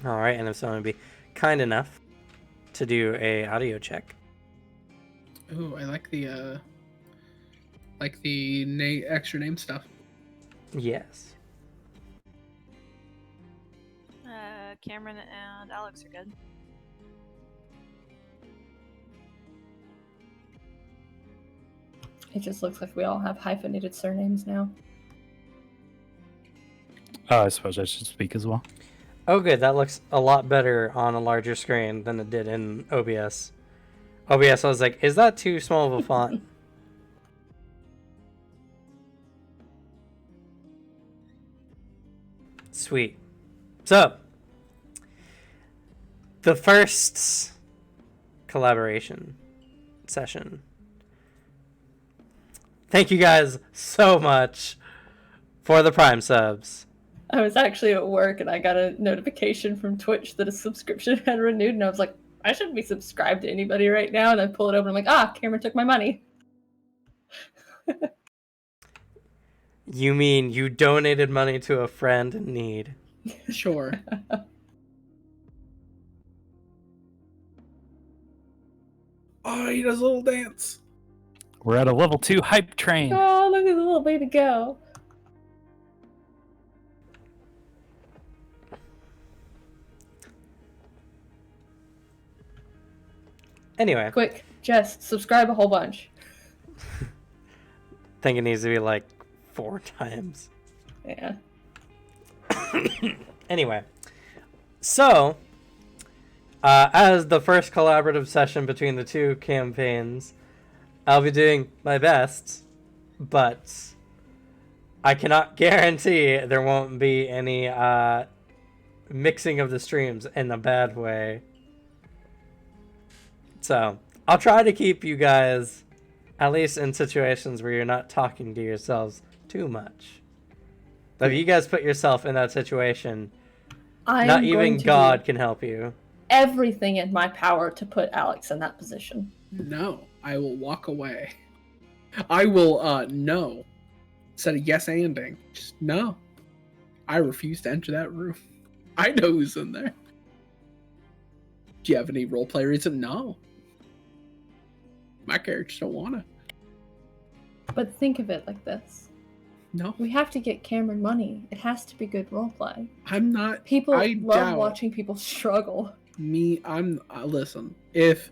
All right, and if someone would be kind enough to do a audio check. Ooh, I like the extra name stuff. Yes. Cameron and Alex are good. It just looks like we all have hyphenated surnames now. Oh, I suppose I should speak as well. Oh, good. That looks a lot better on a larger screen than it did in OBS. OBS, I was like, is that too small of a font? Sweet. So, the first collaboration session. Thank you guys so much for the Prime subs. I was actually at work and I got a notification from Twitch that a subscription had renewed, and I was like, I shouldn't be subscribed to anybody right now. And I pull it open and I'm like, Cameron took my money. You mean you donated money to a friend in need? Sure. Oh, he does a little dance. We're at a level 2 hype train. Oh, look at the little baby go. Anyway. Quick, Jess, subscribe a whole bunch. Think it needs to be like 4 times. Yeah. Anyway. So, as the first collaborative session between the two campaigns, I'll be doing my best, but I cannot guarantee there won't be any mixing of the streams in a bad way. So, I'll try to keep you guys, at least in situations where you're not talking to yourselves too much. But if you guys put yourself in that situation, not even God can help you. Everything in my power to put Alex in that position. No, I will walk away. I will, no. Instead of yes anding, just no. I refuse to enter that room. I know who's in there. Do you have any roleplay reason? No. My characters don't want to. But think of it like this. No. We have to get Cameron money. It has to be good roleplay. I'm not. People I love doubt watching people struggle. Listen, if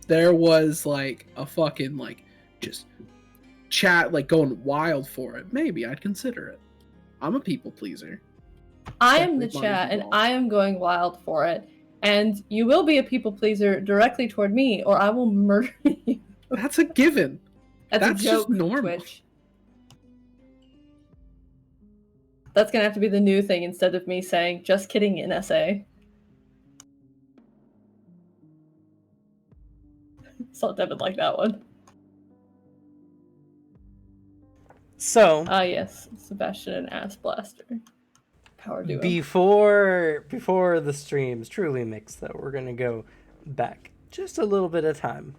there was like a fucking like just chat like going wild for it, maybe I'd consider it. I'm a people pleaser. I am the chat and I am going wild for it. And you will be a people pleaser directly toward me or I will murder you. That's a given. That's a joke, just normal. Twitch. That's gonna have to be the new thing instead of me saying, just kidding, NSA. Saw Devin like that one. So, yes, Sebastian and Ass Blaster. Power duo. Before the streams truly mix, though, we're gonna go back just a little bit of time.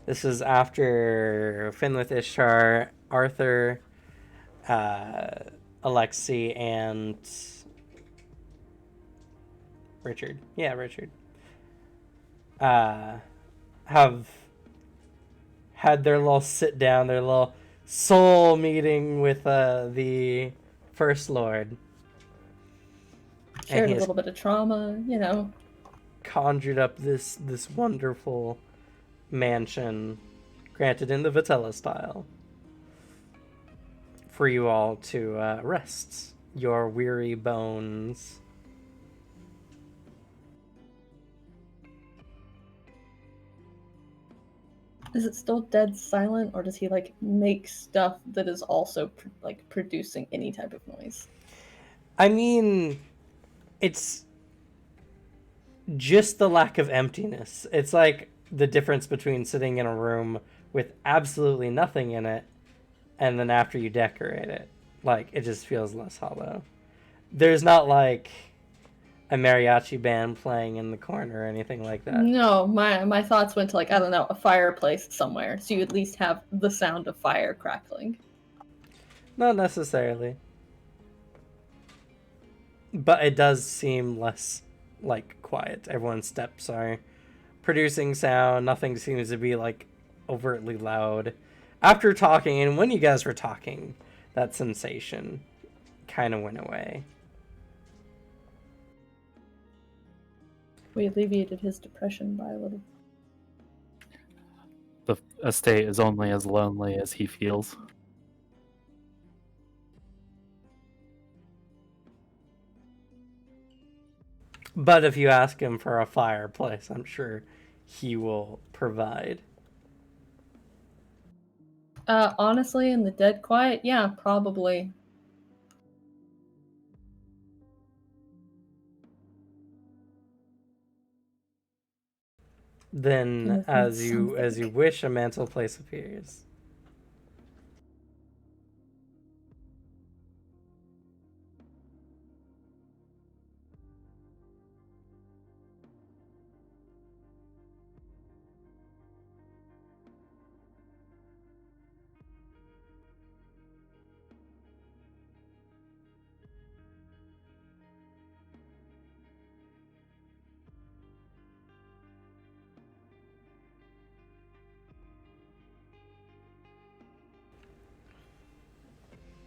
This is after Finn with Ishtar, Arthur, Alexi, and Richard. Yeah, Richard. Have had their little sit down, their little soul meeting with the First Lord. Shared a little bit of trauma, you know. Conjured up this wonderful mansion, granted in the Vitella style, for you all to rest your weary bones. Is it still dead silent, or does he like make stuff that is also like producing any type of noise? I mean, it's just the lack of emptiness. It's like the difference between sitting in a room with absolutely nothing in it and then after you decorate it, like, it just feels less hollow. There's not like a mariachi band playing in the corner or anything like that. No, my thoughts went to like, I don't know, a fireplace somewhere, so you at least have the sound of fire crackling. Not necessarily. But it does seem less like quiet. Everyone's steps are producing sound. Nothing seems to be like overtly loud. After talking, and when you guys were talking, that sensation kind of went away. We alleviated his depression by a little. The estate is only as lonely as he feels. But if you ask him for a fireplace, I'm sure he will provide. Honestly, in the dead quiet, yeah, probably. Then, as you Something. wish, a mantelpiece appears.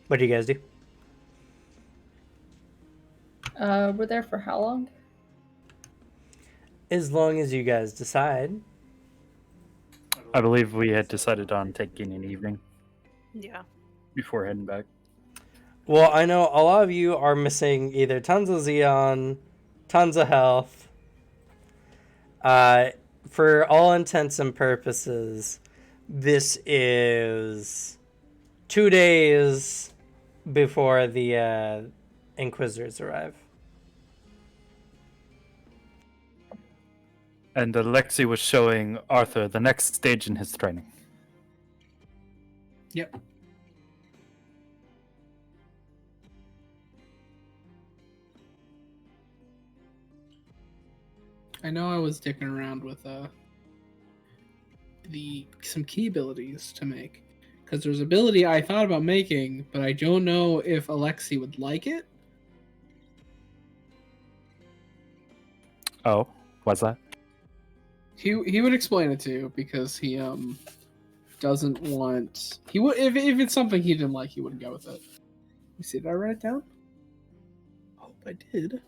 What do you guys do? We're there for how long? As long as you guys decide. I believe we had decided on taking an evening Yeah. before heading back. Well, I know a lot of you are missing either tons of Xeon, tons of health. For all intents and purposes, this is 2 days before the Inquisitors arrive. And Alexei was showing Arthur the next stage in his training. Yep. I know I was dicking around with some key abilities to make, because there's ability I thought about making, but I don't know if Alexei would like it. Oh, what's that? He would explain it to you, because he doesn't want, he would, if it's something he didn't like, he wouldn't go with it. You see, did I write it down? Hope I did.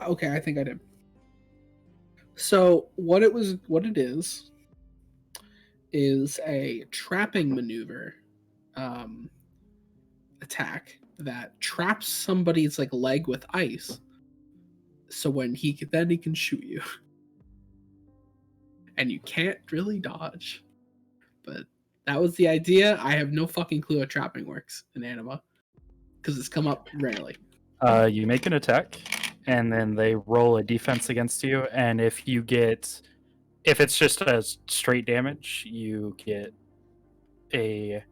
Okay, I think I did. So what it is a trapping maneuver attack that traps somebody's like leg with ice. So when he can shoot you. And you can't really dodge. But that was the idea. I have no fucking clue how trapping works in Anima, because it's come up rarely. You make an attack, and then they roll a defense against you, and if it's just a straight damage, you get a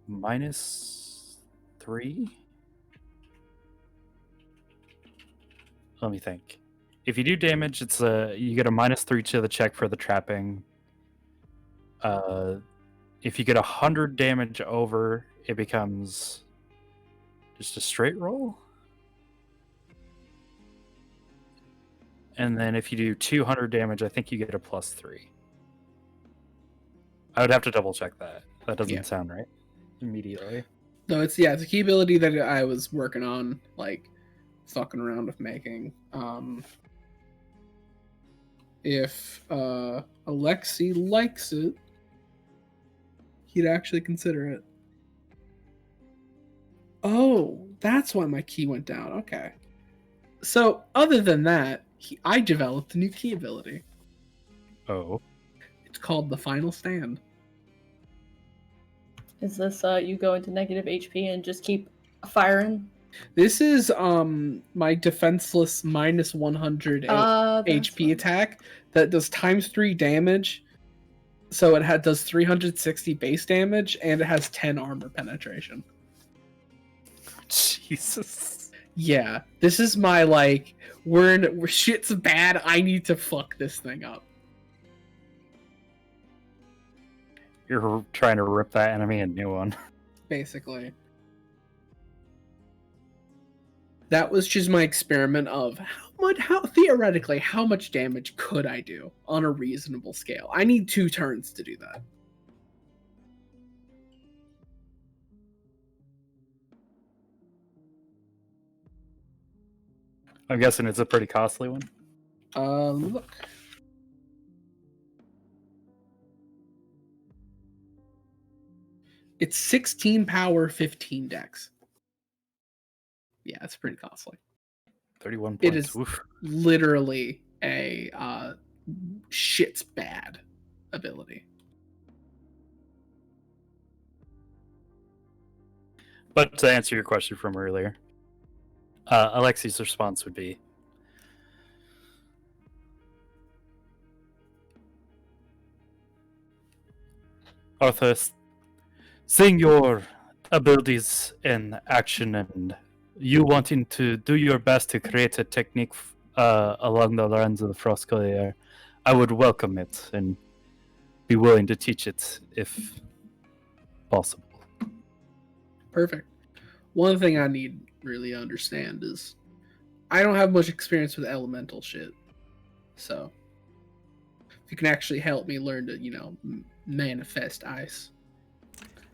-3. Let me think. If you do damage, you get a -3 to the check for the trapping. If you get 100 damage over, it becomes just a straight roll. And then if you do 200 damage, I think you get a +3. I would have to double check that. That doesn't sound right immediately. No, it's a key ability that I was working on, like fucking around with making. If Alexei likes it, he'd actually consider it. Oh, that's why my key went down. Okay. So, other than that, I developed a new key ability. Oh. It's called the Final Stand. Is this you go into negative HP and just keep firing? This is my defenseless -100 HP attack that does ×3 damage. So it does 360 base damage, and it has 10 armor penetration. Jesus. Yeah, this is my like where shit's bad. I need to fuck this thing up. You're trying to rip that enemy a new one. Basically. That was just my experiment of how theoretically, how much damage could I do on a reasonable scale? I need 2 turns to do that. I'm guessing it's a pretty costly one. Look. It's 16 power, 15 dex. Yeah, it's pretty costly. 31 It points. is Oof. literally a shit's bad ability. But to answer your question from earlier, Alexi's response would be, Arthas, seeing your abilities in action and you wanting to do your best to create a technique along the lines of the Frostclair, I would welcome it and be willing to teach it if possible. Perfect. One thing I need really understand is I don't have much experience with elemental shit. So if you can actually help me learn to, manifest ice.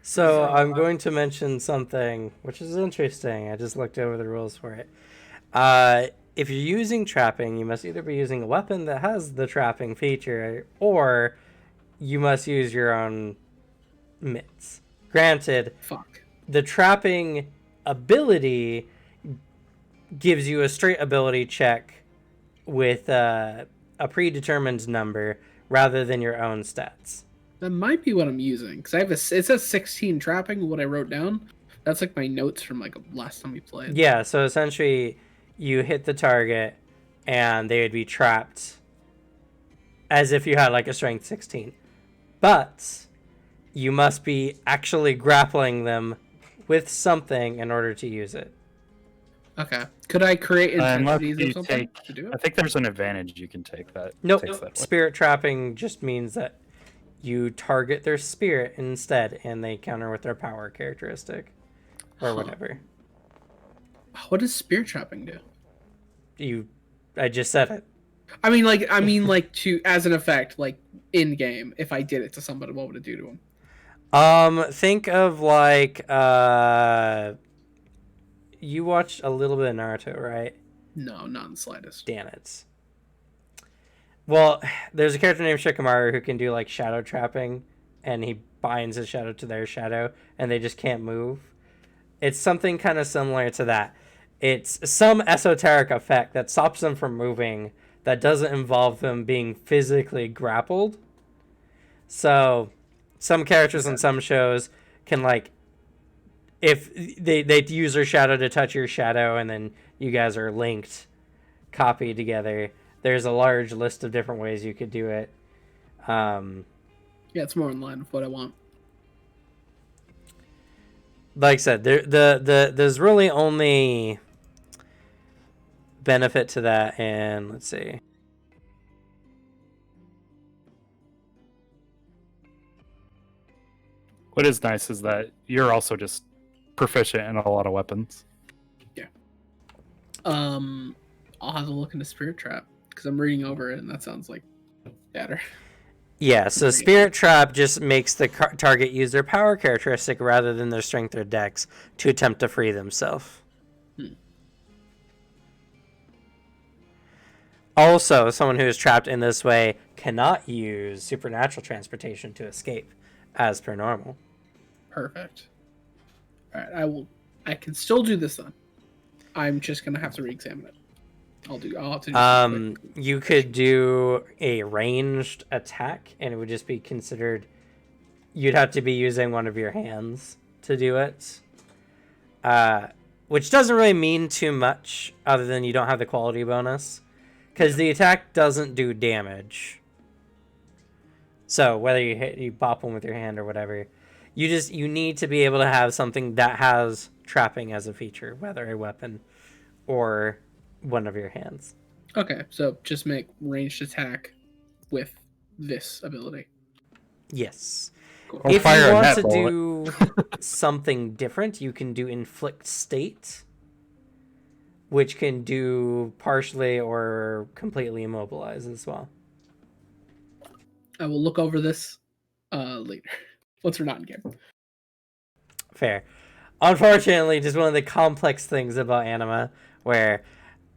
So I'm going to mention something which is interesting. I just looked over the rules for it. If you're using trapping, you must either be using a weapon that has the trapping feature, or you must use your own mitts. Granted, Fuck. the trapping ability gives you a straight ability check with a predetermined number rather than your own stats. That might be what I'm using because it says 16 trapping. What I wrote down. That's like my notes from like last time we played. Yeah, so essentially you hit the target and they would be trapped as if you had like a strength 16. But you must be actually grappling them with something in order to use it. Okay. Could I create Unless intensities you or something take, to do I it? think there's an advantage you can take that. Nope. takes that away. Spirit trapping just means that you target their spirit instead and they counter with their power characteristic or whatever. What does spear trapping do? I just said it. I mean, like to as an effect, like in game. If I did it to somebody, what would it do to them? Think of like you watched a little bit of Naruto, right? No, not in the slightest. Damn it. Well, there's a character named Shikamaru who can do like shadow trapping, and he binds his shadow to their shadow, and they just can't move. It's something kind of similar to that. It's some esoteric effect that stops them from moving that doesn't involve them being physically grappled. So some characters in some shows can like, if they use their shadow to touch your shadow and then you guys are linked, copied together. There's a large list of different ways you could do it. Yeah, it's more in line with what I want. Like I said, there's really only benefit to that, and let's see. What is nice is that you're also just proficient in a lot of weapons. Yeah. I'll have to look into Spirit Trap because I'm reading over it and that sounds like better. Yeah, so Spirit Trap just makes the target use their power characteristic rather than their strength or dex to attempt to free themselves. Also, someone who is trapped in this way cannot use supernatural transportation to escape, as per normal. Perfect. All right, I can still do this then. I'm just gonna have to re-examine it. I'll have to do some quick. You could do a ranged attack, and it would just be considered. You'd have to be using one of your hands to do it, which doesn't really mean too much, other than you don't have the quality bonus, because the attack doesn't do damage. So whether you bop one with your hand or whatever, you need to be able to have something that has trapping as a feature, whether a weapon or one of your hands. Okay, so just make ranged attack with this ability. Yes. Cool. Or If fire you a want net to bullet. do something different, you can do inflict state, which can do partially or completely immobilize as well. I will look over this later once we're not in game. Fair. Unfortunately, just one of the complex things about Anima, where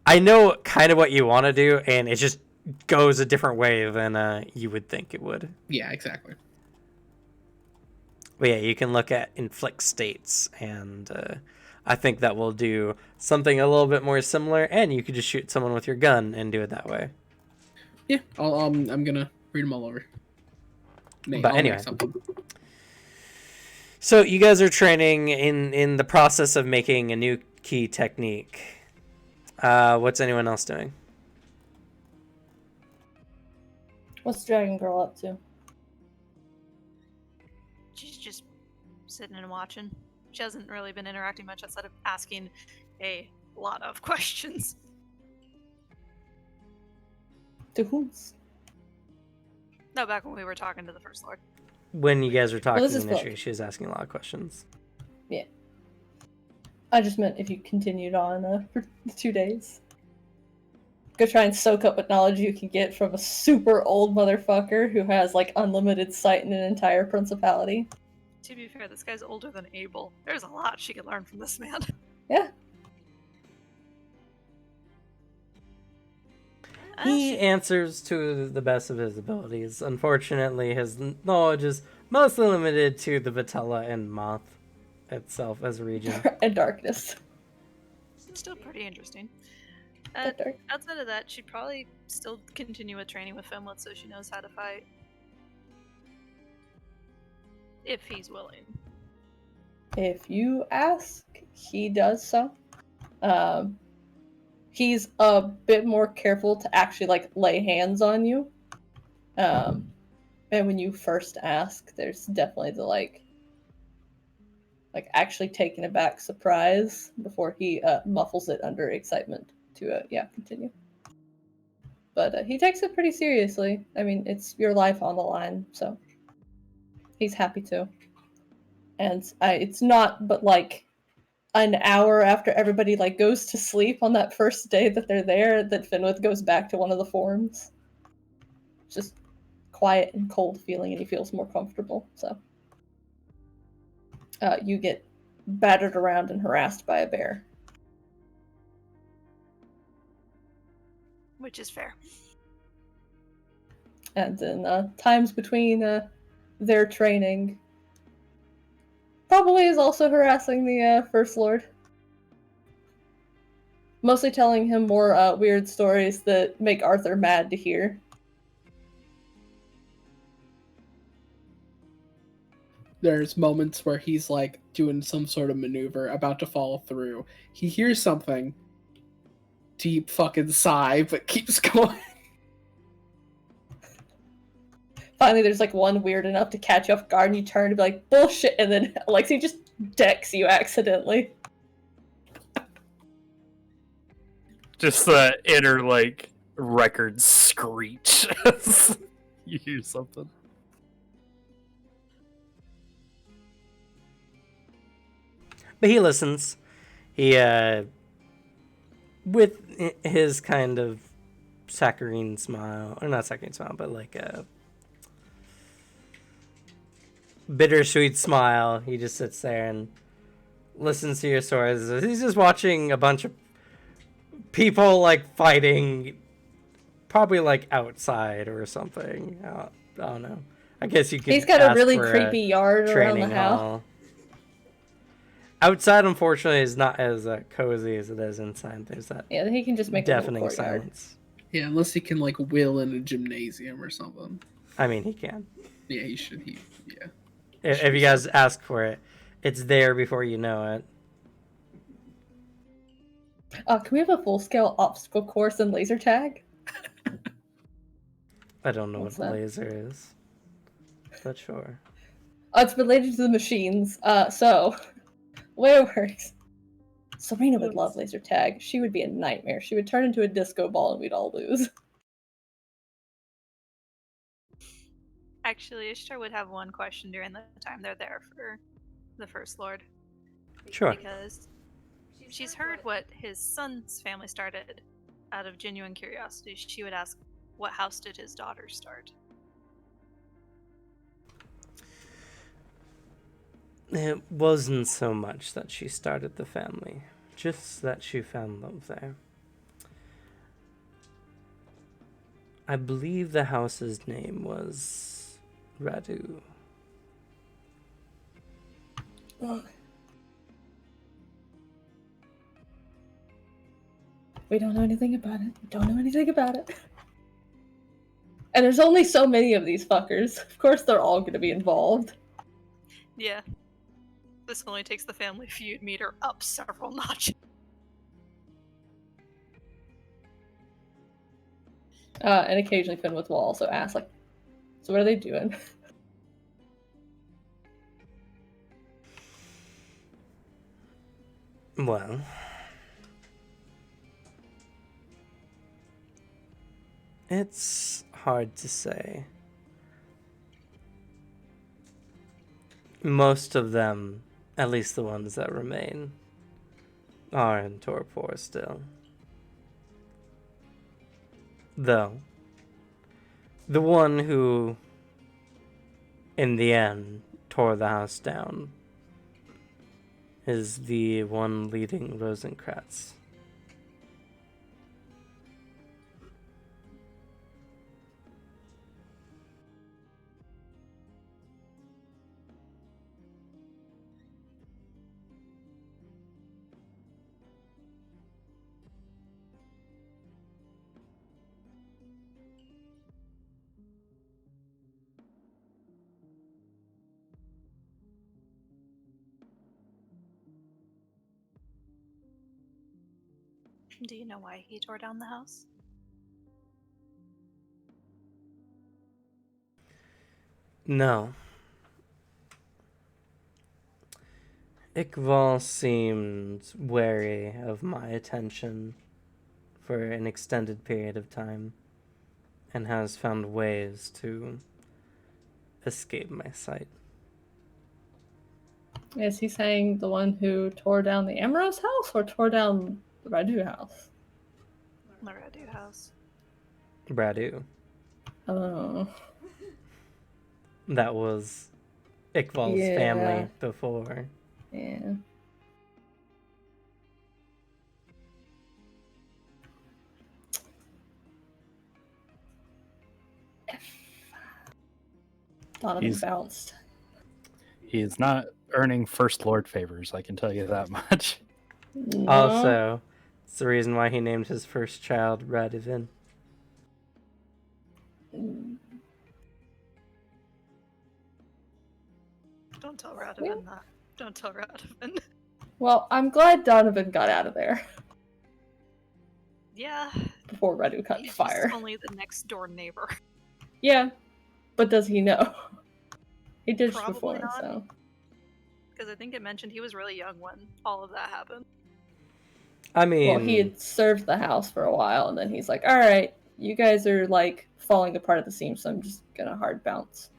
I know kind of what you want to do, and it just goes a different way than you would think it would. Yeah, exactly. But yeah, you can look at inflict states, and I think that will do something a little bit more similar, and you could just shoot someone with your gun and do it that way. Yeah, I'm gonna read them all over. But I'll anyway. make something. So you guys are training in the process of making a new key technique. What's anyone else doing? What's Dragon Girl up to? She's just sitting and watching. She hasn't really been interacting much outside of asking a lot of questions. To whom? No, back when we were talking to the First Lord. When you guys were talking this is initially, book. she was asking a lot of questions. Yeah. I just meant if you continued on for 2 days. Go try and soak up what knowledge you can get from a super old motherfucker who has like unlimited sight in an entire principality. To be fair, this guy's older than Abel. There's a lot she could learn from this man. Yeah. He answers to the best of his abilities. Unfortunately, his knowledge is mostly limited to the Vitella and Moth itself as a region. And darkness. Still pretty interesting. Dark. Outside of that, she'd probably still continue with training with Finlet so she knows how to fight. If he's willing. If you ask, he does so. He's a bit more careful to actually like lay hands on you. And when you first ask, there's definitely the like actually taken aback surprise before he muffles it under excitement to continue. But he takes it pretty seriously. I mean, it's your life on the line, so he's happy to. And it's not but like an hour after everybody like goes to sleep on that first day that they're there that Finwith goes back to one of the forms. It's just quiet and cold feeling, and he feels more comfortable. So you get battered around and harassed by a bear. Which is fair. And then times between their training probably is also harassing the First Lord. Mostly telling him more weird stories that make Arthur mad to hear. There's moments where he's like doing some sort of maneuver, about to follow through. He hears something, deep fucking sigh, but keeps going. Finally, there's like one weird enough to catch you off guard, and you turn to be like, bullshit, and then Alexi just decks you accidentally. Just the inner, like, record screech. You hear something. But he listens. He, with his kind of saccharine smile, or not saccharine smile, but like a bittersweet smile, he just sits there and listens to your stories. He's just watching a bunch of people like fighting, probably like outside or something. I don't know. I guess you could. He's got a ask really for creepy yard around the training house. hall. Outside, unfortunately, is not as cozy as it is inside. There's that Yeah, he can just make a deafening little courtyard. silence. Yeah, unless he can like will in a gymnasium or something. I mean, he can. Yeah, he should. Yeah. If you guys ask for it, it's there before you know it. Can we have a full-scale obstacle course in laser tag? I don't know What's what that? laser is, but sure. It's related to the machines. So, the way it works. Serena would love laser tag. She would be a nightmare. She would turn into a disco ball and we'd all lose. Actually, Ishtar would have one question during the time they're there for the First Lord. Sure. Because she's heard what his son's family started out of genuine curiosity. She would ask, what house did his daughter start? It wasn't so much that she started the family, just that she found love there. I believe the house's name was Radu. We don't know anything about it. We don't know anything about it. And there's only so many of these fuckers. Of course they're all going to be involved. Yeah. This only takes the family feud meter up several notches. And occasionally Finn will also ask, like, so what are they doing? Well, it's hard to say. Most of them, at least the ones that remain, are in torpor still. Though, the one who, in the end, tore the house down is the one leading Rosencratz. Do you know why he tore down the house? No. Iqbal seemed wary of my attention for an extended period of time and has found ways to escape my sight. Is he saying the one who tore down the Amorous house or tore down the Radu house? The Radu house. Bradu. Oh. That was Iqbal's Yeah. family before. Yeah. Donovan He's- bounced. He is not earning First Lord favors, I can tell you that much. No. Also, it's the reason why he named his first child Radivin. Don't tell Radovan that. Don't tell Radovan. Well, I'm glad Donovan got out of there Yeah. before Radu caught He's fire. just only the next door neighbor. Yeah, but does he know? He ditched Probably before, not. so. Because I think it mentioned he was really young when all of that happened. I mean, Well, he had served the house for a while, and then he's like, alright, you guys are, like, falling apart at the seams, so I'm just gonna hard bounce.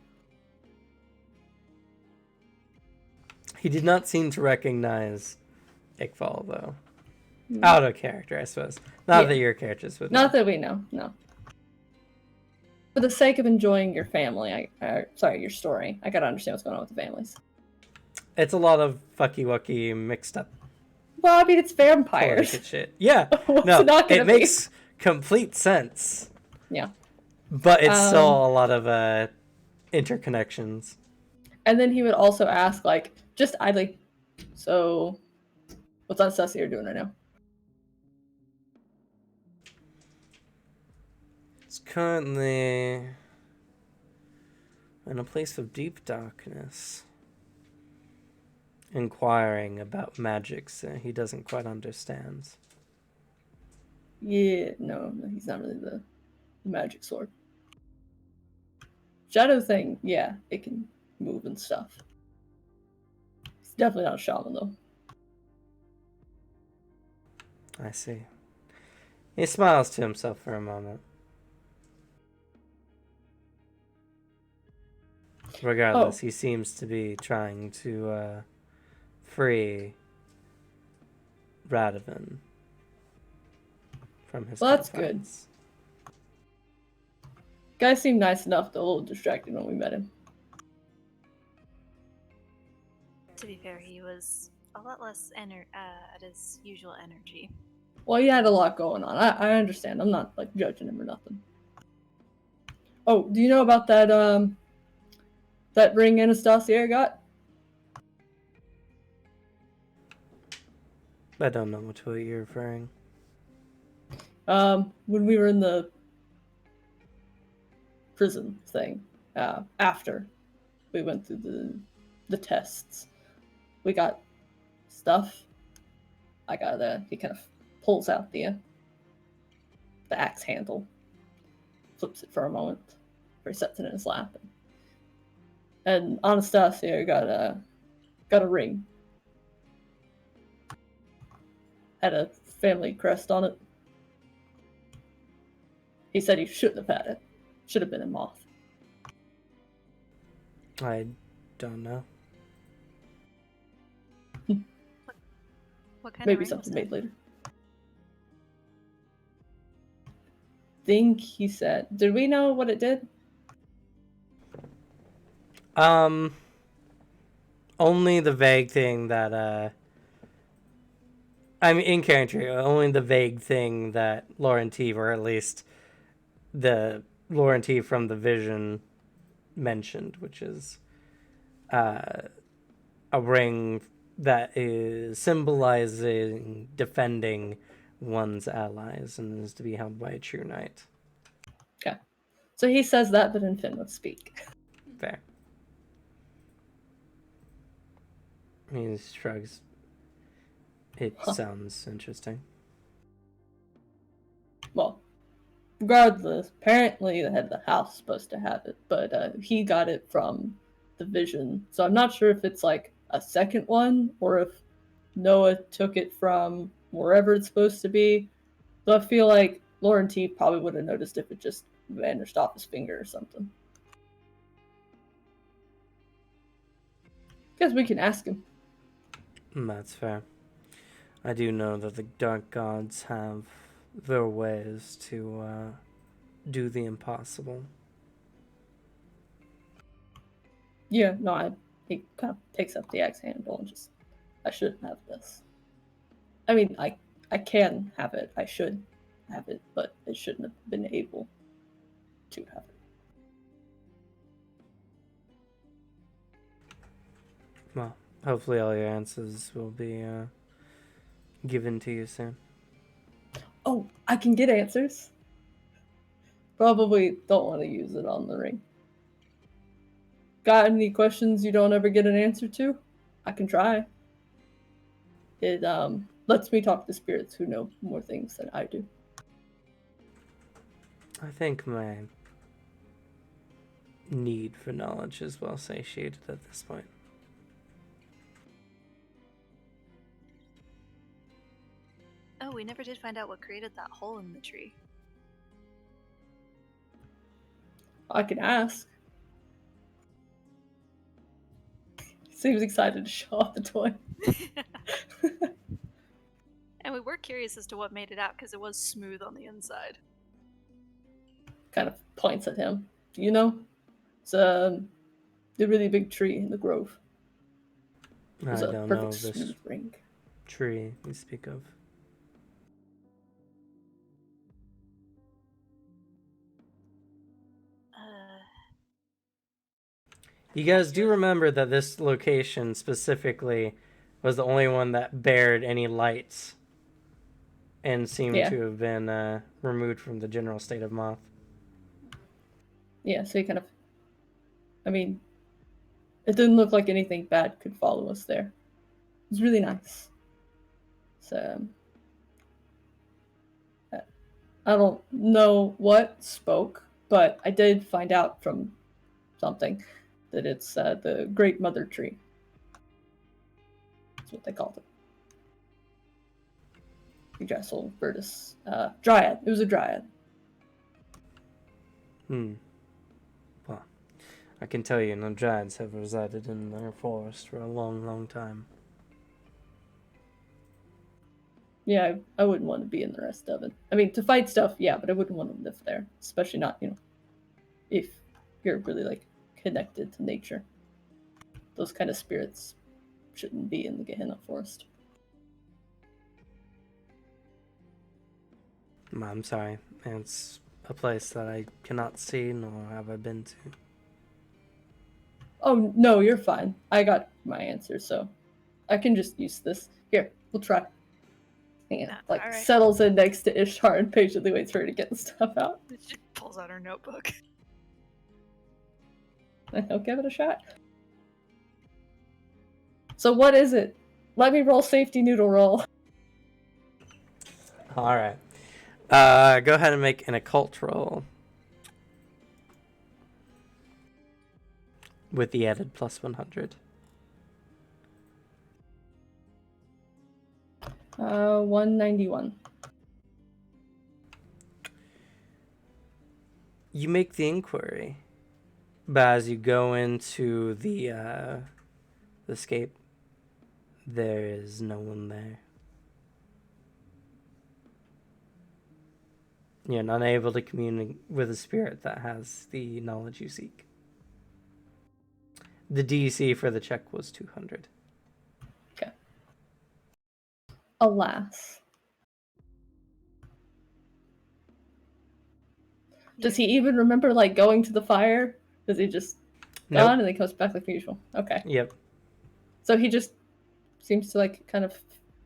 he did not seem to recognize Iqbal, though. Hmm. Out of character, I suppose. Not Yeah. that your characters would. Not that we know, no. For the sake of enjoying your family, your story, I gotta understand what's going on with the families. It's a lot of fucky wucky mixed up Well, I mean, it's vampires. political shit. Yeah, What's no, not gonna it be? makes complete sense. Yeah. But it's still a lot of interconnections. And then he would also ask, like, just idly, so, what's on Sussy you're doing right now? It's currently in a place of deep darkness, inquiring about magics he doesn't quite understand. Yeah, no, he's not really the magic sword. Shadow thing, yeah, it can move and stuff. It's definitely not a shaman, though. I see. He smiles to himself for a moment. Regardless, he seems to be trying to free Radovan from his Well, that's good. confines. Guy seemed nice enough, though a little distracted when we met him. To be fair, he was a lot less at his usual energy. Well, he had a lot going on. I understand. I'm not like judging him or nothing. Oh, do you know about that ring Anastasia got? I don't know to what you're referring. When we were in the prison thing, after we went through the tests, we got stuff. I got he kind of pulls out the axe handle, flips it for a moment, before he sets it in his lap, and Anastasia got a ring. Had a family crest on it. He said he shouldn't have had it. Should have been a moth. I don't know. What kind Maybe of ring was something it? made later. Think he said. Did we know what it did? Only the vague thing that I mean, in character, only the vague thing that Laurenti, or at least the Laurenti from the vision, mentioned, which is a ring that is symbolizing defending one's allies and is to be held by a true knight. Okay. So he says that, but in Finland speak. Fair. He shrugs. It sounds interesting. Well, regardless, apparently the head of the house is supposed to have it, but he got it from the vision. So I'm not sure if it's like a second one or if Noah took it from wherever it's supposed to be. So I feel like Lauren T probably would have noticed if it just vanished off his finger or something. Guess we can ask him. That's fair. I do know that the dark gods have their ways to do the impossible. Yeah, no, he kind of picks up the axe handle and just, I shouldn't have this. I mean, I can have it, I should have it, but I shouldn't have been able to have it. Well, hopefully all your answers will be given to you soon. Oh, I can get answers. Probably don't want to use it on the ring. Got any questions you don't ever get an answer to? I can try. It lets me talk to spirits who know more things than I do. I think my need for knowledge is well satiated at this point. Oh, we never did find out what created that hole in the tree. I can ask. Seems excited to show off the toy. And we were curious as to what made it out because it was smooth on the inside. Kind of points at him. Do you know? It's a really big tree in the grove. I It's a don't know perfect this smooth ring. tree you speak of. You guys do remember that this location specifically was the only one that bared any lights and seemed to have been removed from the general state of moth. Yeah, so he kind of... I mean, it didn't look like anything bad could follow us there. It was really nice. So... I don't know what spoke, but I did find out from something that it's the Great Mother Tree. That's what they called it. Yggdrasil, Virtus, Dryad. It was a Dryad. Well, I can tell you no giants have resided in their forest for a long, long time. Yeah, I wouldn't want to be in the rest of it. I mean, to fight stuff, yeah, but I wouldn't want to live there, especially not, if you're really like connected to nature. Those kind of spirits shouldn't be in the Gehenna forest. I'm sorry. It's a place that I cannot see nor have I been to. Oh no, you're fine. I got my answer, so I can just use this. Here, we'll try. And like alright. settles in next to Ishtar and patiently waits for her to get the stuff out. She pulls out her notebook. I'll give it a shot. So what is it? Let me roll safety noodle roll. All right. Go ahead and make an occult roll. With the added plus 100. 191. You make the inquiry, but as you go into the escape, there is no one there. You're unable to communicate with a spirit that has the knowledge you seek. The DC for the check was 200. Okay. Alas. Does he even remember like going to the fire? Does he just gone and then comes back like usual? Okay. Yep. So he just seems to like kind of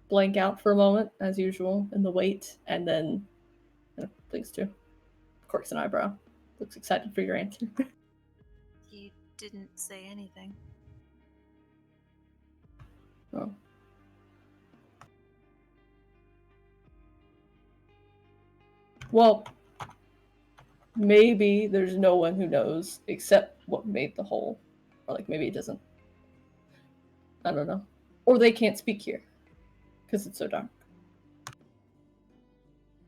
blank out for a moment as usual in the wait, and then blinks too. Quirks an eyebrow. Looks excited for your answer. He didn't say anything. Oh. Well, maybe there's no one who knows except what made the hole. Or like maybe it doesn't. I don't know. Or they can't speak here. Because it's so dark.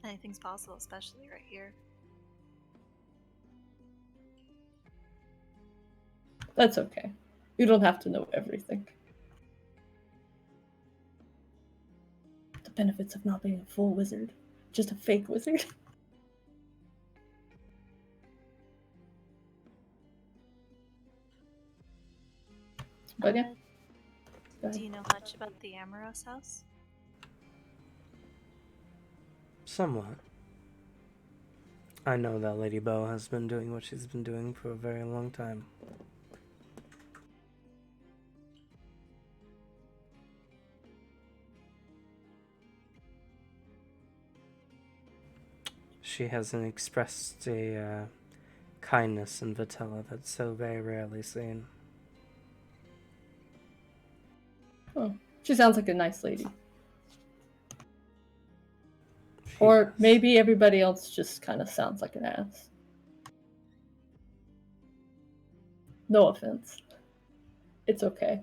Anything's possible, especially right here. That's okay. You don't have to know everything. The benefits of not being a full wizard. Just a fake wizard. But yeah. Do you know much about the Amoros house? Somewhat. I know that Lady Bo has been doing what she's been doing for a very long time. She hasn't expressed a kindness in Vitella that's so very rarely seen. Oh, she sounds like a nice lady. Or maybe everybody else just kind of sounds like an ass. No offense. It's okay.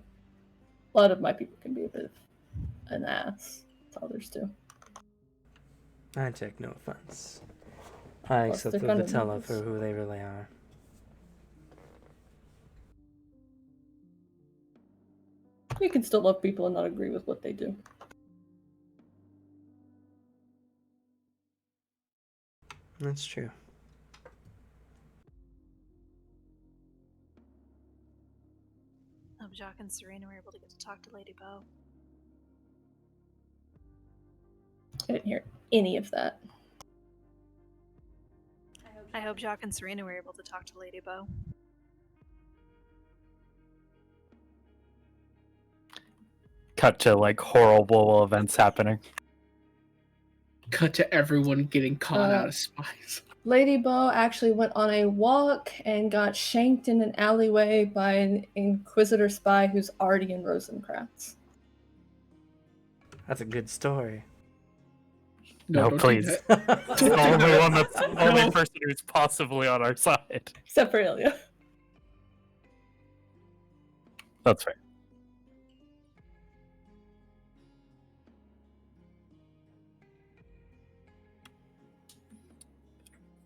A lot of my people can be a bit of an ass. That's others do. I take no offense. I Plus, accept the they're kind of Vitella nice. for who they really are. You can still love people and not agree with what they do. That's true. I hope Jacques and Serena were able to get to talk to Lady Bo. I didn't hear any of that. I hope Jacques and Serena were able to talk to Lady Bo. Cut to like horrible events happening. Cut to everyone getting caught out of spies. Lady Bo actually went on a walk and got shanked in an alleyway by an Inquisitor spy who's already in Rosencratz. That's a good story. No, don't do please. that. The only person who's possibly on our side. Except for Ilya. That's fair.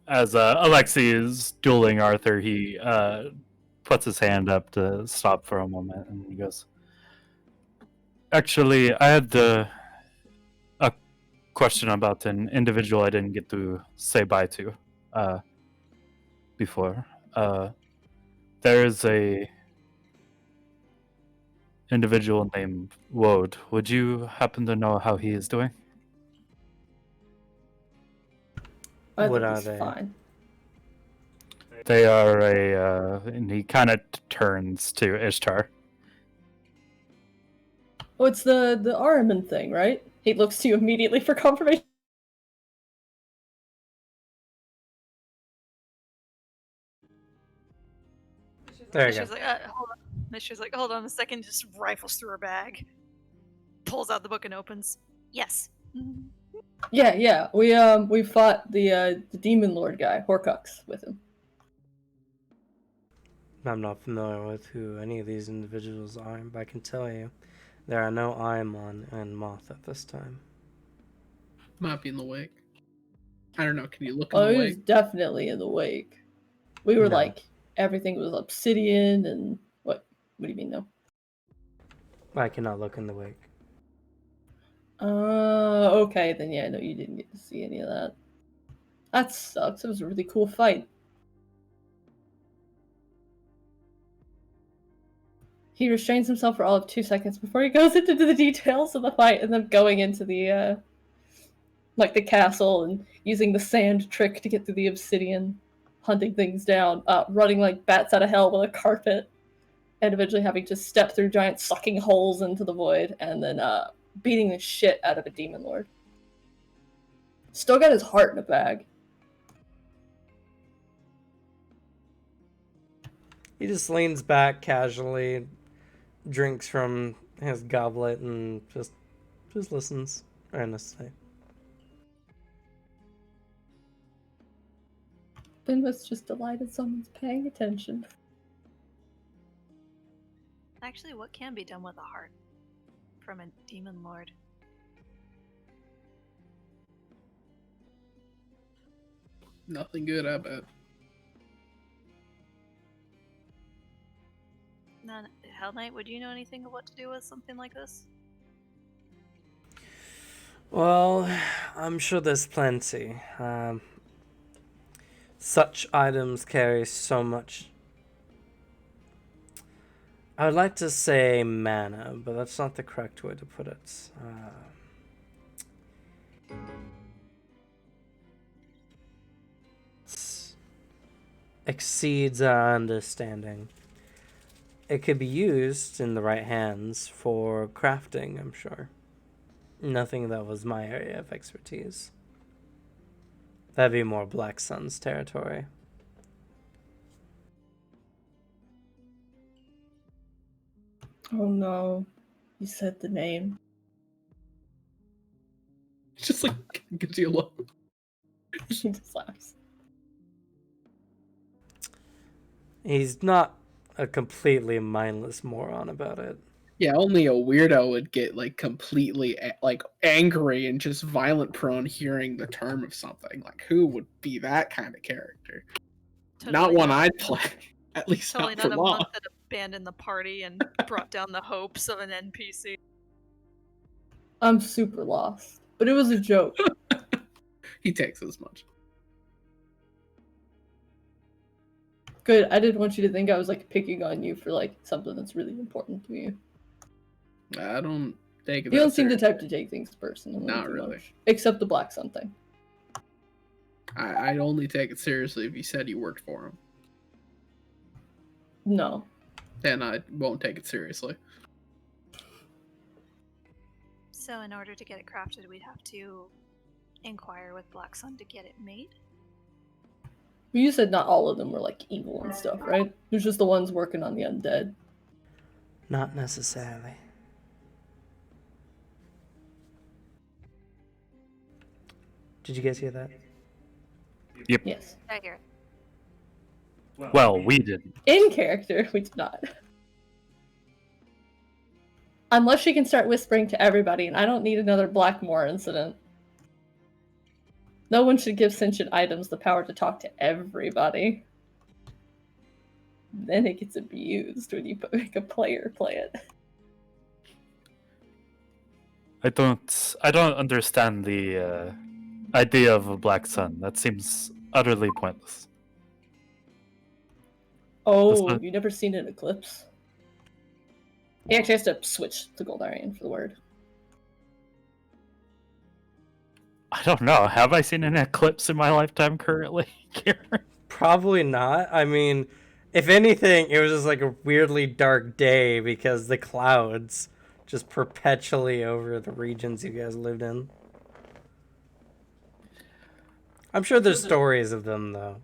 As Alexei is dueling Arthur, he puts his hand up to stop for a moment, and he goes, "Actually, I had a question about an individual I didn't get to say bye to before. There is a individual named Woad. Would you happen to know how he is doing? I What think are he's they? fine. They are and he kind of turns to Ishtar. Oh, it's the Ahriman thing, right? He looks to you immediately for confirmation. There you She's go. like, hold on. She's like, hold on a second. Just rifles through her bag, pulls out the book and opens. Yes. Yeah. We fought the demon lord guy, Horcrux, with him. I'm not familiar with who any of these individuals are, but I can tell you there are no Aimon and Moth at this time. Might be in the wake. I don't know. Can you look in Oh, the he was wake? definitely in the wake. We were No. like, everything was obsidian and what? What do you mean no? I cannot look in the wake. Okay, then yeah, no, you didn't get to see any of that. That sucks. It was a really cool fight. He restrains himself for all of 2 seconds before he goes into the details of the fight and then going into the like the castle and using the sand trick to get through the obsidian, hunting things down, running like bats out of hell with a carpet, and eventually having to step through giant sucking holes into the void, and then beating the shit out of a demon lord. Still got his heart in a bag. He just leans back casually, drinks from his goblet, and just listens earnestly. Ben was just delighted someone's paying attention. Actually, what can be done with a heart from a demon lord? Nothing good, I bet. None. Hell Knight, would you know anything of what to do with something like this? Well, I'm sure there's plenty. Such items carry so much. I would like to say mana, but that's not the correct way to put it. Exceeds our understanding. It could be used in the right hands for crafting, I'm sure. Nothing that was my area of expertise. That'd be more Black Sun's territory. Oh no, you said the name. Just like gives you a look. He just laughs. He's not a completely mindless moron about it. Yeah, only a weirdo would get like completely like angry and just violent prone hearing the term of something. Like, who would be that kind of character? Not one I'd play. At least Totally not for not a long. monk that abandoned the party and brought down the hopes of an NPC. I'm super lost, but it was a joke. He takes as much. Good. I didn't want you to think I was like picking on you for like something that's really important to you. I don't take it. You that don't seem the serious. type to take things personally. Not too really. much. Except the Black Sun thing. I'd only take it seriously if you said you worked for him. No. Then I won't take it seriously. So in order to get it crafted, we'd have to inquire with Black Sun to get it made. You said not all of them were like evil and stuff, right? There's just the ones working on the undead. Not necessarily. Did you guys hear that? Yep. Yes. I hear it. Well, we didn't. In character, we did not. Unless she can start whispering to everybody, and I don't need another Blackmore incident. No one should give sentient items the power to talk to everybody. Then it gets abused when you make a player play it. I don't understand the idea of a black sun. That seems utterly pointless. Oh, not- you never seen an eclipse? He actually has to switch to Goldarian for the word. I don't know. Have I seen an eclipse in my lifetime currently? Probably not. I mean, if anything, it was just like a weirdly dark day because the clouds just perpetually over the regions you guys lived in. I'm sure there's stories of them though.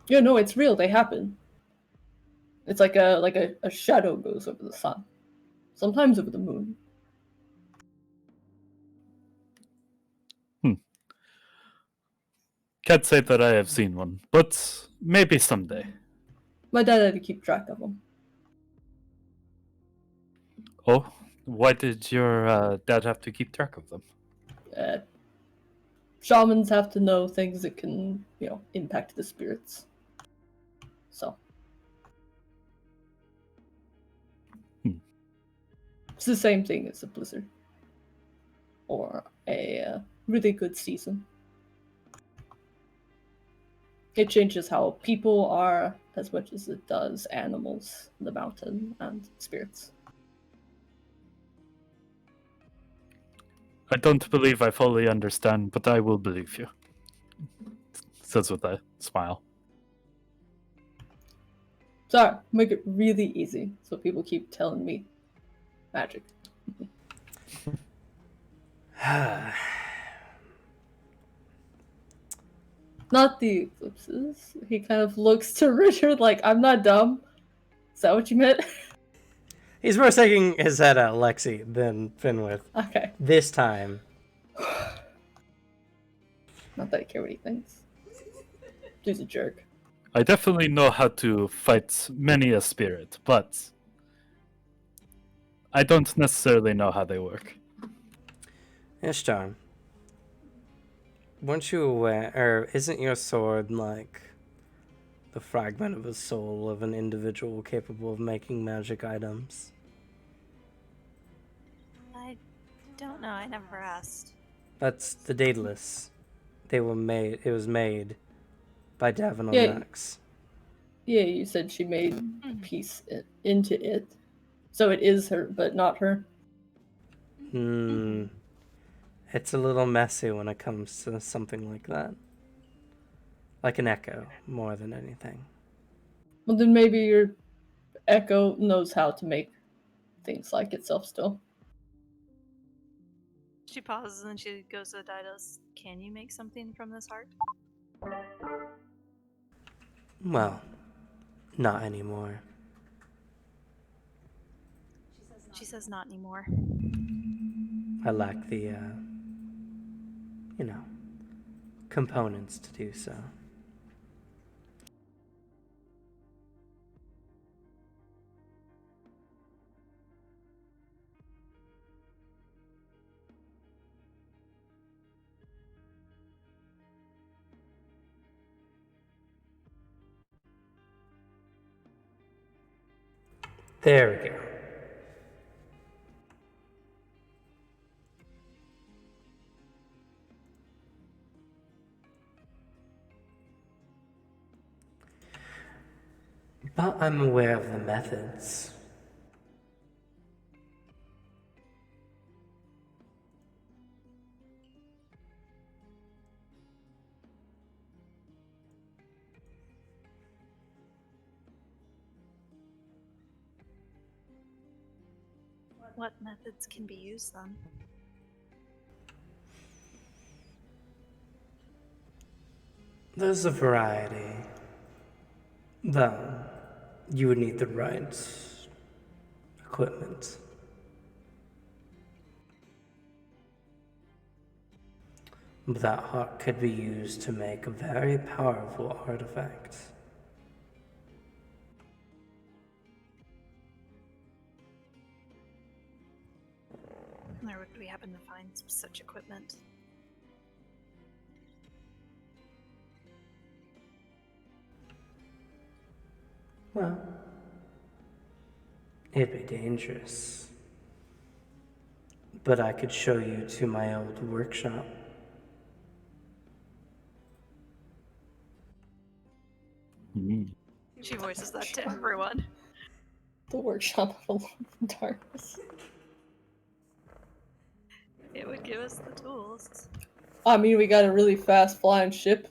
Yeah, no, it's real. They happen. It's like a shadow goes over the sun. Sometimes over the moon. Can't say that I have seen one, but maybe someday. My dad had to keep track of them. Oh, why did your dad have to keep track of them? Shamans have to know things that can, impact the spirits. So. It's the same thing as a blizzard. Or a really good season. It changes how people are as much as it does animals, the mountain, and spirits. I don't believe I fully understand, but I will believe you. Says with a smile. Sorry, make it really easy so people keep telling me magic. Not the eclipses. He kind of looks to Richard like, I'm not dumb. Is that what you meant? He's more shaking his head at Lexi than Finwith. Okay. This time. Not that I care what he thinks. He's a jerk. I definitely know how to fight many a spirit, but I don't necessarily know how they work. Ishtar, weren't you aware, or isn't your sword like the fragment of a soul of an individual capable of making magic items? I don't know. I never asked. That's the Daedalus. It was made by Davin Yeah. Max. Yeah, you said she made a piece into it. So it is her, but not her. It's a little messy when it comes to something like that. Like an echo, more than anything. Well, then maybe your Echo knows how to make things like itself still. She pauses and she goes to Didos. Can you make something from this heart? Well, not anymore. She says not anymore. I lack the, components to do so. There we go. But I'm aware of the methods. What methods can be used then? There's a variety. Though, you would need the right equipment. But that heart could be used to make a very powerful artifact. Where would we happen to find such equipment? Well, it'd be dangerous. but I could show you to my old workshop. She voices that to everyone. The workshop of darkness. It would give us the tools. I mean, we got a really fast flying ship.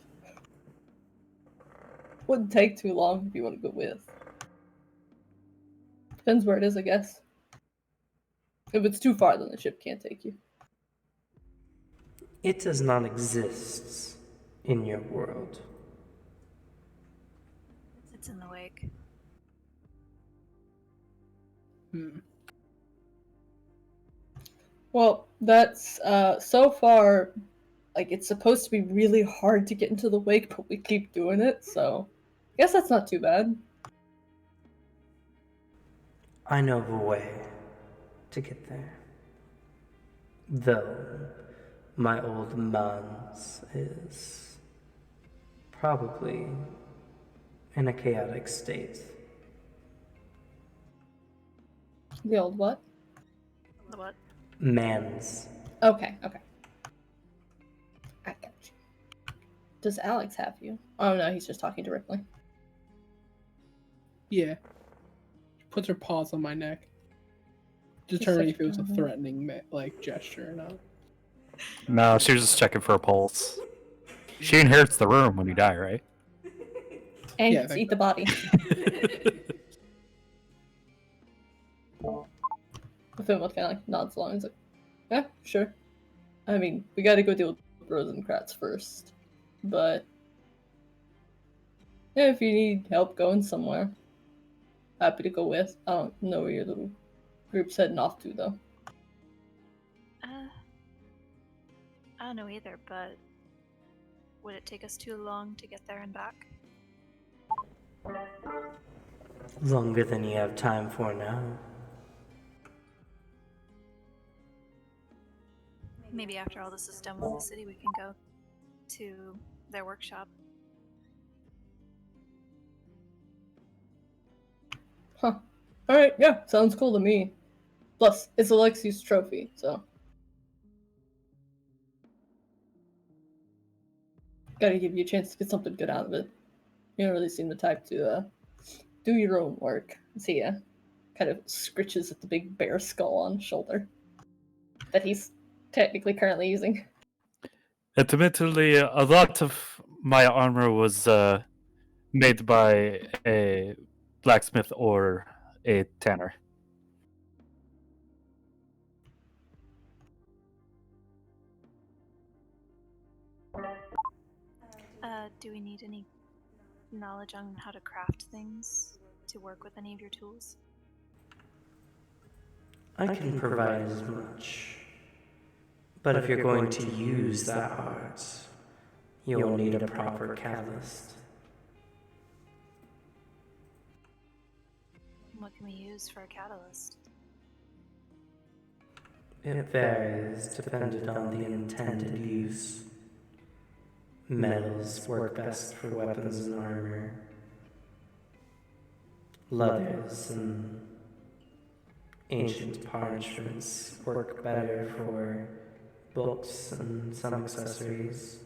Wouldn't take too long if you want to go with. Depends where it is, I guess. If it's too far, then the ship can't take you. It does not exist in your world. It's in the wake. Well, that's so far, like, it's supposed to be really hard to get into the wake, but we keep doing it, so I guess that's not too bad. I know of a way to get there. Though my old man's is probably in a chaotic state. The old what? The what? Man's. Okay. I got you. Does Alex have you? Oh no, he's just talking to Ripley. Yeah. She puts her paws on my neck, determining if it was a threatening gesture or not. No, she was just checking for a pulse. She inherits the room when you die, right? And Yeah, just eat the body. The film kind of like nods along. He's like, yeah, sure. I mean, we gotta go deal with Rosencratz first. But yeah, if you need help going somewhere, happy to go with. I don't know where your little group's heading off to, though. I don't know either, but would it take us too long to get there and back? Longer than you have time for now. Maybe after all this is done with the city, we can go to their workshop. Huh. Alright, yeah, sounds cool to me. Plus, it's Alexi's trophy, so. Gotta give you a chance to get something good out of it. You don't really seem the type to do your own work. See ya. Kind of scritches at the big bear skull on his shoulder that he's technically currently using. Admittedly, a lot of my armor was made by a blacksmith or a tanner. Do we need any knowledge on how to craft things to work with any of your tools? I can provide as much. But if you're going to use that art, you'll need a proper catalyst. What can we use for a catalyst? It varies depending on the intended use. Metals work best for weapons and armor. Leathers and ancient parchments work better for books and some accessories.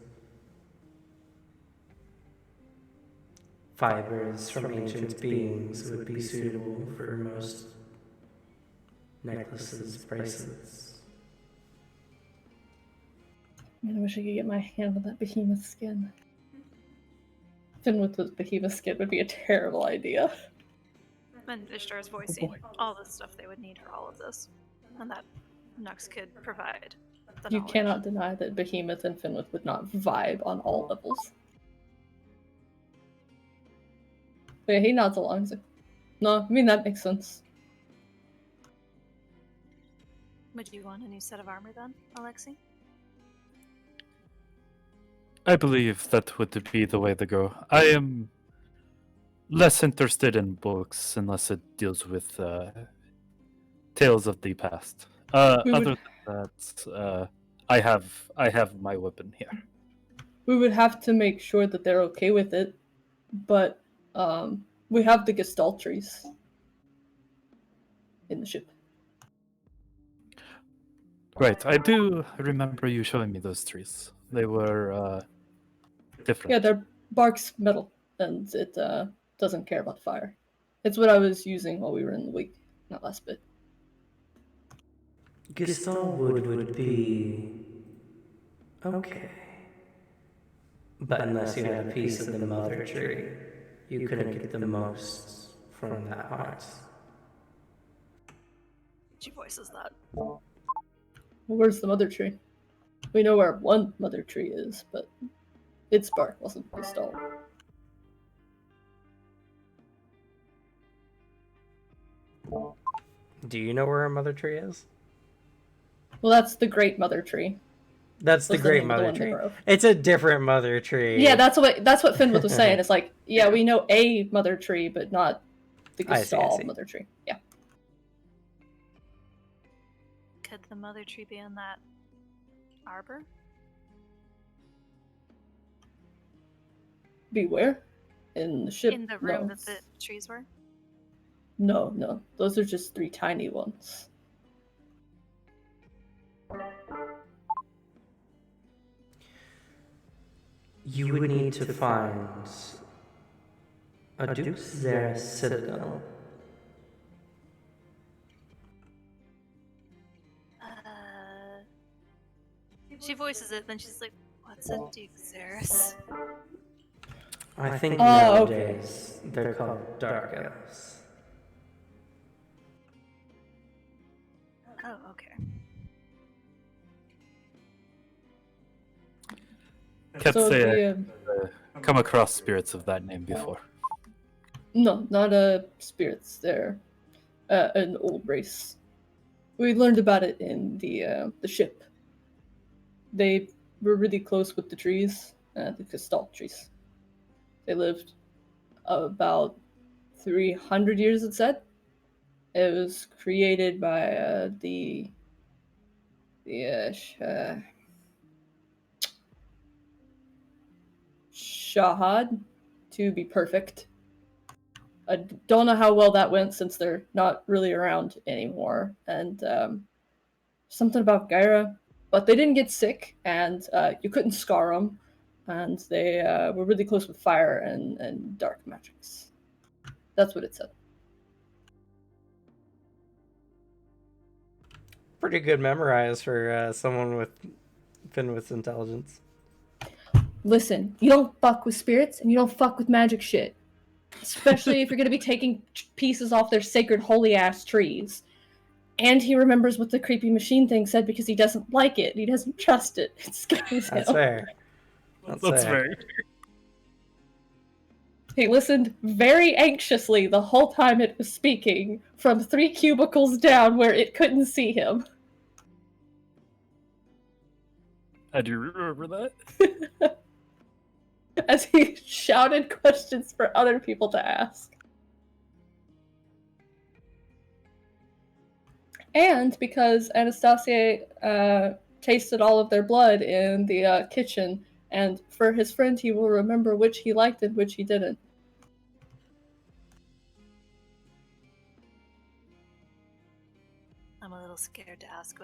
Fibers from ancient beings would be suitable for most necklaces, bracelets. Man, I wish I could get my hand on that behemoth skin. Finwith with behemoth skin would be a terrible idea. And Ishtar's voicing boy. all the stuff they would need for all of this, and that Nux could provide. The You knowledge. cannot deny that Behemoth and Finwith would not vibe on all levels. But yeah, he nods along. He's like, no, I mean, that makes sense. Would you want a new set of armor then, Alexi? I believe that would be the way to go. I am less interested in books unless it deals with tales of the past. Other than that, I have my weapon here. We would have to make sure that they're okay with it, but we have the Gestaltries in the ship. Right, I do remember you showing me those trees. They were different. Yeah, their bark's metal, and it doesn't care about fire. It's what I was using while we were in the week, that last bit. Gaston would be okay. But unless you had a piece of the mother tree, you couldn't get the most from that heart. She voices that. Well, where's the mother tree? We know where one mother tree is, but its bark wasn't installed. Do you know where a mother tree is? Well, that's the great mother tree. That's the Was the great name of the mother one they tree. wrote. It's a different mother tree. Yeah, that's what Finwood was saying. It's like, yeah, we know a mother tree, but not the I see. Gestalt mother tree. Yeah. Could the mother tree be in that arbor? Beware. In the ship. In the room no. that the trees were? No. Those are just 3 tiny ones. You would need to find a Duke's Zera citadel. She voices it, then she's like, what's a Duke Zeris? I think Oh, okay. nowadays they're called Dark Elves. Oh, okay. Can't So say the, I've come across spirits of that name before. no, not spirits. They're an old race. We learned about it in the ship. They were really close with the trees, the Gestalt trees. They lived about 300 years, it said. It was created by the Shahad to be perfect. I don't know how well that went since they're not really around anymore. And something about Gyra, but they didn't get sick, and you couldn't scar them, and they were really close with fire and dark magics. That's what it said. Pretty good memorized for someone with Finwith's intelligence. Listen, you don't fuck with spirits, and you don't fuck with magic shit. Especially if you're going to be taking pieces off their sacred holy-ass trees. And he remembers what the creepy machine thing said because he doesn't like it. He doesn't trust it. It scares him. That's fair. That's very. He listened very anxiously the whole time it was speaking, from 3 cubicles down where it couldn't see him. I do remember that. As he shouted questions for other people to ask. And because Anastasia tasted all of their blood in the kitchen, and for his friend he will remember which he liked and which he didn't. I'm a little scared to ask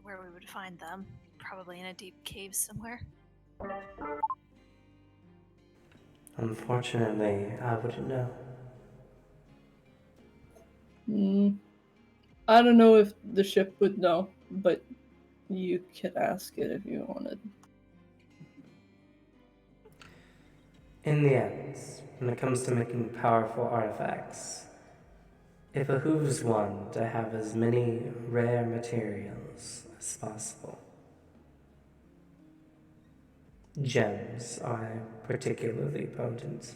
where we would find them. Probably in a deep cave somewhere. Unfortunately, I wouldn't know. I don't know if the ship would know, but you could ask it if you wanted. In the end, when it comes to making powerful artifacts, it behooves one to have as many rare materials as possible. Gems are particularly potent.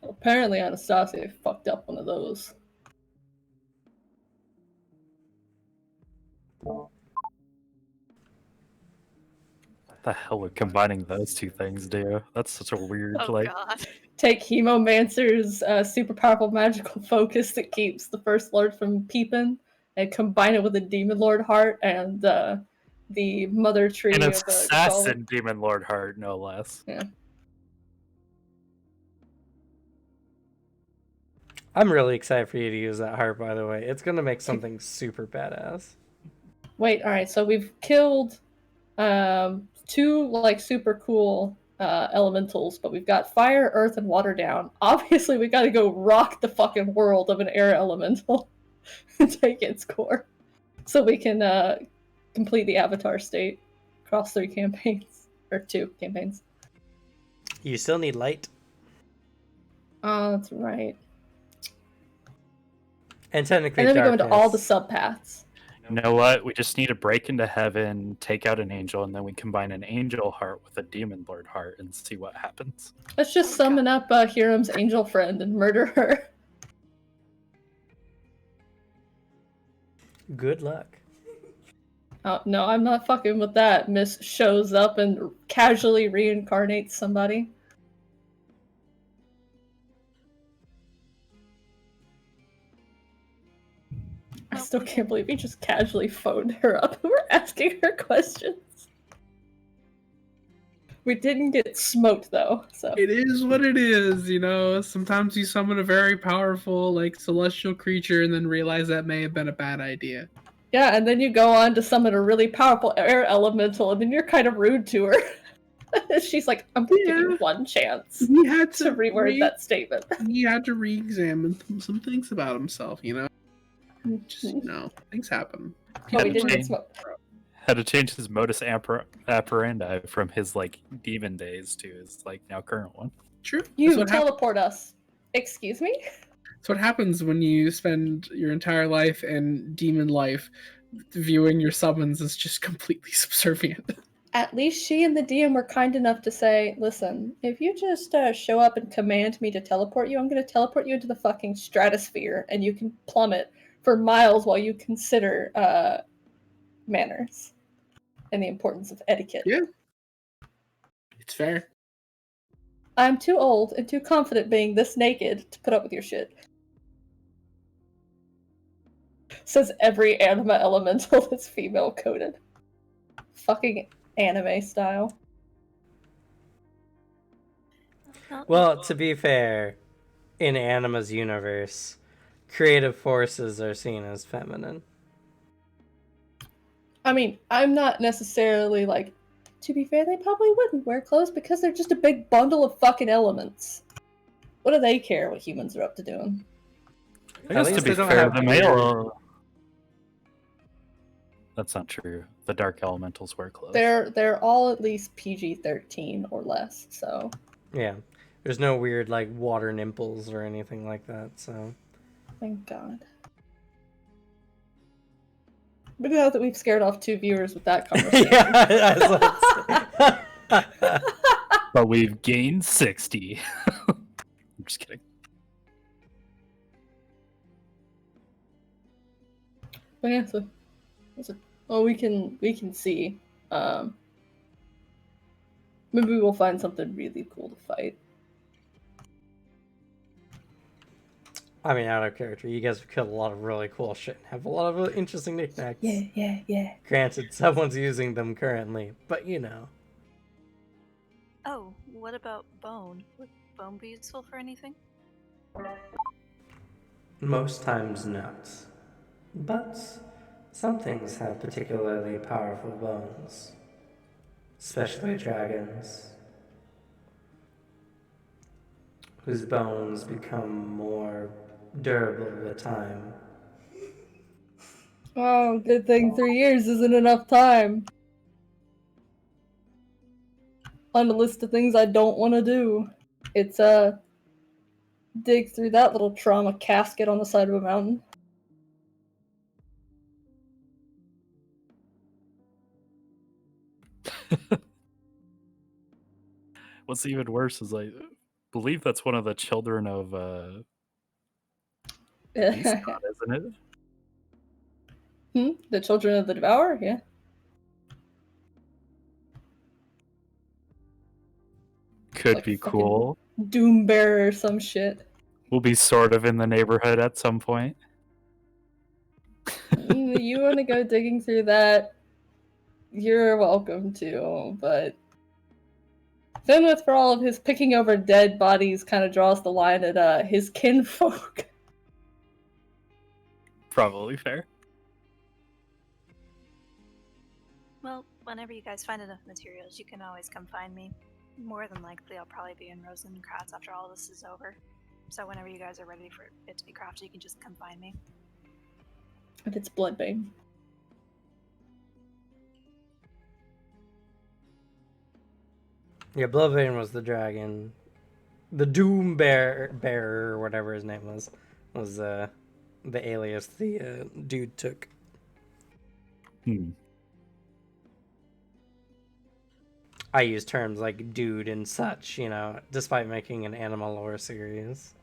Apparently Anastasia fucked up one of those. What the hell would combining those two things do? That's such a weird, Oh god. Take Hemomancer's super powerful magical focus that keeps the First Lord from peeping, and combine it with a Demon Lord heart and the Mother Tree an of assassin demon lord heart, no less. Yeah. I'm really excited for you to use that heart, by the way. It's gonna make something super badass. Wait, all right. So we've killed two like super cool elementals, but we've got fire, earth, and water down. Obviously, we got to go rock the fucking world of an air elemental and take its core, so we can complete the Avatar state across 3 campaigns or 2 campaigns. You still need light. Oh, that's right. And technically And then we go darkness. into all the subpaths. You know what? We just need to break into heaven, take out an angel, and then we combine an angel heart with a demon lord heart and see what happens. Let's just summon up Hiram's angel friend and murder her. Good luck. Oh, no, I'm not fucking with that. Miss shows up and casually reincarnates somebody. I still can't believe he just casually phoned her up and we're asking her questions. We didn't get smoked though, so. It is what it is, you know. Sometimes you summon a very powerful, like, celestial creature and then realize that may have been a bad idea. Yeah, and then you go on to summon a really powerful air elemental and then you're kind of rude to her. She's like, I'm gonna give you one chance He had to reword that statement. He had to re-examine some things about himself, you know. Just, you know, things happen. Oh, we didn't get smoked. Had to change his modus operandi from his like demon days to his like now current one. True. You That's what teleport us. Excuse me? That's what happens when you spend your entire life in demon life viewing your summons as just completely subservient. At least she and the DM were kind enough to say, listen, if you just show up and command me to teleport you, I'm going to teleport you into the fucking stratosphere and you can plummet for miles while you consider manners and the importance of etiquette. Yeah. It's fair. I'm too old and too confident being this naked to put up with your shit. Says every anima elemental that's female coded. Fucking anime style. Well, to be fair, in Anima's universe, creative forces are seen as feminine. I mean, I'm not necessarily like, to be fair, they probably wouldn't wear clothes because they're just a big bundle of fucking elements. What do they care what humans are up to doing? I guess to least be they don't fair, have the male. That's not true. The dark elementals wear clothes. They're all at least PG-13 or less, so. Yeah. There's no weird, like, water nipples or anything like that, so. Thank God. But now that we've scared off 2 viewers with that conversation. Yeah, But we've gained 60. I'm just kidding. But yeah, so well, we can see. Maybe we'll find something really cool to fight. I mean, out of character, you guys have killed a lot of really cool shit and have a lot of really interesting knickknacks. Yeah. Granted, someone's using them currently, but you know. Oh, what about bone? Would bone be useful for anything? Most times not. But some things have particularly powerful bones. Especially dragons. Whose bones become more durable with time. Oh, good thing 3 years isn't enough time. On the list of things I don't want to do. It's dig through that little trauma casket on the side of a mountain. What's even worse is I believe that's one of the children of Escott, isn't it? The Children of the Devourer, yeah. Could Like be fucking cool. Doombearer or some shit. We'll be sort of in the neighborhood at some point. You want to go digging through that? You're welcome to, but Fenwith, for all of his picking over dead bodies, kind of draws the line at his kinfolk Probably fair. Well, whenever you guys find enough materials, you can always come find me. More than likely, I'll probably be in Rosencratz after all this is over. So whenever you guys are ready for it to be crafted, you can just come find me. If it's Bloodbane. Yeah, Bloodbane was the dragon. The Doom Bearer, or whatever his name was the alias the dude took. I use terms like dude and such, you know, despite making an animal lore series.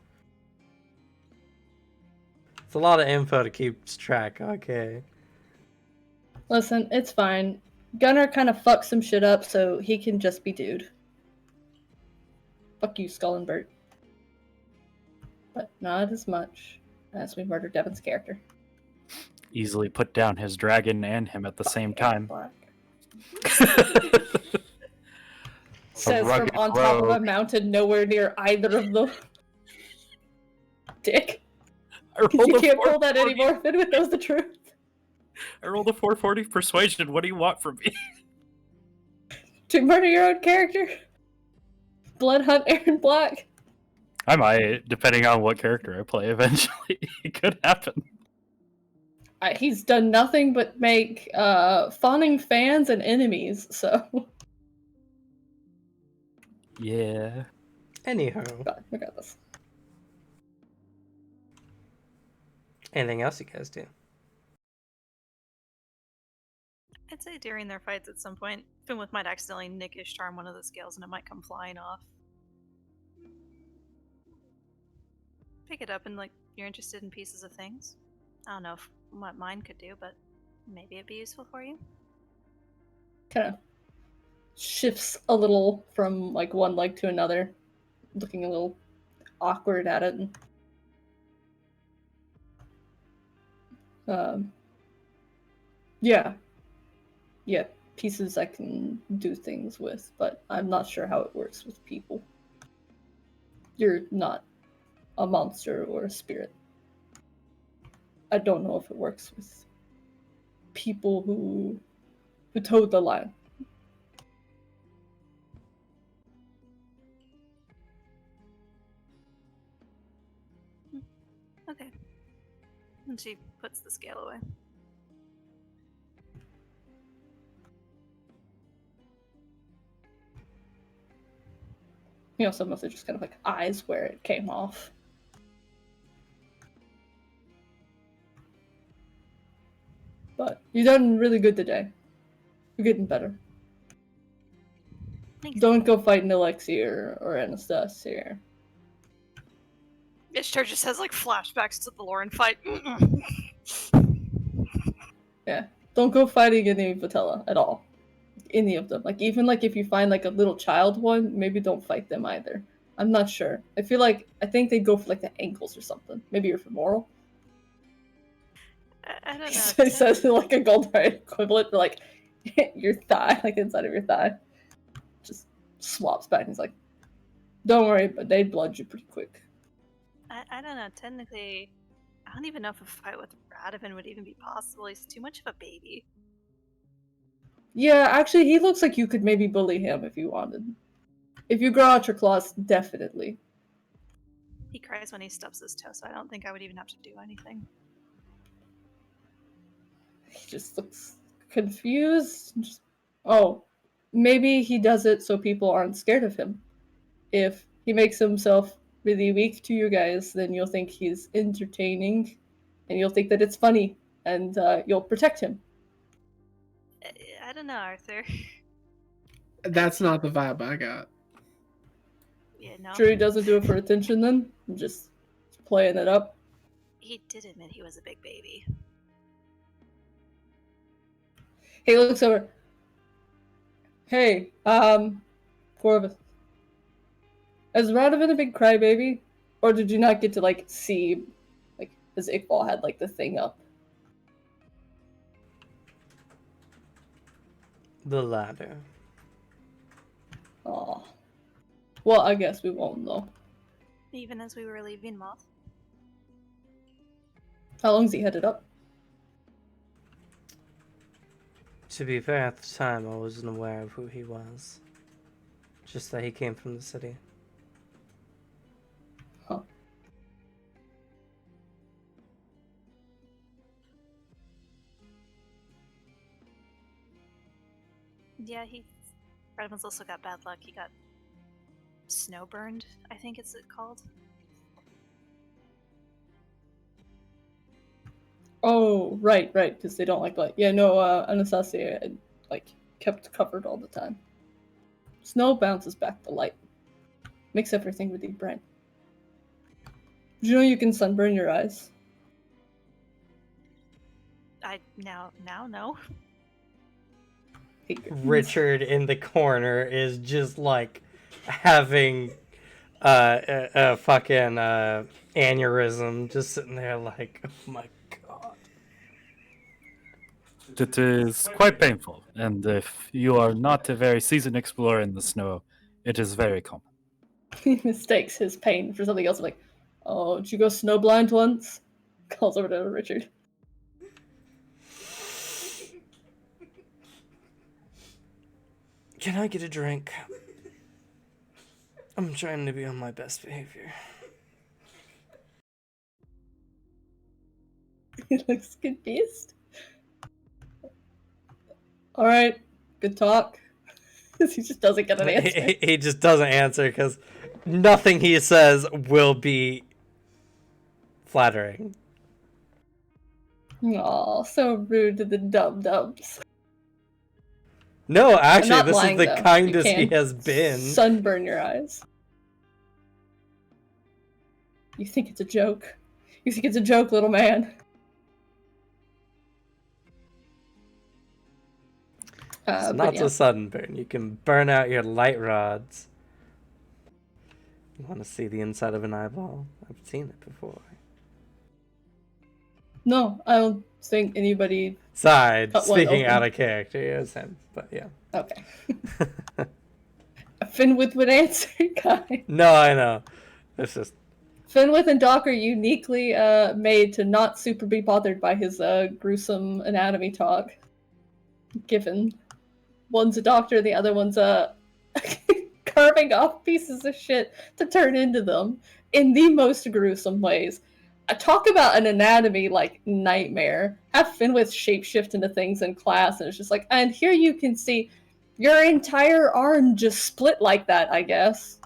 It's a lot of info to keep track, okay. Listen, it's fine. Gunnar kind of fucked some shit up, so he can just be dude. Fuck you, Skull and Bert. But not as much as we murdered Devin's character. Easily put down his dragon and him at the same time. Black. Says from rugged on top of a rogue. mountain nowhere near either of them. Dick. I rolled You a can't pull that 440. anymore if it knows the truth. I rolled a 440 persuasion. What do you want from me? To murder your own character? Blood hunt Aaron Black? I might, depending on what character I play eventually. It could happen. He's done nothing but make fawning fans and enemies, so... Yeah. Anyhow, God, regardless. anything else you guys do? I'd say during their fights at some point, Finwith might accidentally nick Ishtar on one of the scales and it might come flying off. Pick it up and, like, you're interested in pieces of things. I don't know what mine could do, but maybe it'd be useful for you. Kind of shifts a little from, like, one leg to another, looking a little awkward at it. Yeah. Yeah, pieces I can do things with, but I'm not sure how it works with people. You're not a monster or a spirit. I don't know if it works with people who towed the line. Okay. And she puts the scale away. You know, some of it just kind of like eyes where it came off. But you've done really good today. You're getting better. Thanks. Don't go fighting Alexi or Anastasia. Ishtar just has, like, flashbacks to the Lauren fight. Yeah. Don't go fighting any Vitella at all. Any of them. Like, even like if you find like a little child one, maybe don't fight them either. I'm not sure. I think they go for like the ankles or something. Maybe your femoral. I don't know. It says like a gold right equivalent for like your thigh, like inside of your thigh. Just swaps back and he's like, don't worry, but they blood you pretty quick. I don't know. Technically, I don't even know if a fight with Radovan would even be possible. He's too much of a baby. Yeah, actually, he looks like you could maybe bully him if you wanted. If you grow out your claws, definitely. He cries when he stubs his toe, so I don't think I would even have to do anything. He just looks confused. Oh, maybe he does it so people aren't scared of him. If he makes himself really weak to you guys, then you'll think he's entertaining, and you'll think that it's funny, and you'll protect him. I don't know, Arthur. That's not the vibe I got. Yeah, no. Sure he doesn't do it for attention then? Just playing it up? He did admit he was a big baby. He looks over. Hey, Corvus. Is Radovan a big crybaby? Or did you not get to, like, see, like, his Iqbal had, like, the thing up? The latter. Aw. Well, I guess we won't know. Even as we were leaving Moth. How long's he headed up? To be fair, at the time, I wasn't aware of who he was. Just that he came from the city. Huh. Yeah, Redmond's also got bad luck. He got snow burned, I think it's called. Oh, right, because they don't like light. Yeah, no, Anastasia, kept covered all the time. Snow bounces back the light. Makes everything really bright. Did you know you can sunburn your eyes? I now know. Richard in the corner is just like having a fucking aneurysm, just sitting there like, oh my god. It is quite painful, and if you are not a very seasoned explorer in the snow, it is very common. He mistakes his pain for something else. Like, oh, did you go snowblind once? Calls over to Richard. Can I get a drink? I'm trying to be on my best behavior. He looks confused. Alright, good talk. He just doesn't get an answer. He just doesn't answer because nothing he says will be flattering. Aw, so rude to the dub-dubs. No, I'm actually, not this lying, is the though. You kindest he can has been. Sunburn your eyes. You think it's a joke? You think it's a joke, little man? It's But not yeah. a sunburn. You can burn out your light rods. You want to see the inside of an eyeball? I've seen it before. No, I don't think anybody. Sorry, Cut one speaking open. out of character, it was him. But yeah. Okay. Finwith would answer, guy. No, I know. It's just Finwith and Doc are uniquely made to not super be bothered by his gruesome anatomy talk. Given one's a doctor, the other one's carving off pieces of shit to turn into them in the most gruesome ways. Talk about an anatomy like nightmare. Have Finwith shapeshift into things in class, and it's just like, and here you can see your entire arm just split like that, I guess.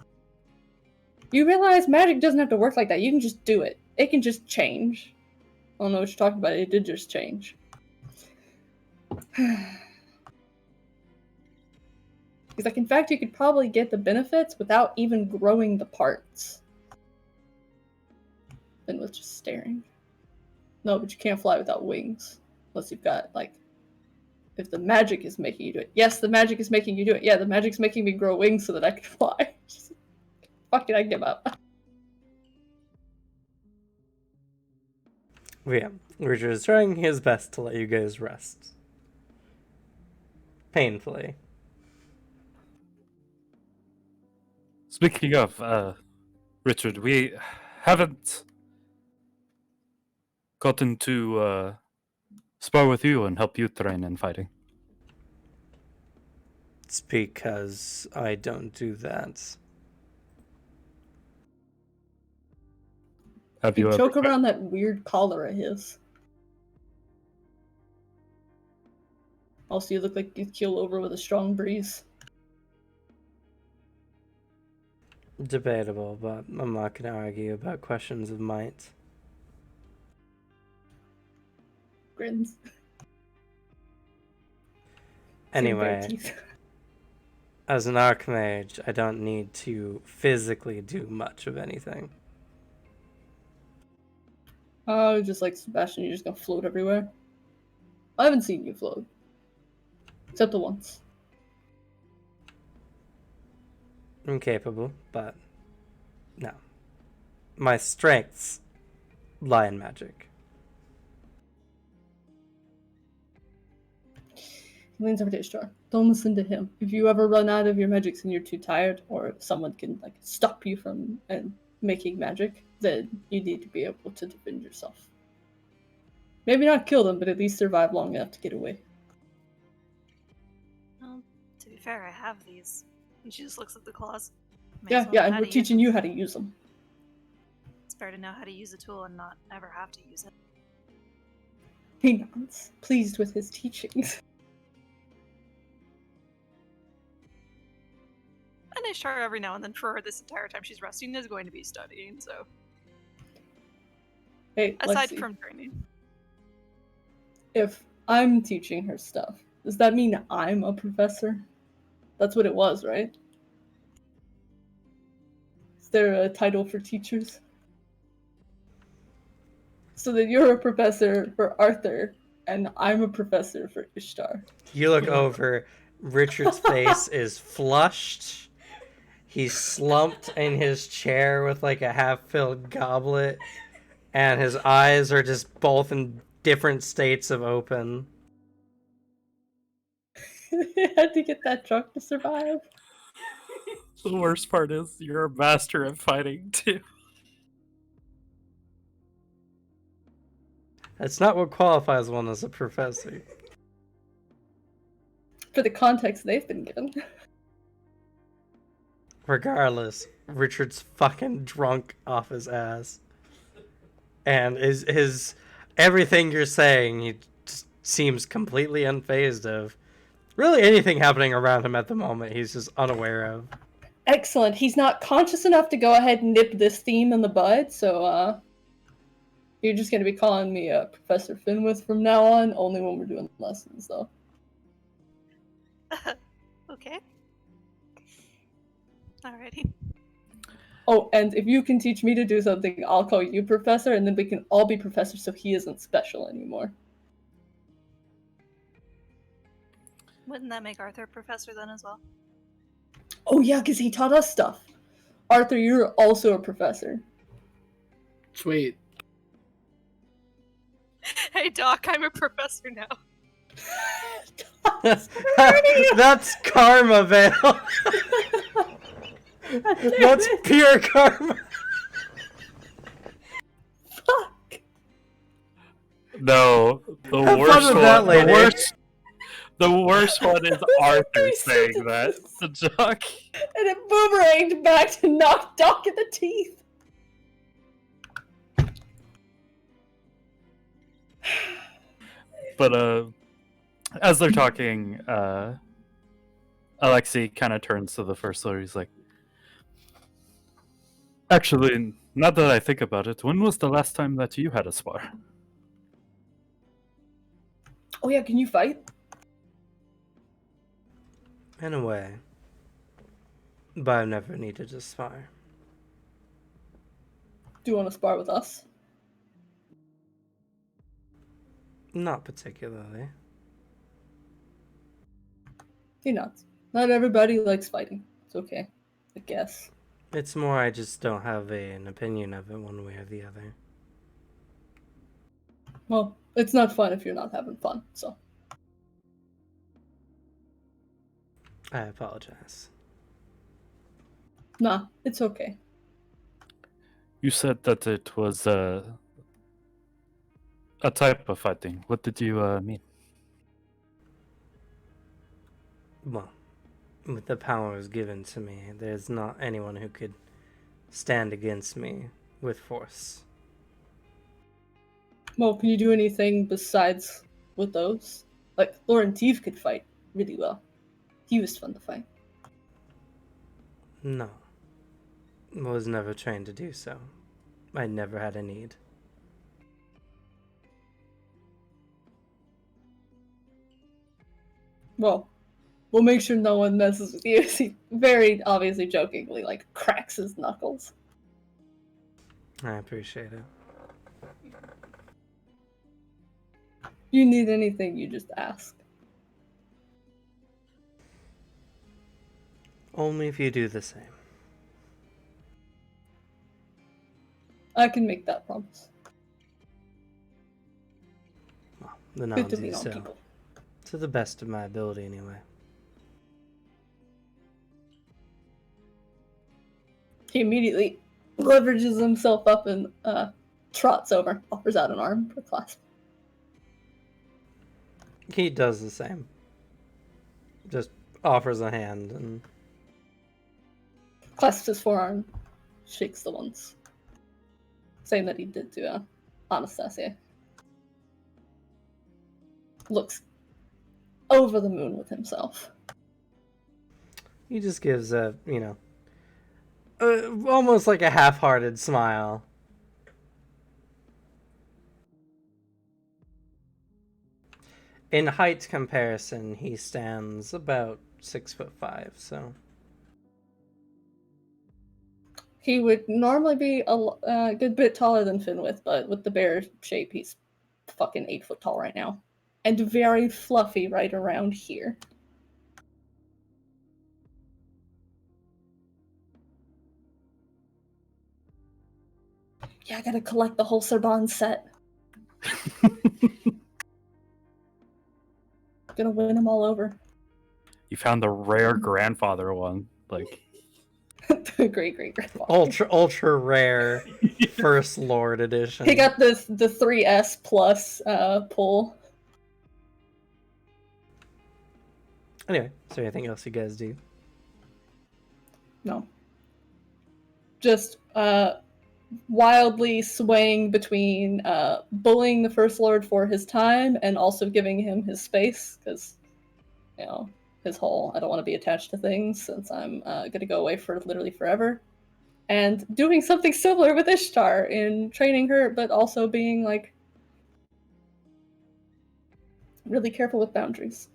You realize magic doesn't have to work like that. You can just do it. It can just change. I don't know what you're talking about. It did just change. He's like, in fact, you could probably get the benefits without even growing the parts. And was just staring. No, but you can't fly without wings. Unless you've got, like, if the magic is making you do it. Yes, the magic is making you do it. Yeah, the magic's making me grow wings so that I can fly. Fuck it, I give up. yeah. Richard is trying his best to let you guys rest. Painfully. Speaking of, Richard, we haven't gotten to spar with you and help you train in fighting. It's because I don't do that. Have You you choke ever? around that weird collar of his. Also, you look like you keel over with a strong breeze. Debatable, but I'm not going to argue about questions of might. Grins. Anyway, as an archmage, I don't need to physically do much of anything. Oh, just like Sebastian, you're just gonna float everywhere. I haven't seen you float. Except the once. I'm capable, but no. My strengths lie in magic. He leans over to Ishtar. Don't listen to him. If you ever run out of your magics and you're too tired, or someone can like stop you from making magic, then you need to be able to defend yourself. Maybe not kill them, but at least survive long enough to get away. Well, to be fair, I have these. And she just looks at the claws. May as Yeah, well yeah, know and how we're to use teaching them. you how to use them. It's better to know how to use a tool and not ever have to use it. He nods, pleased with his teachings. And I sure every now and then for her this entire time she's resting is going to be studying, so Hey, let's aside see. from training. If I'm teaching her stuff, does that mean I'm a professor? That's what it was, right? Is there a title for teachers? So that you're a professor for Arthur, and I'm a professor for Ishtar. You look over. Richard's face is flushed. He's slumped in his chair with like a half-filled goblet, and his eyes are just both in different states of open. He had to get that drunk to survive. The worst part is you're a master at fighting too. That's not what qualifies one as a professor. For the context they've been given. Regardless, Richard's fucking drunk off his ass. And his everything you're saying, he just seems completely unfazed of. Really anything happening around him at the moment, he's just unaware of. Excellent. He's not conscious enough to go ahead and nip this theme in the bud, so you're just gonna be calling me Professor Finwith from now on, only when we're doing lessons, though. Okay. Alrighty. Oh, and if you can teach me to do something, I'll call you Professor, and then we can all be professors so he isn't special anymore. Wouldn't that make Arthur a professor then as well? Oh yeah, because he taught us stuff. Arthur, you're also a professor. Sweet. Hey Doc, I'm a professor now. That's karma, Vale. That's pure karma. Fuck. No, the Have fun worst with one. that later. The worst one is Arthur Three saying that. sentences. The jock. And it boomeranged back to knock Doc in the teeth. But as they're talking, Alexei kind of turns to the first lawyer. He's like, "Actually, now that I think about it, when was the last time that you had a spar?" Oh yeah, can you fight? In a way. But I've never needed to spar. Do you want to spar with us? Not particularly. He nods. Not everybody likes fighting. It's okay, I guess. It's more I just don't have an opinion of it one way or the other. Well, it's not fun if you're not having fun, so. I apologize. Nah, it's okay. You said that it was a type of fighting. What did you mean? Well, with the powers given to me, there's not anyone who could stand against me with force. Well, can you do anything besides with those? Like, Lauren Teeve could fight really well. He was fun to fight. No. Was never trained to do so. I never had a need. Well, we'll make sure no one messes with you. He very obviously jokingly, like, cracks his knuckles. I appreciate it. You need anything, you just ask. Only if you do the same. I can make that promise. Well, then I'll Good to do lean on so. people. To the best of my ability, anyway. He immediately leverages himself up and trots over, offers out an arm for clasp. He does the same. Just offers a hand and Clasps his forearm, shakes the once, saying that he did to Anastasia. Looks over the moon with himself. he just gives a, almost like a half-hearted smile. In height comparison, he stands about 6'5", so He would normally be a good bit taller than Finwith, but with the bear shape, he's fucking 8 foot tall right now. And very fluffy right around here. Yeah, I gotta collect the whole Serban set. Gonna win them all over. You found the rare grandfather one. Like, The great grandfather. ultra rare First Lord edition. He got the 3S plus pull. Anyway, is there anything else you guys do? No. Just wildly swaying between bullying the First Lord for his time and also giving him his space, because, his whole, I don't want to be attached to things since I'm going to go away for literally forever. And doing something similar with Ishtar in training her, but also being, like, really careful with boundaries.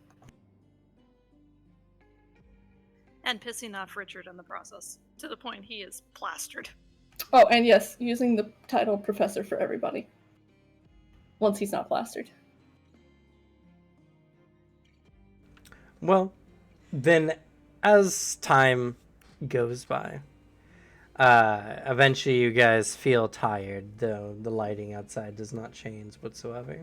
And pissing off Richard in the process, to the point he is plastered. Oh, and yes, using the title Professor for everybody. Once he's not plastered. Well, then as time goes by, eventually you guys feel tired, though the lighting outside does not change whatsoever.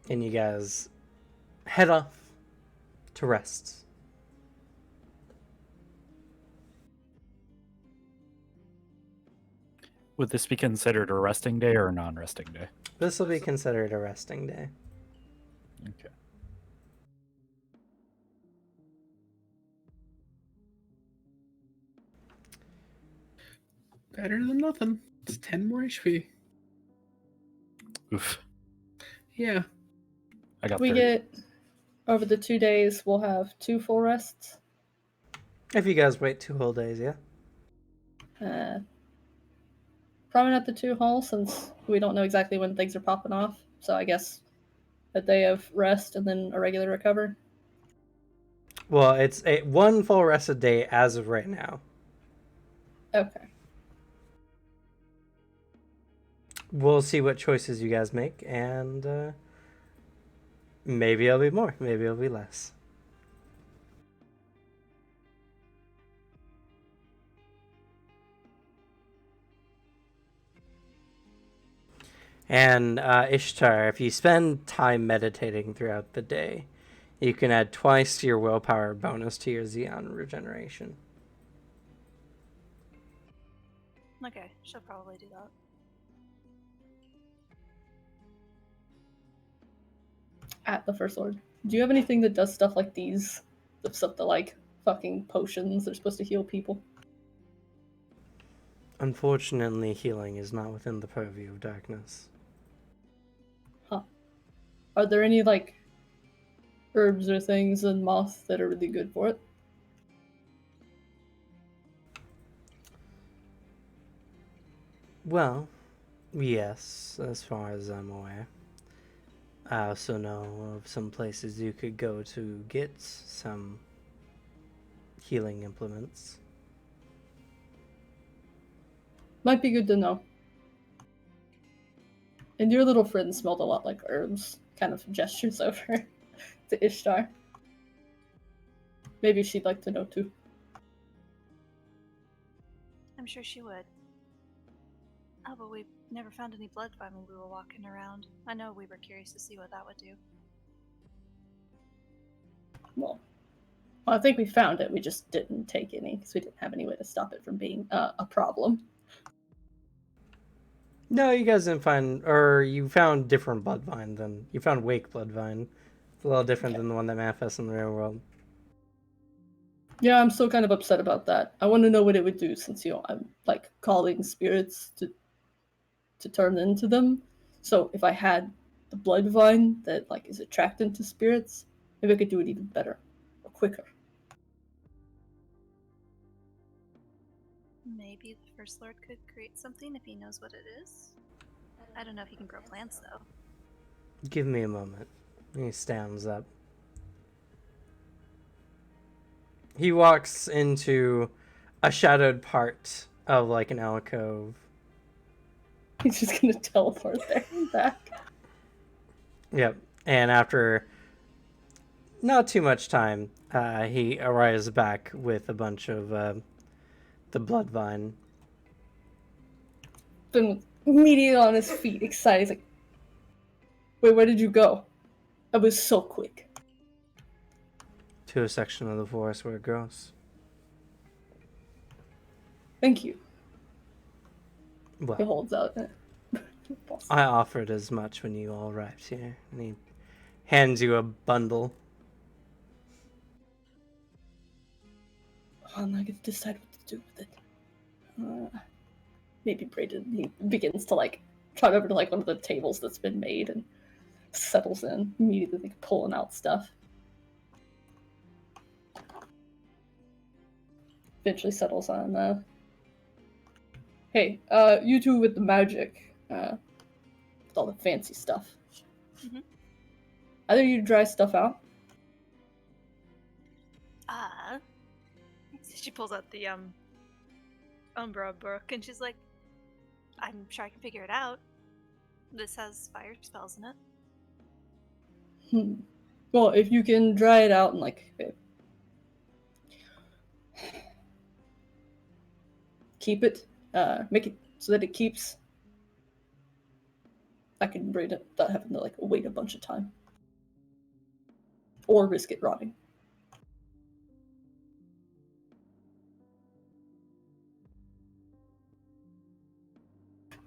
And you guys head off to rest. would this be considered a resting day or a non-resting day? This will be considered a resting day. Okay. Better than nothing. It's 10 more HP. Oof. Yeah. I got We 30. get, over the 2 days, we'll have 2 full rests. If you guys wait 2 whole days, yeah. Probably not the 2 whole, since we don't know exactly when things are popping off. So I guess a day of rest and then a regular recover. Well, it's a 1 full rested day as of right now. Okay. We'll see what choices you guys make, and maybe it'll be more, maybe it'll be less. And Ishtar, if you spend time meditating throughout the day, you can add twice to your willpower bonus to your Xeon regeneration. Okay, she'll probably do that. At the First Lord. Do you have anything that does stuff like these? The stuff that, like, fucking potions that are supposed to heal people? Unfortunately, healing is not within the purview of darkness. Huh. Are there any, like, herbs or things in moth that are really good for it? Well, yes, as far as I'm aware. I also know of some places you could go to get some healing implements. Might be good to know. And your little friend smelled a lot like herbs. Kind of gestures over to Ishtar. Maybe she'd like to know too. I'm sure she would. Oh, but we never found any blood when we were walking around. I know we were curious to see what that would do. Well, I think we found it. We just didn't take any because we didn't have any way to stop it from being a problem. No, you guys didn't find, or you found different bloodvine than you found Wake bloodvine. It's a little different than the one that manifests in the real world. Yeah, I'm still kind of upset about that. I want to know what it would do since I'm like calling spirits to turn into them. So if I had the bloodvine that like is attracted to spirits, maybe I could do it even better or quicker. Maybe the First Lord could create something if he knows what it is. I don't know if he can grow plants, though. Give me a moment. He stands up. He walks into a shadowed part of like an alcove. He's just gonna teleport there and back. Yep. And after not too much time, he arrives back with a bunch of the bloodvine. Then immediately on his feet, excited. He's like, "Wait, where did you go? I was so quick." To a section of the forest where it grows. Thank you. He Well, holds out. I offered as much when you all arrived here. And he hands you a bundle. Oh, now I get to decide what to do with it. Maybe Brayden, he begins to like trot over to like one of the tables that's been made and settles in, immediately like, pulling out stuff. Eventually settles on, hey, you two with the magic, with all the fancy stuff. Mhm. Either you dry stuff out. She pulls out the Umbra book and she's like, I'm sure I can figure it out. This has fire spells in it. Well, if you can dry it out and like keep it, make it so that it keeps, I can braid it without having to like wait a bunch of time. Or risk it rotting.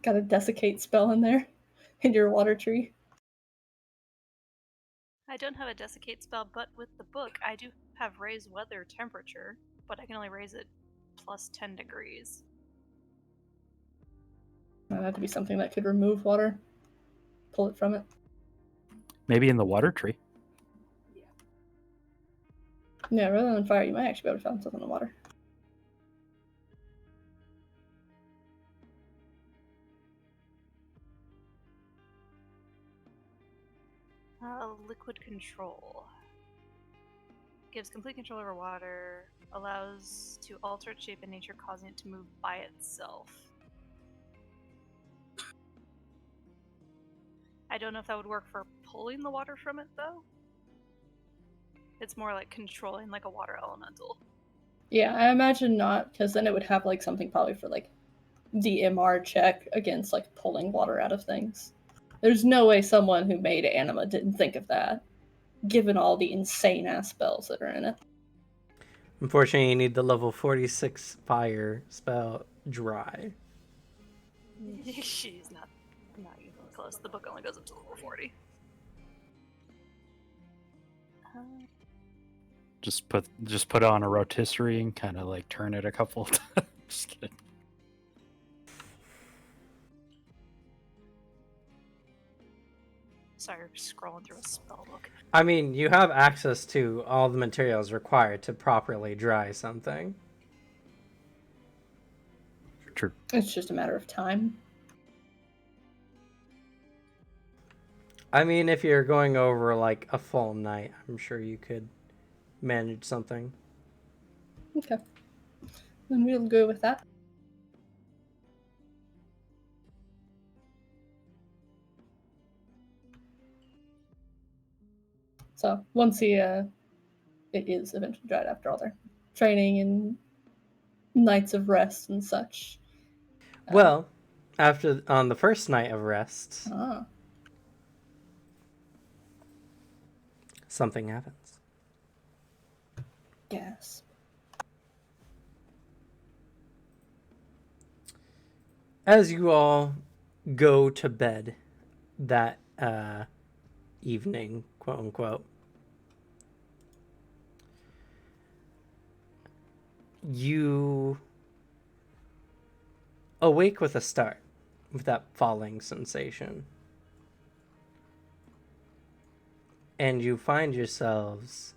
Got a desiccate spell in there in your water tree. I don't have a desiccate spell, but with the book, I do have raise weather temperature, but I can only raise it plus 10 degrees. That'd have to be something that could remove water. Pull it from it. Maybe in the water tree. Yeah, rather than fire, you might actually be able to find something in the water. Liquid control. Gives complete control over water, allows to alter its shape and nature, causing it to move by itself. I don't know if that would work for pulling the water from it, though. It's more like controlling like a water elemental. Yeah, I imagine not, because then it would have like something probably for like DMR check against like pulling water out of things. There's no way someone who made Anima didn't think of that, given all the insane ass spells that are in it. Unfortunately, you need the level 46 fire spell dry. She's not even close. The book only goes up to level 40. Just put on a rotisserie and kind of like turn it a couple of times. Just kidding. Sorry, scrolling through a spell book. I mean, you have access to all the materials required to properly dry something. True. It's just a matter of time. I mean, if you're going over like a full night, I'm sure you could manage something. Okay. Then we'll go with that. So once it is eventually dried after all their training and nights of rest and such. Well, after on the first night of rest, something happens. Gasp. As you all go to bed that evening, quote unquote, you awake with a start, with that falling sensation. And you find yourselves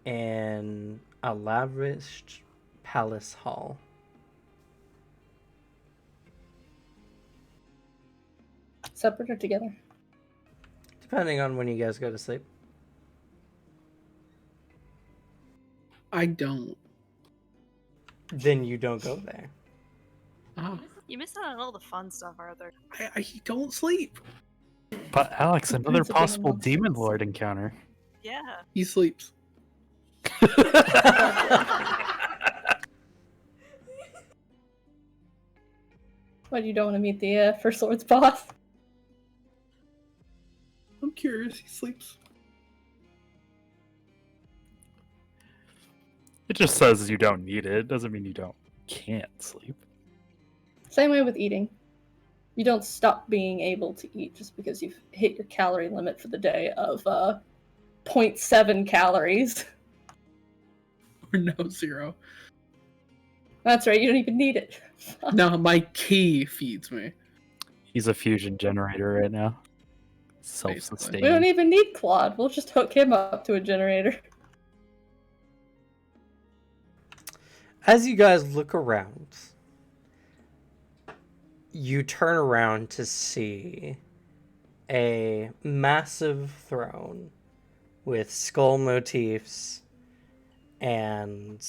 in a lavish palace hall. Separate or together? Depending on when you guys go to sleep. I don't. Then you don't go there. Ah, You missed out on all the fun stuff, Arthur. I don't sleep. But Alex, another Prince of possible Animals. demon lord encounter. Yeah. He sleeps. What, you don't want to meet the First Lord's boss? I'm curious. He sleeps. It just says you don't need it. It doesn't mean you can't sleep. Same way with eating. You don't stop being able to eat just because you've hit your calorie limit for the day of 0.7 calories. Or no, 0. That's right, you don't even need it. No, my key feeds me. He's a fusion generator right now. We Self-sustained. don't even need Claude. We'll just hook him up to a generator. As you guys look around, you turn around to see a massive throne with skull motifs and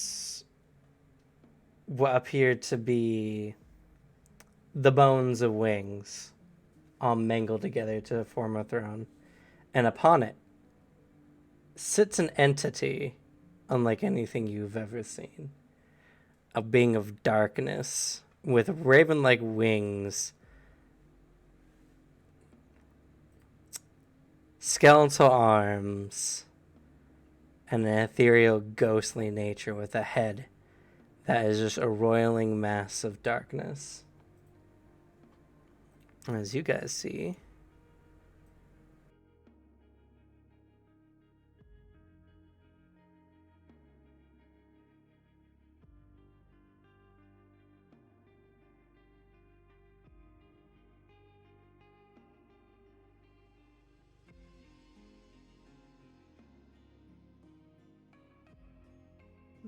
what appeared to be the bones of wings all mangled together to form a throne. And upon it sits an entity unlike anything you've ever seen. A being of darkness with raven-like wings, skeletal arms, and an ethereal, ghostly nature with a head that is just a roiling mass of darkness. As you guys see,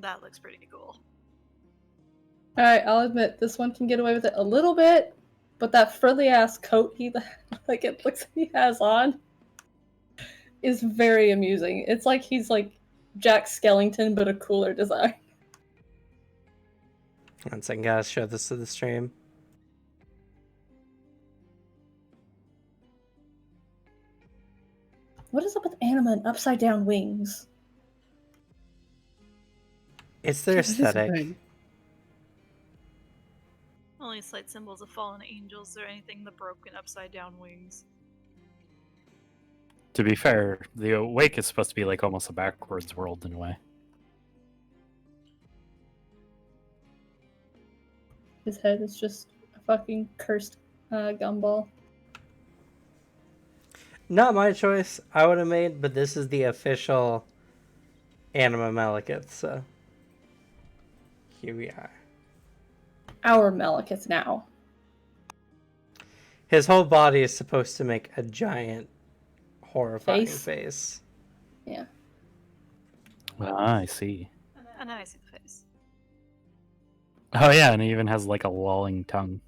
That looks pretty cool. Alright, I'll admit, this one can get away with it a little bit, but that frilly ass coat he like it looks he has on is very amusing. It's like he's like Jack Skellington, but a cooler design. one second, guys, show this to the stream. What is up with Anima and upside down wings? It's their What is the aesthetic. thing? Only slight symbols of fallen angels or anything the broken upside down wings. To be fair, the Awake is supposed to be like almost a backwards world in a way. His head is just a fucking cursed gumball. Not my choice. I would have made, but this is the official Anima Malekith, so here we are. Our Malekith now. His whole body is supposed to make a giant, horrifying face. Yeah. Ah, I see. And now I see the face. Oh yeah, and he even has like a lolling tongue.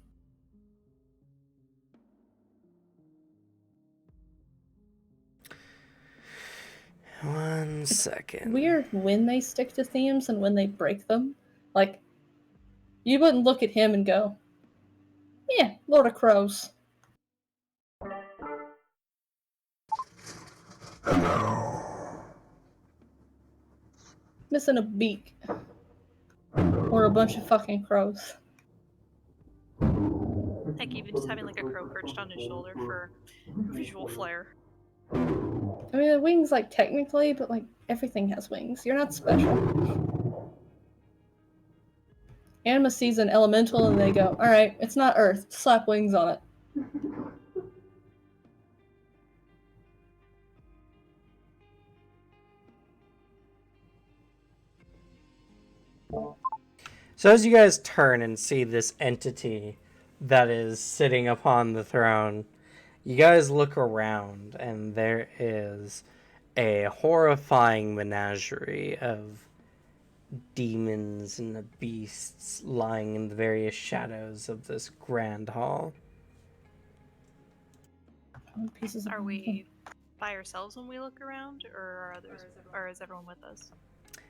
One second. Weird when they stick to themes and when they break them. Like, you wouldn't look at him and go, yeah, Lord of Crows. Missing a beak. Or a bunch of fucking crows. Heck, even just having like a crow perched on his shoulder for visual flair. I mean, the wings, like, technically, but, like, everything has wings. You're not special. Anima sees an elemental and they go, alright, it's not Earth. Slap wings on it. So as you guys turn and see this entity that is sitting upon the throne, you guys look around and there is a horrifying menagerie of demons and beasts lying in the various shadows of this grand hall. Pieces of Are we by ourselves when we look around, or are others, or is everyone with us?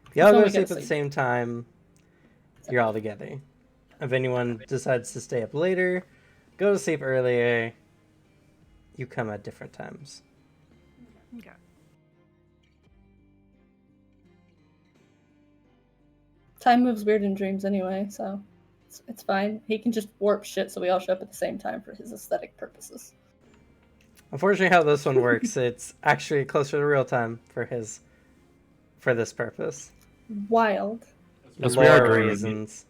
If you all Until go we to go sleep to at the sleep. same time, you're all together. If anyone decides to stay up later, go to sleep earlier, you come at different times. Okay. Time moves weird in dreams anyway, so it's fine. He can just warp shit so we all show up at the same time for his aesthetic purposes. Unfortunately, how this one works, it's actually closer to real time for this purpose. Wild. As we are Lore dreaming, reasons.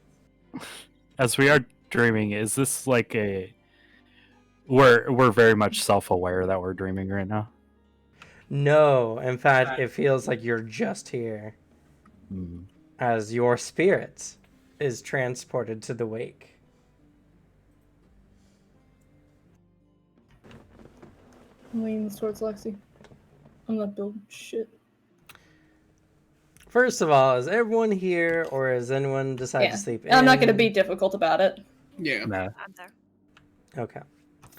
As we are dreaming, is this like a... We're very much self-aware that we're dreaming right now? No, in fact, it feels like you're just here. Hmm. As your spirit is transported to the wake. I'm leaning towards Lexi. I'm not building shit. First of all, is everyone here, or has anyone decided Yeah. to sleep in? I'm not going to be difficult about it. Yeah. Nah. I'm there. Okay.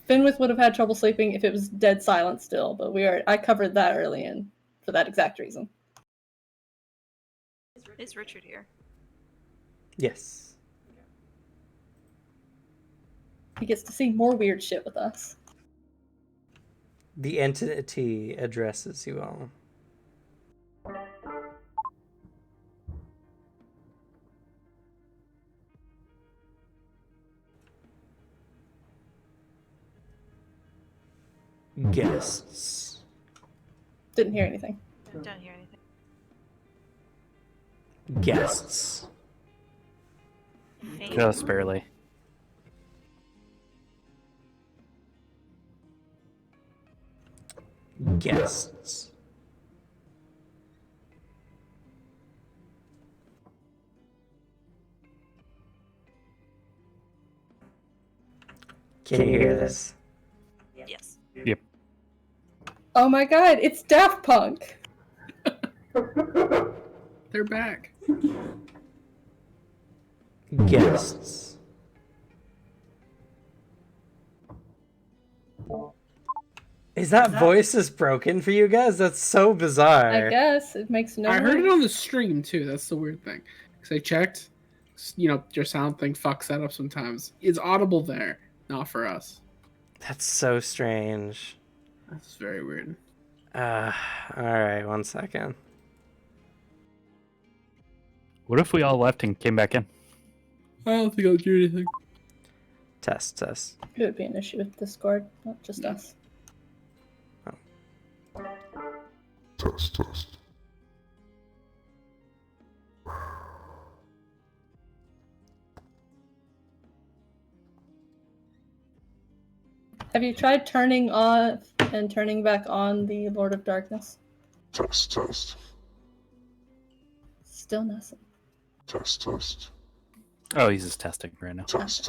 Fenwith would have had trouble sleeping if it was dead silent still, but I covered that early in for that exact reason. Is Richard here? Yes. He gets to see more weird shit with us. The entity addresses you all. Guests. Didn't hear anything. Don't hear anything. Guests. Faint. Just barely. Guests. Can you hear this? Yes. Yep. Oh my god, it's Daft Punk! They're back. Guests. Is that voice is broken for you guys? That's so bizarre. I guess it makes no I heard it noise. on the stream too. That's the weird thing. Because I checked. You know, your sound thing fucks that up sometimes. It's audible there, not for us. That's so strange. That's very weird. Alright, 1 second. What if we all left and came back in? I don't think I'll do anything. Test. It would be an issue with Discord, not just us. Test. Have you tried turning off and turning back on the Lord of Darkness? Test. Still nothing. Test. Oh, he's just testing right now. Test.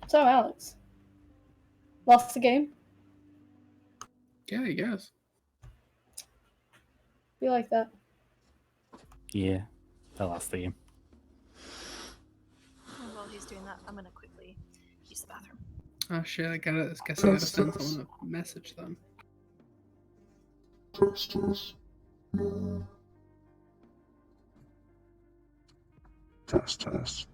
So, Alex. Lost the game? Yeah, I guess. Be like that. Yeah, I lost the game. And while he's doing that, I'm gonna quickly use the bathroom. Oh shit! I gotta send someone a message then. Test.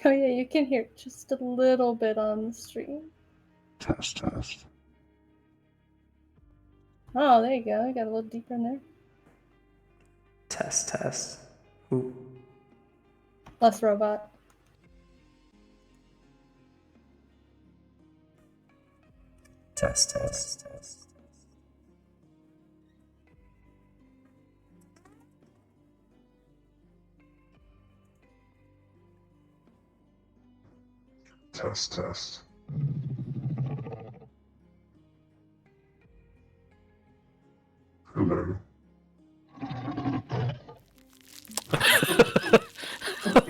Oh yeah, you can hear just a little bit on the stream. Test. Oh, there you go. I got a little deeper in there. Test. Ooh. Less robot. Test, test, test. Test, test. Hello.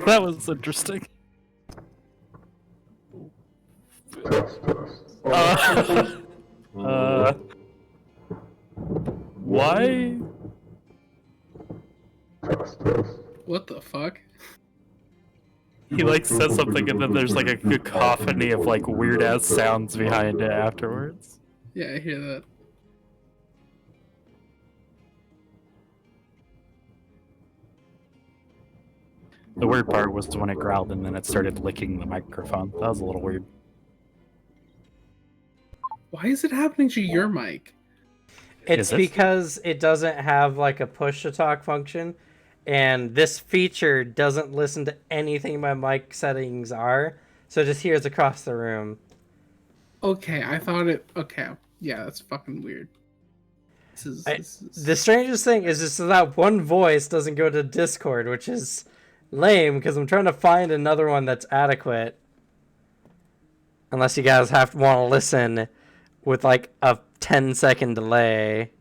That was interesting. Test, test. Why? Test, test. What the fuck? He like says something and then there's like a cacophony of like weird ass sounds behind it afterwards. Yeah, I hear that. The weird part was when it growled and then it started licking the microphone. That was a little weird. Why is it happening to your mic? It's Is it? because it doesn't have like a push to talk function, and this feature doesn't listen to anything my mic settings are, so it just hears across the room. Okay, I thought it. Okay, yeah, that's fucking weird. This is... The strangest thing is just that one voice doesn't go to Discord, which is lame because I'm trying to find another one that's adequate. Unless you guys want to listen with like a 10-second delay.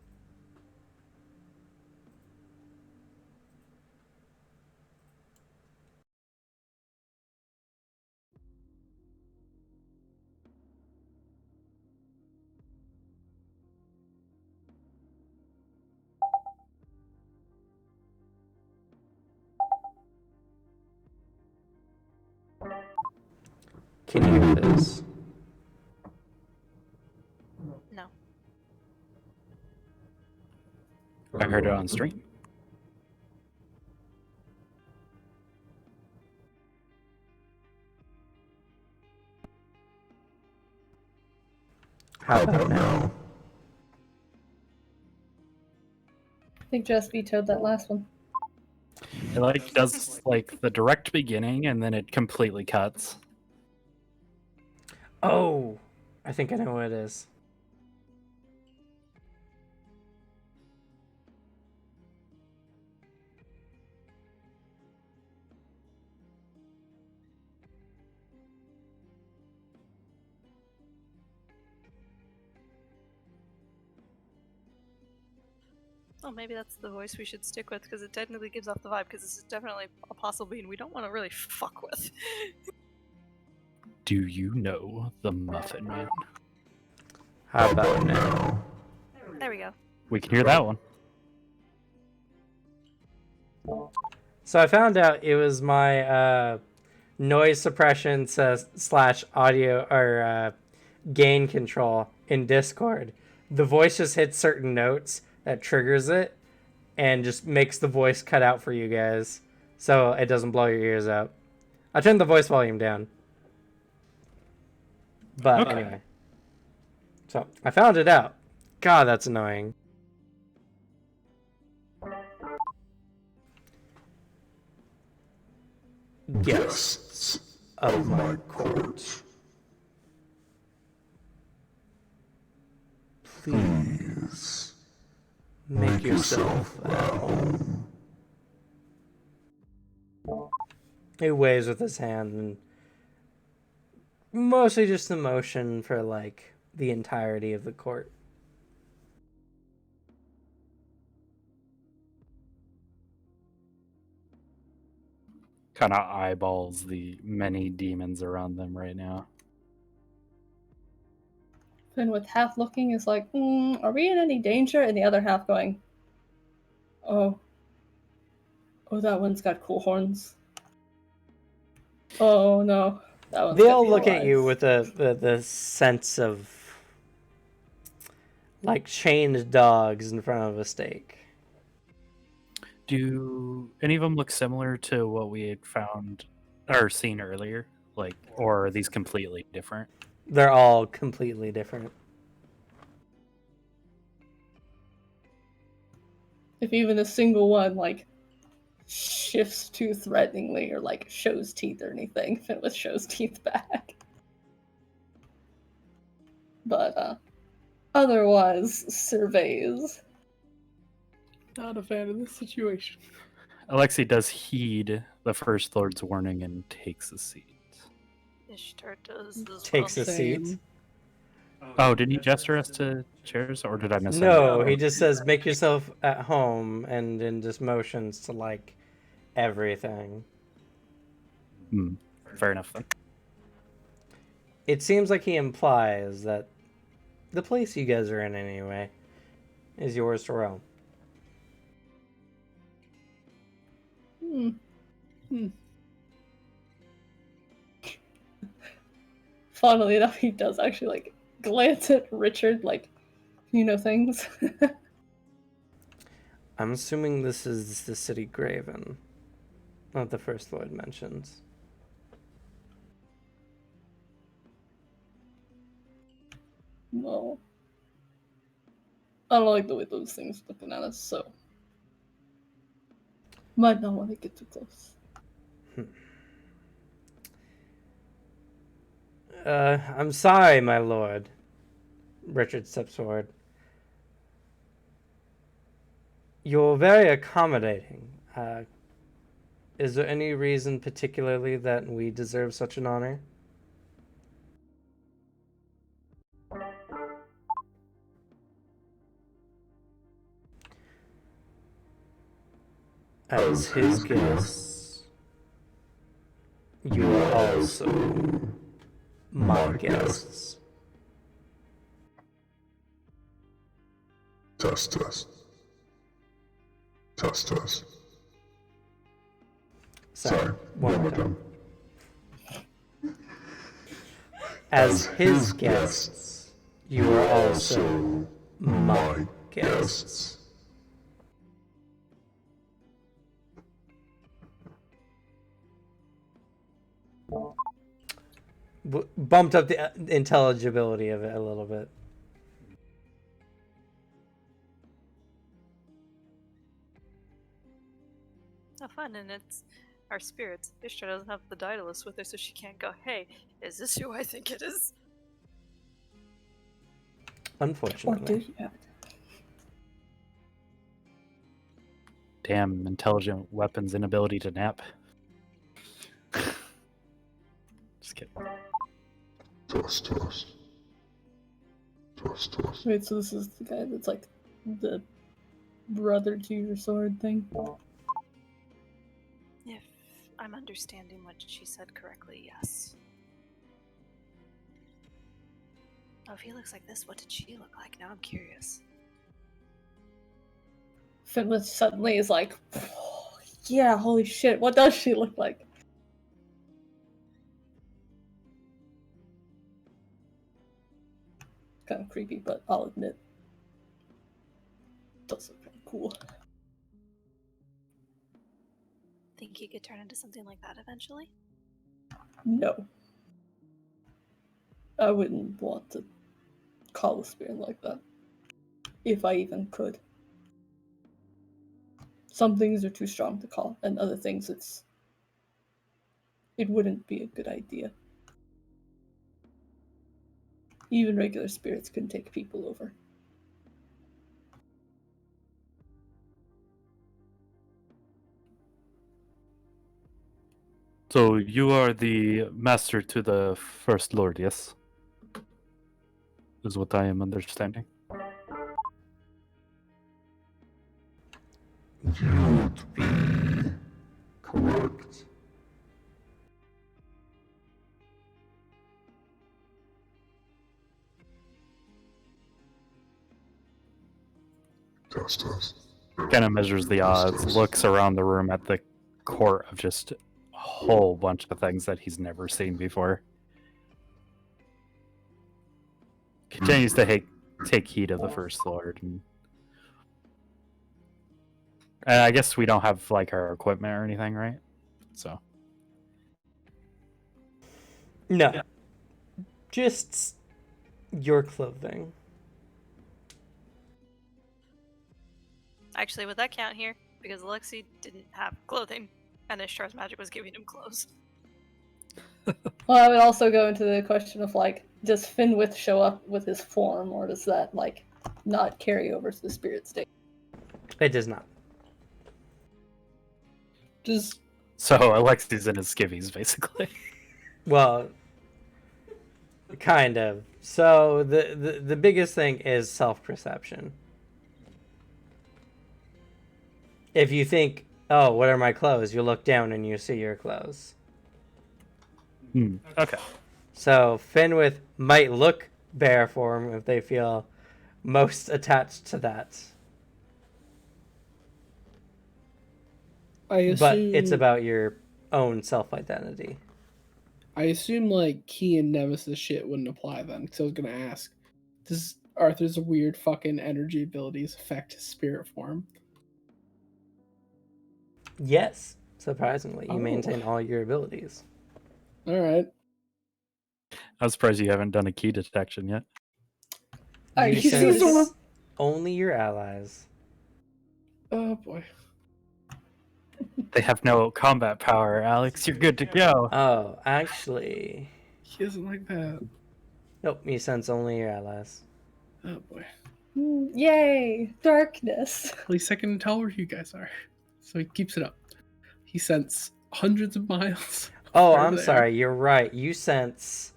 Can you hear this? No. I heard it on stream. How about now? I think Jess vetoed that last one. It like does like the direct beginning and then it completely cuts. Oh, I think I know what it is. Oh, maybe that's the voice we should stick with because it technically gives off the vibe. Because this is definitely a possible being we don't want to really fuck with. Do you know the Muffin Man? How about now? There we go. We can hear that one. So I found out it was my noise suppression slash audio or gain control in Discord. The voice just hits certain notes that triggers it and just makes the voice cut out for you guys so it doesn't blow your ears out. I turned the voice volume down. But Okay. anyway. So I found it out. God, that's annoying. Guests of my court, please make yourself at home. He waves with his hand and mostly just a motion for like the entirety of the court. Kind of eyeballs the many demons around them right now. Finn with half looking is like, are we in any danger? And the other half going, oh, that one's got cool horns. Oh no, that one's They got all cool look at you eyes." with the sense of like chained dogs in front of a stake. Do any of them look similar to what we had found or seen earlier? Like, or are these completely different? They're all completely different. If even a single one like shifts too threateningly or like shows teeth or anything, Finn with shows teeth back. But otherwise surveys. Not a fan of this situation. Alexei does heed the First Lord's warning and takes a seat. Ishtar does as Takes well. a seat. Same. Oh, did he gesture us to chairs, or did I miss No, anything? he just says make yourself at home, and then just motions to like everything. Fair enough then. It seems like he implies that the place you guys are in anyway is yours to roam. Funnily enough, he does actually like glance at Richard, like, you know things. I'm assuming this is the city Graven that the First Lord mentions. Well, I don't like the way those things are looking at us, so might not want to get too close. I'm sorry, my lord. Richard steps forward. You're very accommodating. Is there any reason particularly that we deserve such an honor? As his guests, you are also my guests. Test. Sorry, one more time. As his guests, you are also my guests. Bumped up the intelligibility of it a little bit. Oh, fun, and it's our spirits. Ishtar doesn't have the Daedalus with her, so she can't go, hey, is this who I think it is? Or Unfortunately. do you have it? Damn, intelligent weapons inability to nap. Just kidding. Test. Wait, so this is the guy that's like the brother to your sword thing? If I'm understanding what she said correctly, yes. Oh, if he looks like this, what did she look like? Now I'm curious. Finland suddenly is like, yeah, holy shit, what does she look like? Kind of creepy, but I'll admit, does look pretty cool. Think he could turn into something like that eventually? No. I wouldn't want to call a spirit like that. If I even could. Some things are too strong to call, and other things it wouldn't be a good idea. Even regular spirits can take people over. So you are the master to the First Lord, yes? Is what I am understanding. You would be correct. Test. Kind of measures the odds, looks around the room at the court of just a whole bunch of things that he's never seen before. Continues to take heed of the First Lord. And I guess we don't have like our equipment or anything, right? So No. Just your clothing. Actually, would that count here? Because Alexei didn't have clothing, and Ishtar's magic was giving him clothes. Well, I would also go into the question of like, does Finwith show up with his form, or does that like not carry over to the spirit state? It does not. Does So Alexi's in his skivvies, basically. Well, kind of. So the biggest thing is self-perception. If you think, oh, what are my clothes? You look down and you see your clothes. Okay. So Finwith might look bear form if they feel most attached to that. I assume? But it's about your own self-identity. I assume like Key and Nemesis shit wouldn't apply then, because I was gonna ask, does Arthur's weird fucking energy abilities affect his spirit form? Yes, surprisingly, you Oh. maintain all your abilities. All right. I'm surprised you haven't done a key detection yet. Are You you sense serious? only your allies. Oh boy. They have no combat power, Alex. You're good to go. Oh, actually, He doesn't like that. nope. You sense only your allies. Oh boy. Yay! Darkness. At least I can tell where you guys are. So he keeps it up. He sends hundreds of miles. Oh, wherever I'm they sorry. You're right. You sense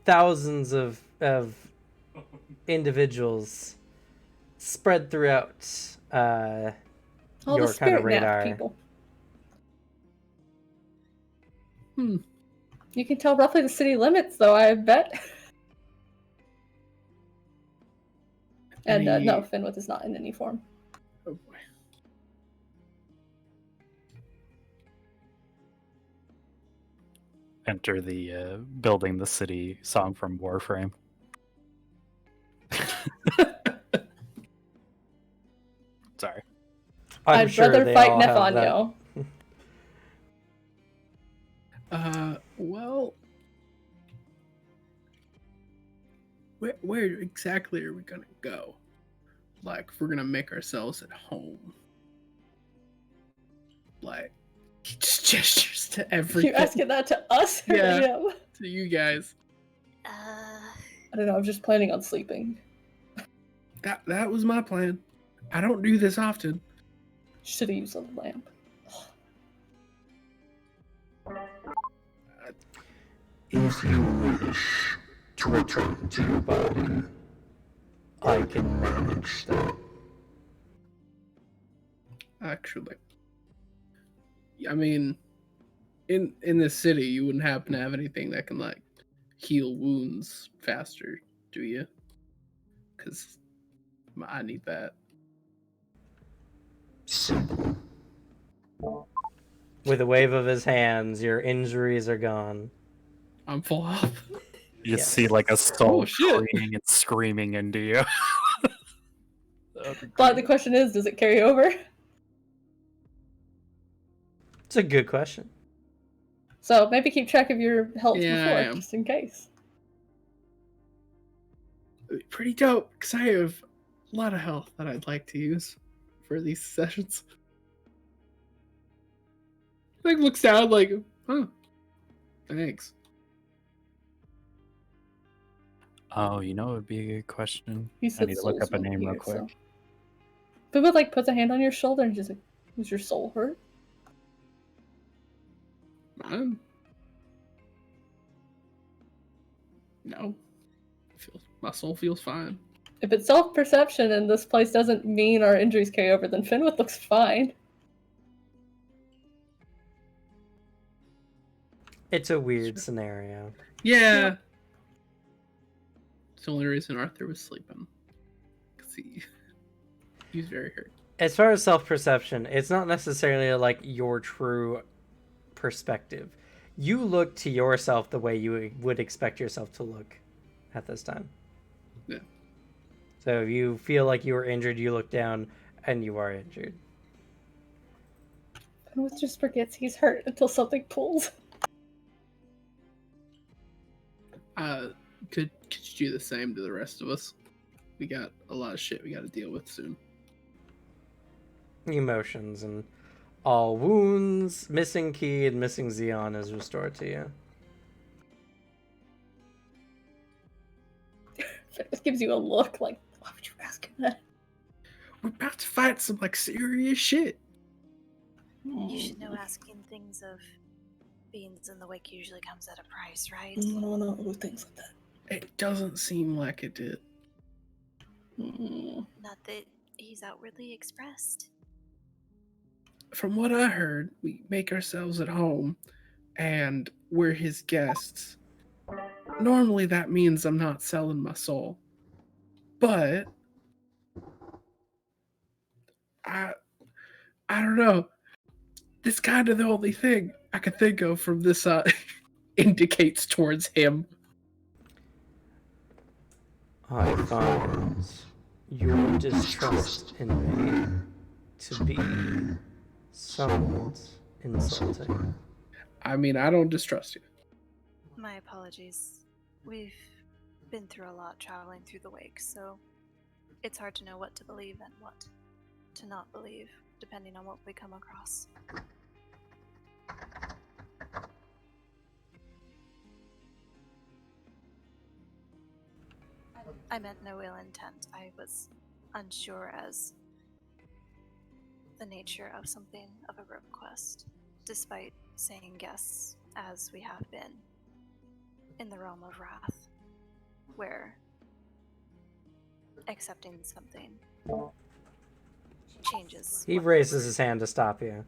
thousands of individuals spread throughout All your the kind of spirit nap radar. people. Hmm. You can tell roughly the city limits, though, I bet. And Any- no, Finwith is not in any form. Oh boy. Enter the building the city song from Warframe. Sorry. I'm I'd sure rather they fight all have that. Nefanyo. Well, where exactly are we gonna go? Like, if we're gonna make ourselves at home. Like, he just gestures to everything. You asking that to us or Yeah. him? To you guys. I don't know, I'm just planning on sleeping. That was my plan. I don't do this often. Should have used a lamp. If you wish to return to your body, I can manage that. Actually, I mean, in this city, you wouldn't happen to have anything that can like heal wounds faster, do you? Because I need that. Simple. With a wave of his hands, your injuries are gone. I'm full up. You Yes. see like a soul Oh, shit. fleeing and screaming into you. But the question is, does it carry over? It's a good question. So maybe keep track of your health Yeah, I before, am. just in case. Pretty dope, because I have a lot of health that I'd like to use for these sessions. Like, looks down like, huh, thanks. Oh, you know it would be a good question. He I said need to look souls up a won't name real heal, quick. so. But like puts a hand on your shoulder and just like, is your soul hurt? No. My soul feels fine. If it's self-perception and this place doesn't mean our injuries carry over, then Finwith looks fine. It's a weird scenario. Yeah. It's the only reason Arthur was sleeping. Because he was very hurt. As far as self-perception, it's not necessarily like your true perspective. You look to yourself the way you would expect yourself to look at this time. Yeah. So if you feel like you were injured, you look down and you are injured. Finwith just forgets he's hurt until something pulls. Could you do the same to the rest of us? We got a lot of shit we got to deal with soon. Emotions and All wounds, missing key, and missing Xeon is restored to you. Ferris gives you a look like, why would you ask him that? We're about to fight some like serious shit. You should know asking things of beings in the wake usually comes at a price, right? No, things like that. It doesn't seem like it did. Not that he's outwardly expressed. From what I heard, we make ourselves at home and we're his guests. Normally that means I'm not selling my soul. But I don't know. This kind of the only thing I could think of from this indicates towards him. I find your distrust in me to be somewhat insulting. I mean, I don't distrust you. My apologies. We've been through a lot traveling through the wake, so it's hard to know what to believe and what to not believe, depending on what we come across. I meant no ill intent. I was unsure as the nature of something of a request, despite saying yes, as we have been in the realm of wrath, where accepting something changes. He raises his hand to stop you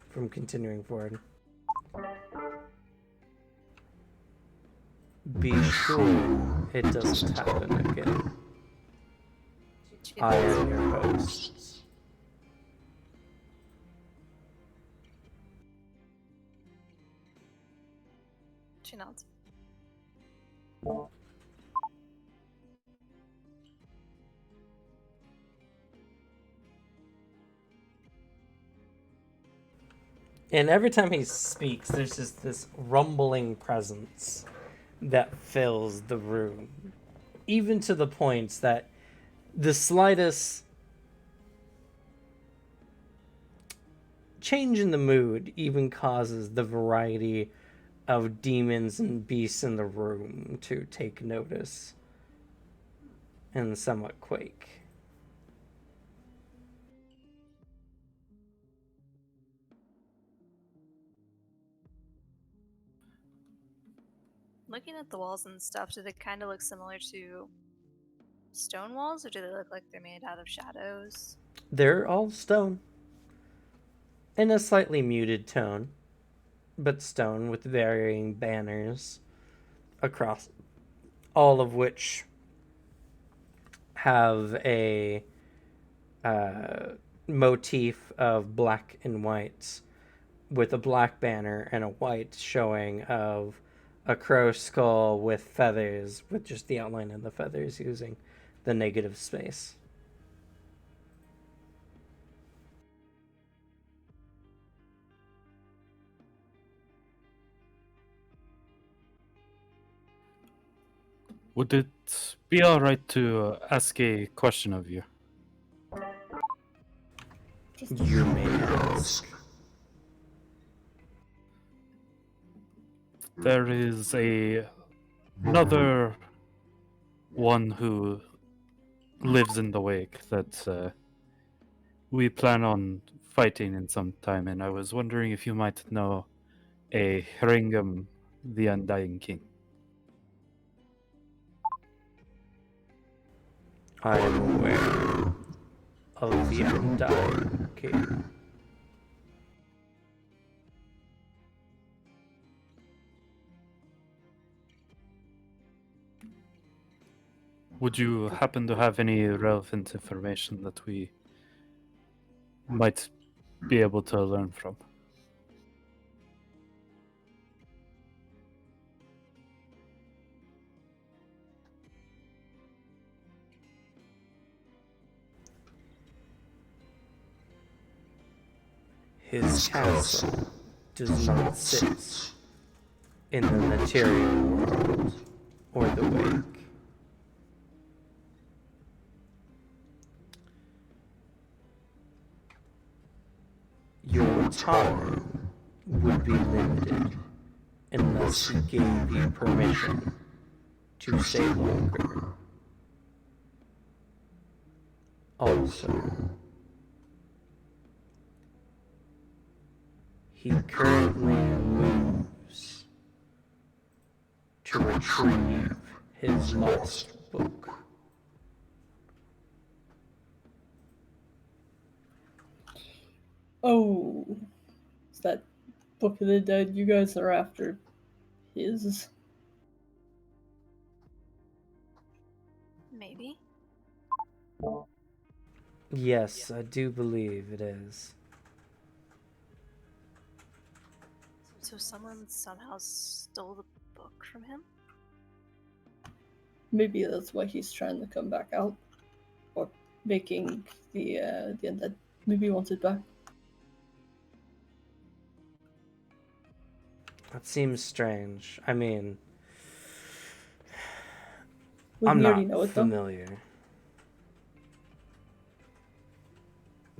from continuing forward. Be sure it doesn't happen again. I am your host. She nods. And every time he speaks, there's just this rumbling presence that fills the room. Even to the point that the slightest change in the mood even causes the variety of demons and beasts in the room to take notice and somewhat quake. Looking at the walls and stuff, do they kind of look similar to stone walls, or do they look like they're made out of shadows? They're all stone. In a slightly muted tone, but stone with varying banners across, all of which have a motif of black and white, with a black banner and a white showing of a crow skull with feathers, with just the outline of the feathers using the negative space. Would it be alright to ask a question of you? You may ask. There is another one who lives in the wake that we plan on fighting in some time, and I was wondering if you might know a Hringam, the Undying King. I am aware of the Undying King. Would you happen to have any relevant information that we might be able to learn from? His castle does not sit in the material world or the wake. time would be limited unless he gave you permission to stay longer. Also, he currently moves to retrieve his lost book. Oh, is that Book of the Dead you guys are after his? Maybe. Yes, I do believe it is. So someone somehow stole the book from him? Maybe that's why he's trying to come back out, or making the undead. Maybe he wants it back. That seems strange. I mean, Wouldn't I'm you already not know it though? familiar.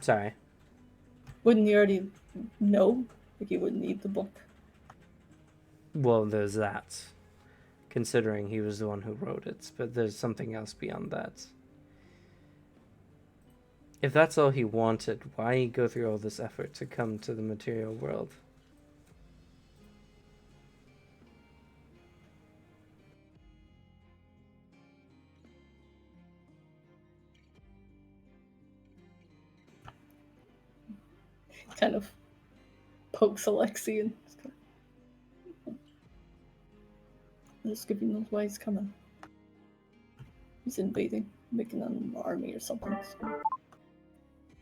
Sorry. Wouldn't you already know? Like you wouldn't need the book. Well, there's that. Considering he was the one who wrote it, but there's something else beyond that. If that's all he wanted, why go through all this effort to come to the material world? Kind of pokes Alexi and just giving knows why he's coming. He's invading, making an army or something.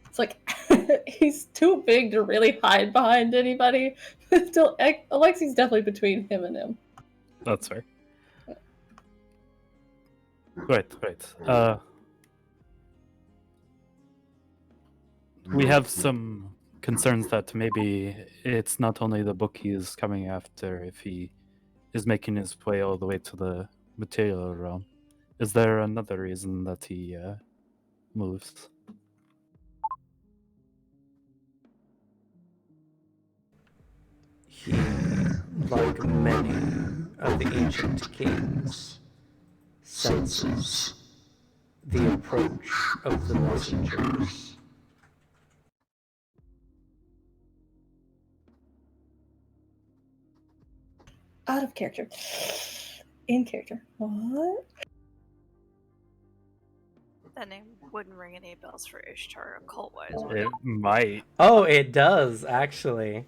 It's like he's too big to really hide behind anybody. Still, Alexi's definitely between him and him. That's fair. Right. We have some concerns that maybe it's not only the book he is coming after if he is making his way all the way to the material realm. Is there another reason that he moves? He, like many of the ancient kings, senses the approach of the messengers. Out of character. In character. What? That name wouldn't ring any bells for Ishtar occult-wise, would It it? might. Oh, it does, actually.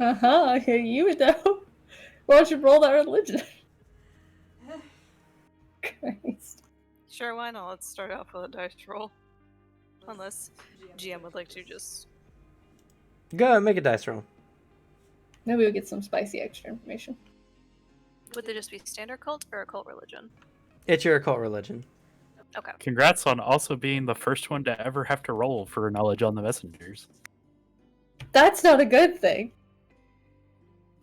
Uh-huh, you would know. Why don't you roll that religion? Christ. Sure, why not? Let's start off with a dice roll. Unless GM would like to just... Go ahead, make a dice roll. Maybe we'll get some spicy extra information. Would they just be standard cult or occult religion? It's your occult religion. Okay. Congrats on also being the first one to ever have to roll for knowledge on the messengers. That's not a good thing.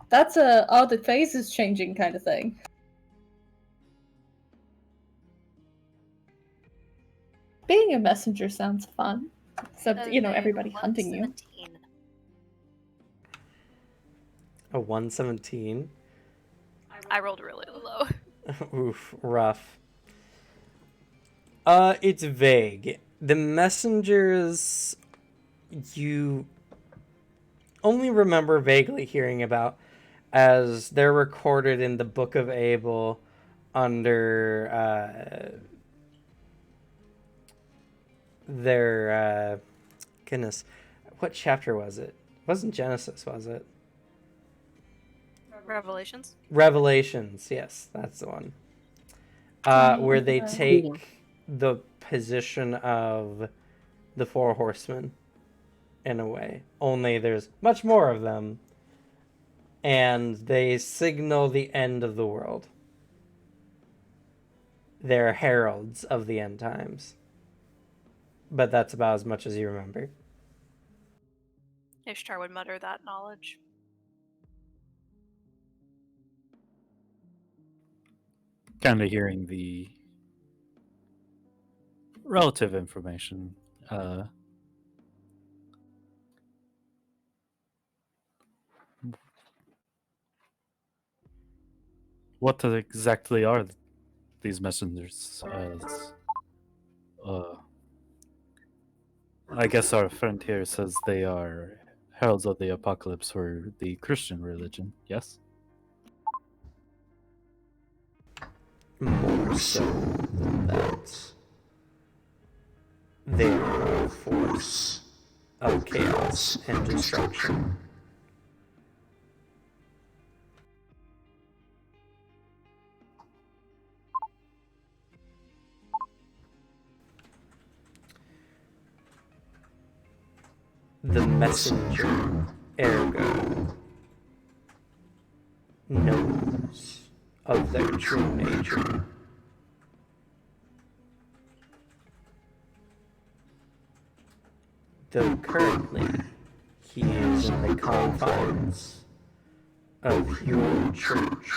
That's a oh the phase is changing kind of thing. Being a messenger sounds fun. Except, everybody hunting you. 117. A 117. I rolled really low. Oof, rough. It's vague. The messengers you only remember vaguely hearing about as they're recorded in the Book of Abel under their goodness, what chapter was it? It wasn't Genesis, was it? Revelations? Revelations, yes, that's the one. Where they take the position of the four horsemen in a way. Only there's much more of them. And they signal the end of the world. They're heralds of the end times. But that's about as much as you remember. Ishtar would mutter that knowledge. Kind of hearing the relative information. What exactly are these messengers? As I guess our friend here says they are heralds of the apocalypse for the Christian religion. Yes. More so than that. They are a force Of chaos and destruction. The messenger, ergo, knows of their true nature. Though currently he is in the confines of your church.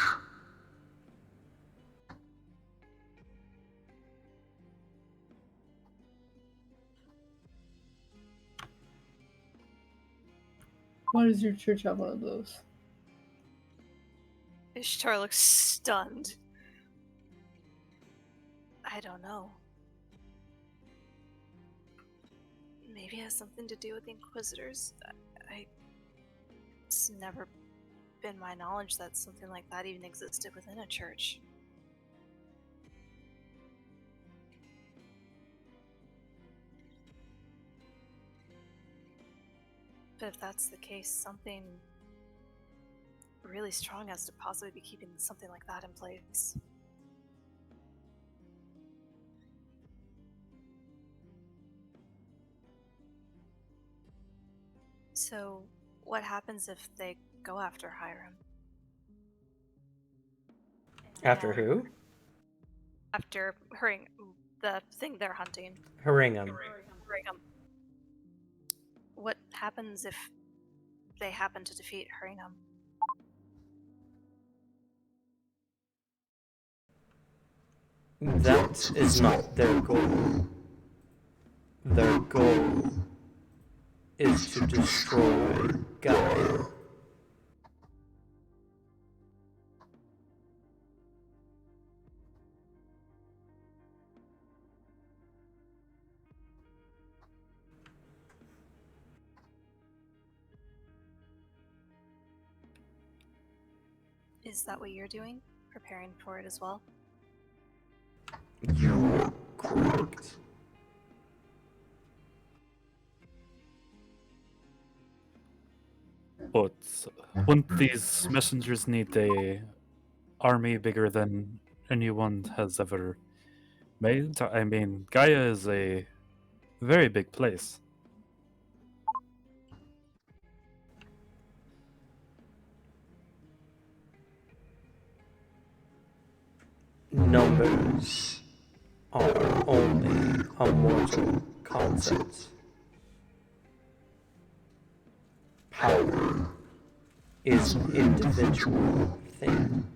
Why does your church have one of those? Ishtar looks stunned. I don't know. Maybe it has something to do with the Inquisitors. It's never been my knowledge that something like that even existed within a church. But if that's the case, something really strong has to possibly be keeping something like that in place. So, what happens if they go after Hiram? After who? After the thing they're hunting. Haringham. Haringham. What happens if they happen to defeat Haringham? That is not their goal. Their goal is to destroy Gaia. Is that what you're doing? Preparing for it as well? You are correct. But wouldn't these messengers need a army bigger than anyone has ever made? I mean, Gaia is a very big place. Numbers are only a mortal concept. Power is an individual thing.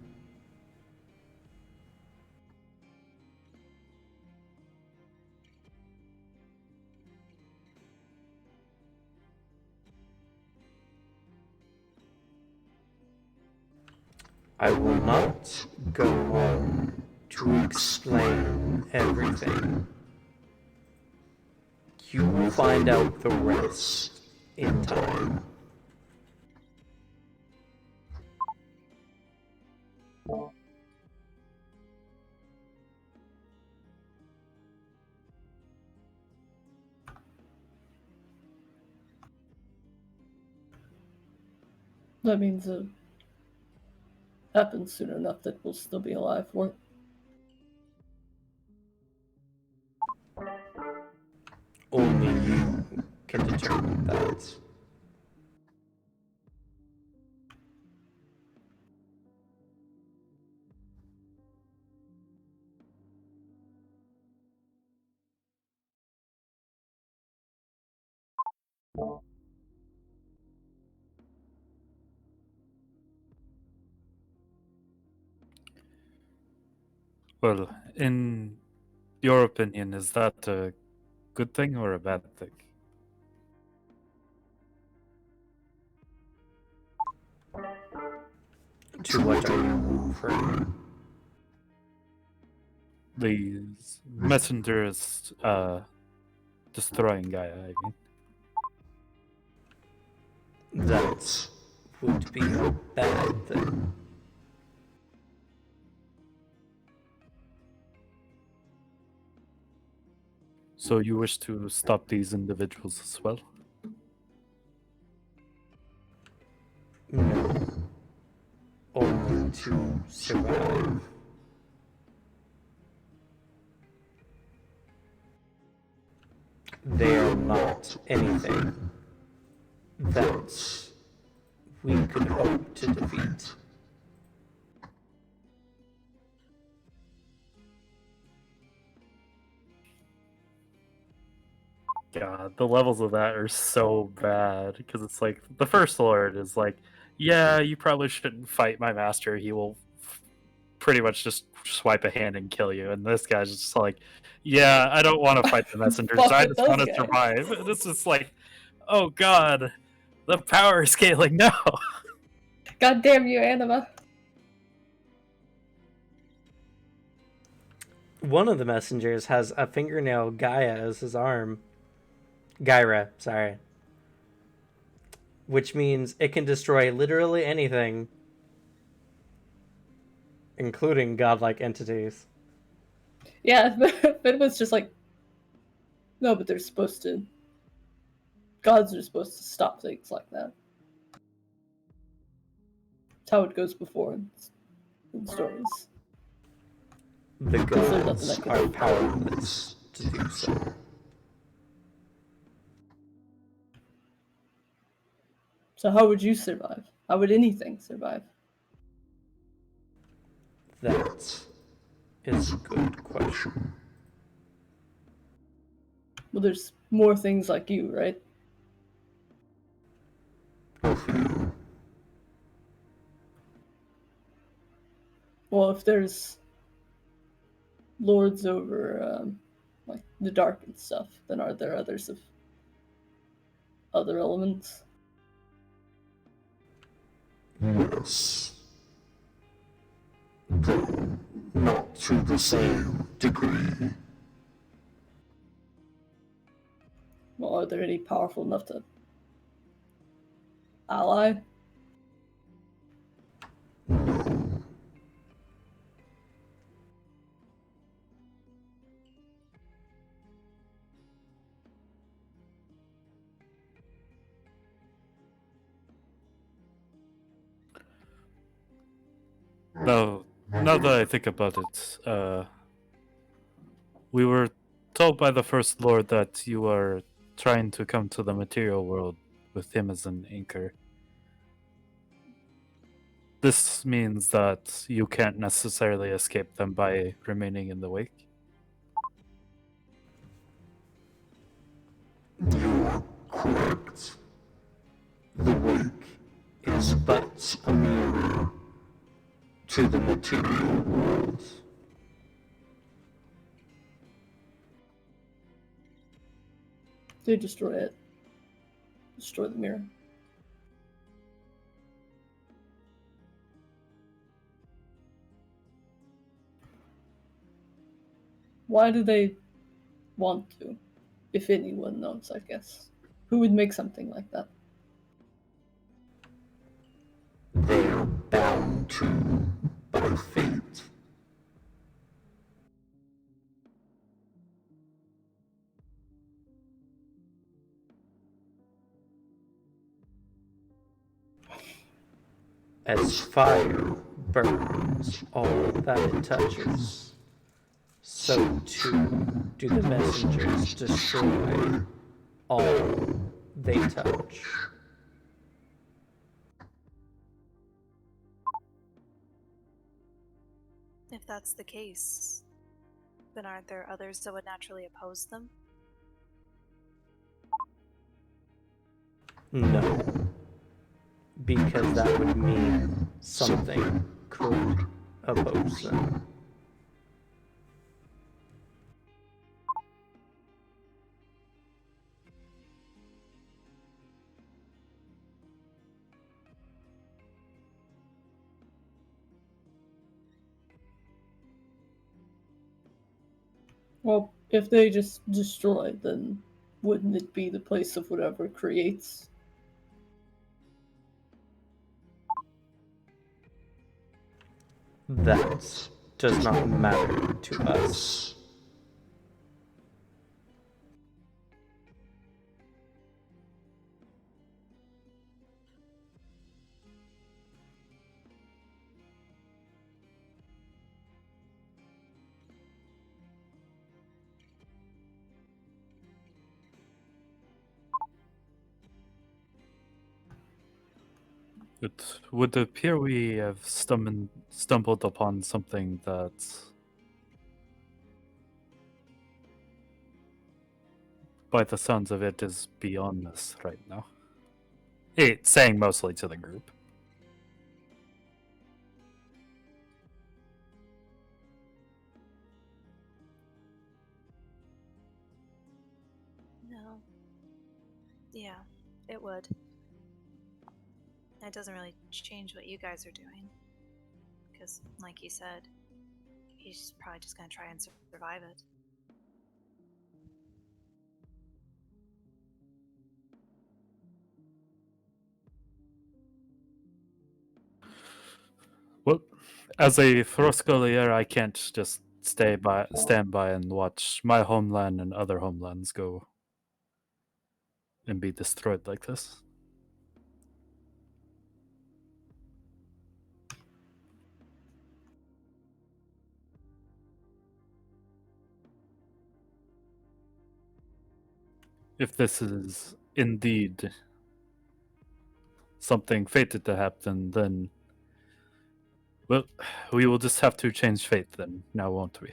I will not go on to explain everything. You will find out the rest in time. That means it happens soon enough that we'll still be alive for it. Only you can determine that. Well, in your opinion, is that a good thing or a bad thing? To what are you free. These messengers destroying Gaia, I mean. That would be a bad thing. So you wish to stop these individuals as well? No. Only to survive. They are not anything that we could hope to defeat. God, the levels of that are so bad because it's like the first lord is like, yeah, you probably shouldn't fight my master. He will pretty much just swipe a hand and kill you. And this guy's just like, yeah, I don't want to fight the messengers. Fuck I with just want those to guys." survive. And this is like, oh god, the power scaling. No. God damn you, Anima. One of the messengers has a fingernail Gaia as his arm. Gyra, sorry. Which means it can destroy literally anything, including godlike entities. Yeah, but it was just like, no, but they're supposed to. Gods are supposed to stop things like that. That's how it goes before in stories. The There's gods nothing I can are do. powerless to do so. So how would you survive? How would anything survive? That is a good question. Well, there's more things like you, right? Well, if there's lords over like the dark and stuff, then are there others of other elements? Yes. Though not to the same degree. Well, are there any powerful enough to ally? No, now that I think about it, we were told by the First Lord that you are trying to come to the material world with him as an anchor. This means that you can't necessarily escape them by remaining in the wake. You're correct. The wake is but a mirror to the material world. They destroy it. Destroy the mirror. Why do they want to? If anyone knows, I guess. Who would make something like that? They're bound to by fate. As fire burns all that it touches, so too do the messengers destroy all they touch. If that's the case, then aren't there others that would naturally oppose them? No. Because that would mean something could oppose them. Well, if they just destroy, then wouldn't it be the place of whatever creates? That does not matter to us. It would appear we have stumbled upon something that, by the sounds of it, is beyond us right now. It's saying mostly to the group. No. Yeah, it would. It doesn't really change what you guys are doing. Because, like he said, he's probably just gonna try and survive it. Well, as a Throskolier, I can't just stand by and watch my homeland and other homelands go and be destroyed like this. If this is indeed something fated to happen, then, well, we will just have to change fate then, now won't we?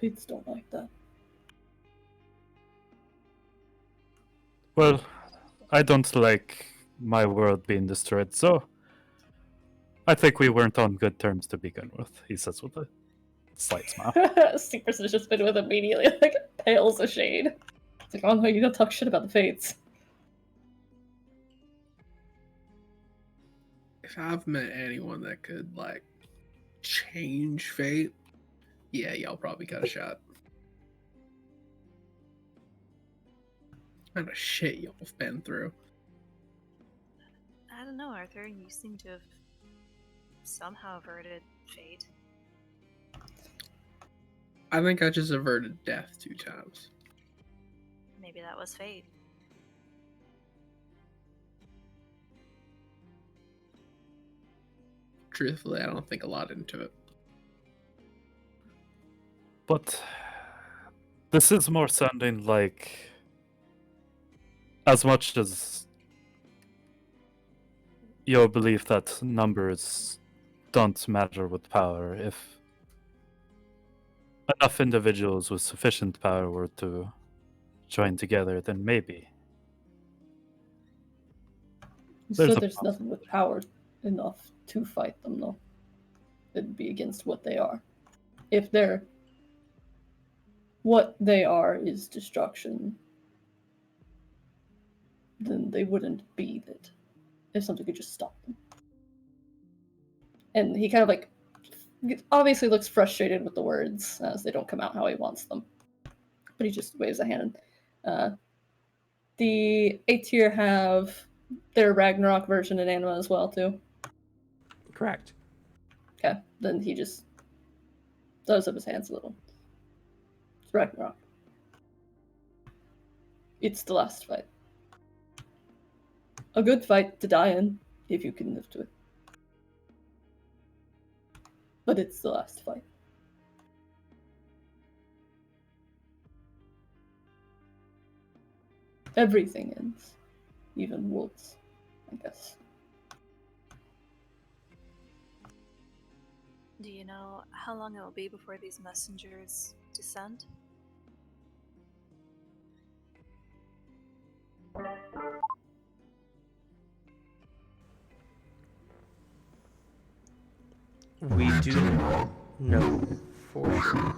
Fates don't like that. Well, I don't like my world being destroyed, so I think we weren't on good terms to begin with, he says with a slight smile. Super suspicious with immediately like pales a shade. It's like, oh no, you don't talk shit about the fates. If I've met anyone that could like change fate, yeah, y'all probably got a shot. What kind of shit y'all have been through. I don't know, Arthur. You seem to have somehow averted fate. I think I just averted death 2 times. Maybe that was fate. Truthfully, I don't think a lot into it. But this is more sounding like, as much as your belief that numbers don't matter with power, if enough individuals with sufficient power were to join together, then maybe. You There's said a there's nothing with power enough to fight them, though. It'd be against what they are. If they're... what they are is destruction, then they wouldn't be that. If something could just stop them. And he kind of like obviously looks frustrated with the words as they don't come out how he wants them. But he just waves a hand. The Aether have their Ragnarok version in Anima as well, too. Correct. Okay, then he just throws up his hands a little. It's Ragnarok. It's the last fight. A good fight to die in, if you can live to it. But it's the last fight. Everything ends. Even wolves, I guess. Do you know how long it will be before these messengers descend? We do not know for sure.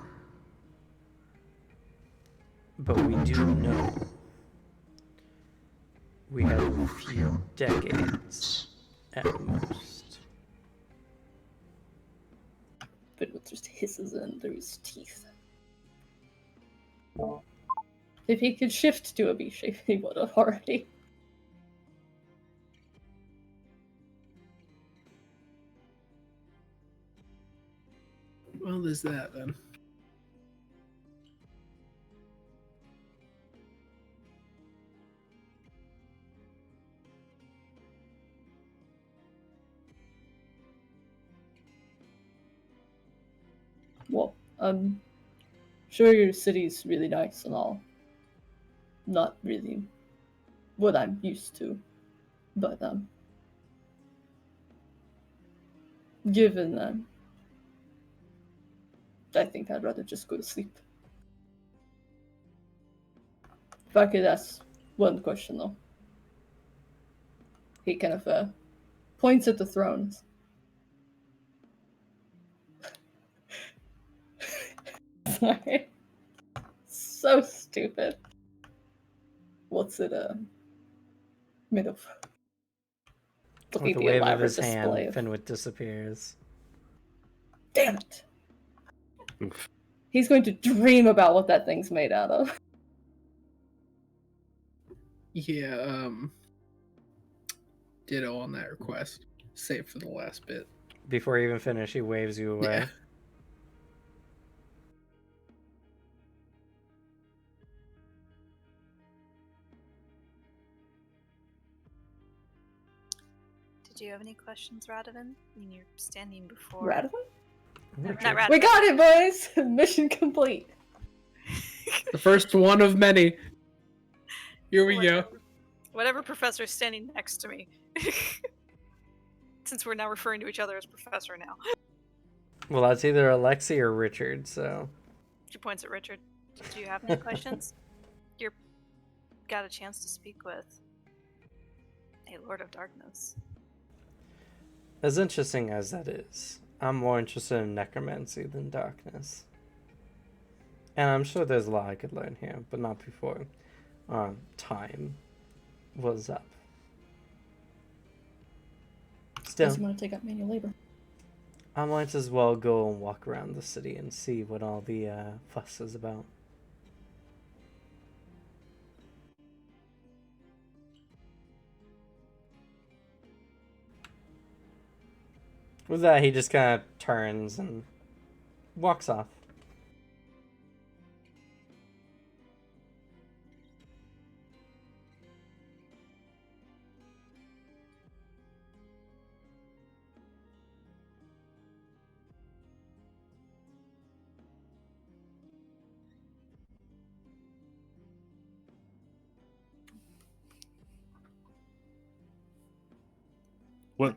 But we do know we have a few decades at most. just hisses in through his teeth. If he could shift to a B shape, he would have already. Well, there's that then. Well, sure your city's really nice and all. Not really what I'm used to. But, given that, I think I'd rather just go to sleep. If I could ask one question, though. He kind of, points at the thrones. Sorry. So stupid. What's it, made of? Looking With at a the wave of elaborate his display hand, of... Finwit disappears. Damn it! Oof. He's going to dream about what that thing's made out of. Yeah, ditto on that request. Save for the last bit. Before you even finish, he waves you away. Yeah. Did you have any questions, Radovan? I mean, you're standing before. Radovan? Not Richard. Radovan. We got it, boys! Mission complete. The first one of many. Here we go. Whatever professor's standing next to me. Since we're now referring to each other as professor now. Well, that's either Alexi or Richard, so... She points at Richard. Do you have any questions? You're got a chance to speak with a Lord of Darkness. As interesting as that is, I'm more interested in necromancy than darkness. And I'm sure there's a lot I could learn here, but not before time was up. Still, Doesn't want to take up manual labor. I might as well go and walk around the city and see what all the fuss is about. With that, he just kind of turns and walks off. Well,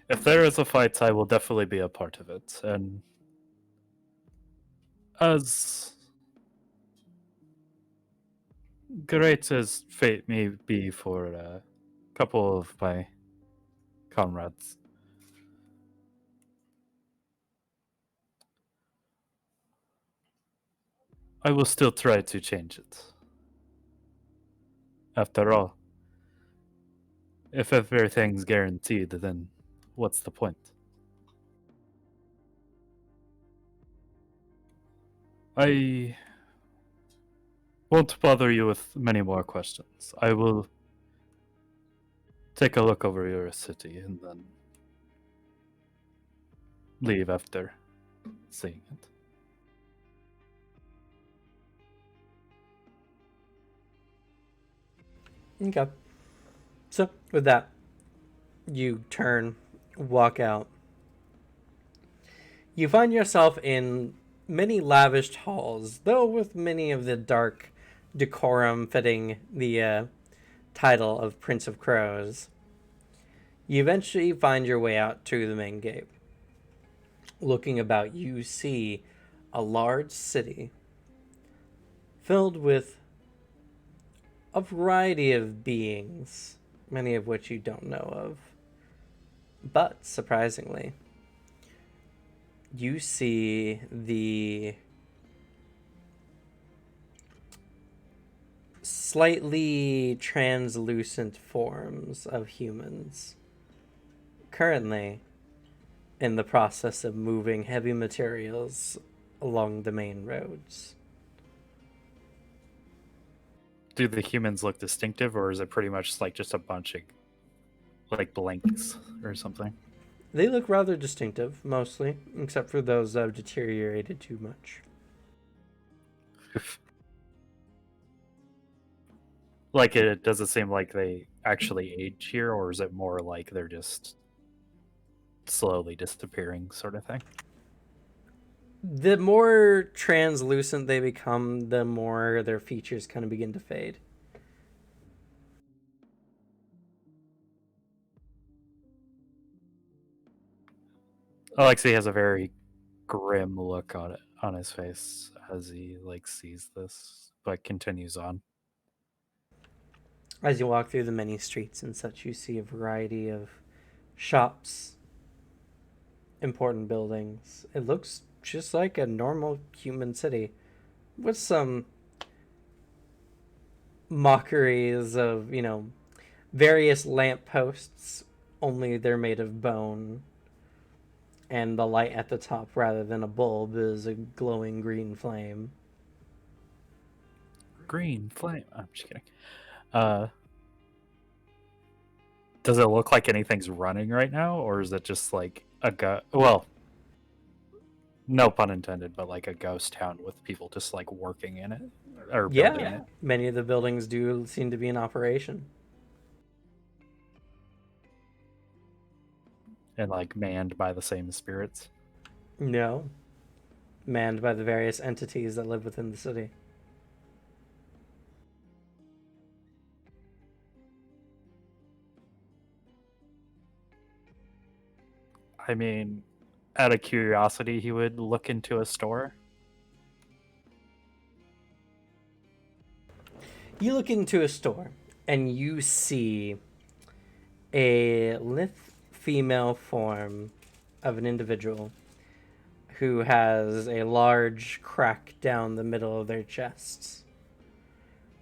if there is a fight, I will definitely be a part of it. And as great as fate may be for a couple of my comrades, I will still try to change it. After all, if everything's guaranteed, then what's the point? I won't bother you with many more questions. I will take a look over your city and then leave after seeing it. Okay. So, with that, you turn, walk out. You find yourself in many lavished halls, though with many of the dark decorum fitting the title of Prince of Crows. You eventually find your way out to the main gate. Looking about, you see a large city filled with a variety of beings, many of which you don't know of. But, surprisingly, you see the slightly translucent forms of humans. Currently, in the process of moving heavy materials along the main roads. Do the humans look distinctive, or is it pretty much like just a bunch of like blanks or something? They look rather distinctive, mostly, except for those that have deteriorated too much. Like, it does it seem like they actually age here, or is it more like they're just slowly disappearing, sort of thing? The more translucent they become, the more their features kind of begin to fade. Alexei has a very grim look on his face as he like sees this, but continues on. As you walk through the many streets and such, you see a variety of shops, important buildings. It looks just like a normal human city, with some mockeries of, various lampposts, only they're made of bone. And the light at the top, rather than a bulb, is a glowing green flame. Green flame. I'm just kidding. Does it look like anything's running right now, or is it just like well, no pun intended, but like a ghost town with people just like working in it or building Yeah, it? many of the buildings do seem to be in operation. And like manned by the same spirits. No, manned by the various entities that live within the city. I mean, out of curiosity, he would look into a store. You look into a store and you see a lithe female form of an individual who has a large crack down the middle of their chests.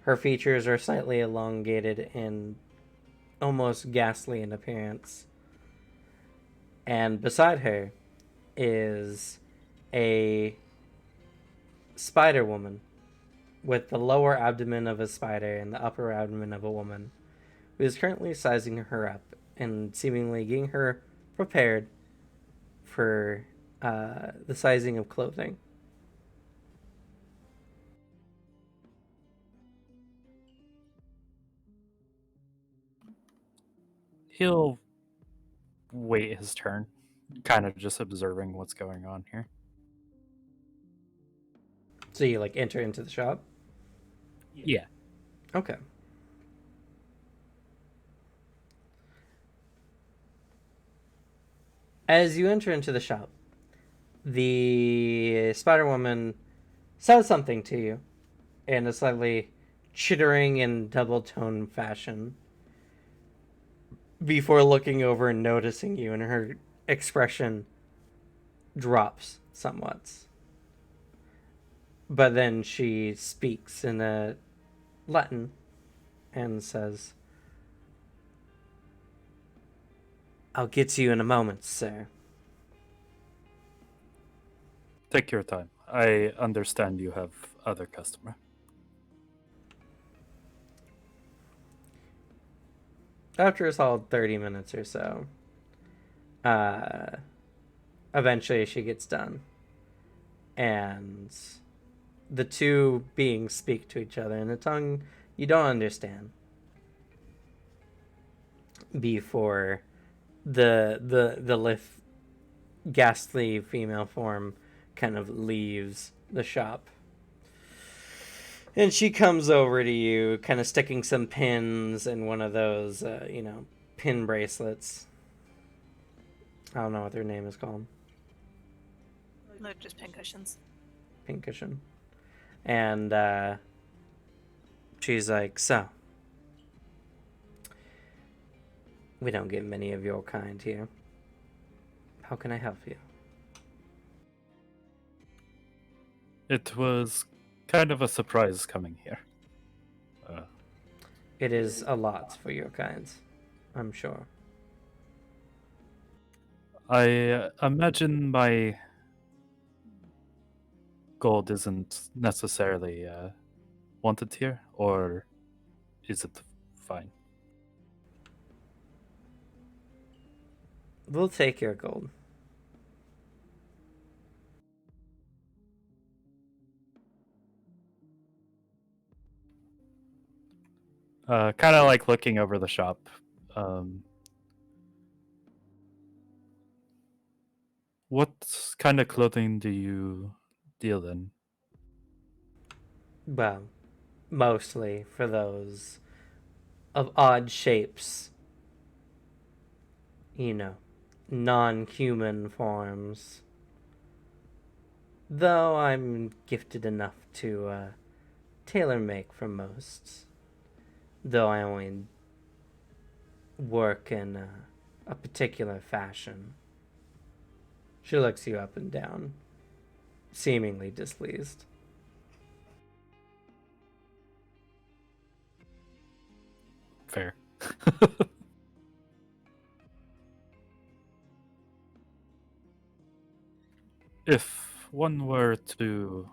Her features are slightly elongated and almost ghastly in appearance. And beside her is a spider woman with the lower abdomen of a spider and the upper abdomen of a woman, who is currently sizing her up and seemingly getting her prepared for the sizing of clothing. He'll wait his turn, kind of just observing what's going on here. So you like enter into the shop? Yeah. Okay. As you enter into the shop, the Spider Woman says something to you in a slightly chittering and double tone fashion before looking over and noticing you, and her expression drops somewhat. But then she speaks in a Latin and says, "I'll get to you in a moment, sir." Take your time. I understand you have other customer. After a solid 30 minutes or so, eventually she gets done. And the two beings speak to each other in a tongue you don't understand before the lithe, ghastly female form kind of leaves the shop. And she comes over to you, kind of sticking some pins in one of those, pin bracelets. I don't know what their name is called. They're just pincushions. Pincushion. And she's like, "So, we don't get many of your kind here. How can I help you?" It was kind of a surprise coming here. It is a lot for your kind, I'm sure. I imagine my gold isn't necessarily wanted here, or is it fine? We'll take your gold. Kind of like looking over the shop. Um, what kind of clothing do you deal in? Well, mostly for those of odd shapes. You know, non-human forms. Though I'm gifted enough to tailor make for most. Though I only work in a particular fashion. She looks you up and down, seemingly displeased. Fair. If one were to...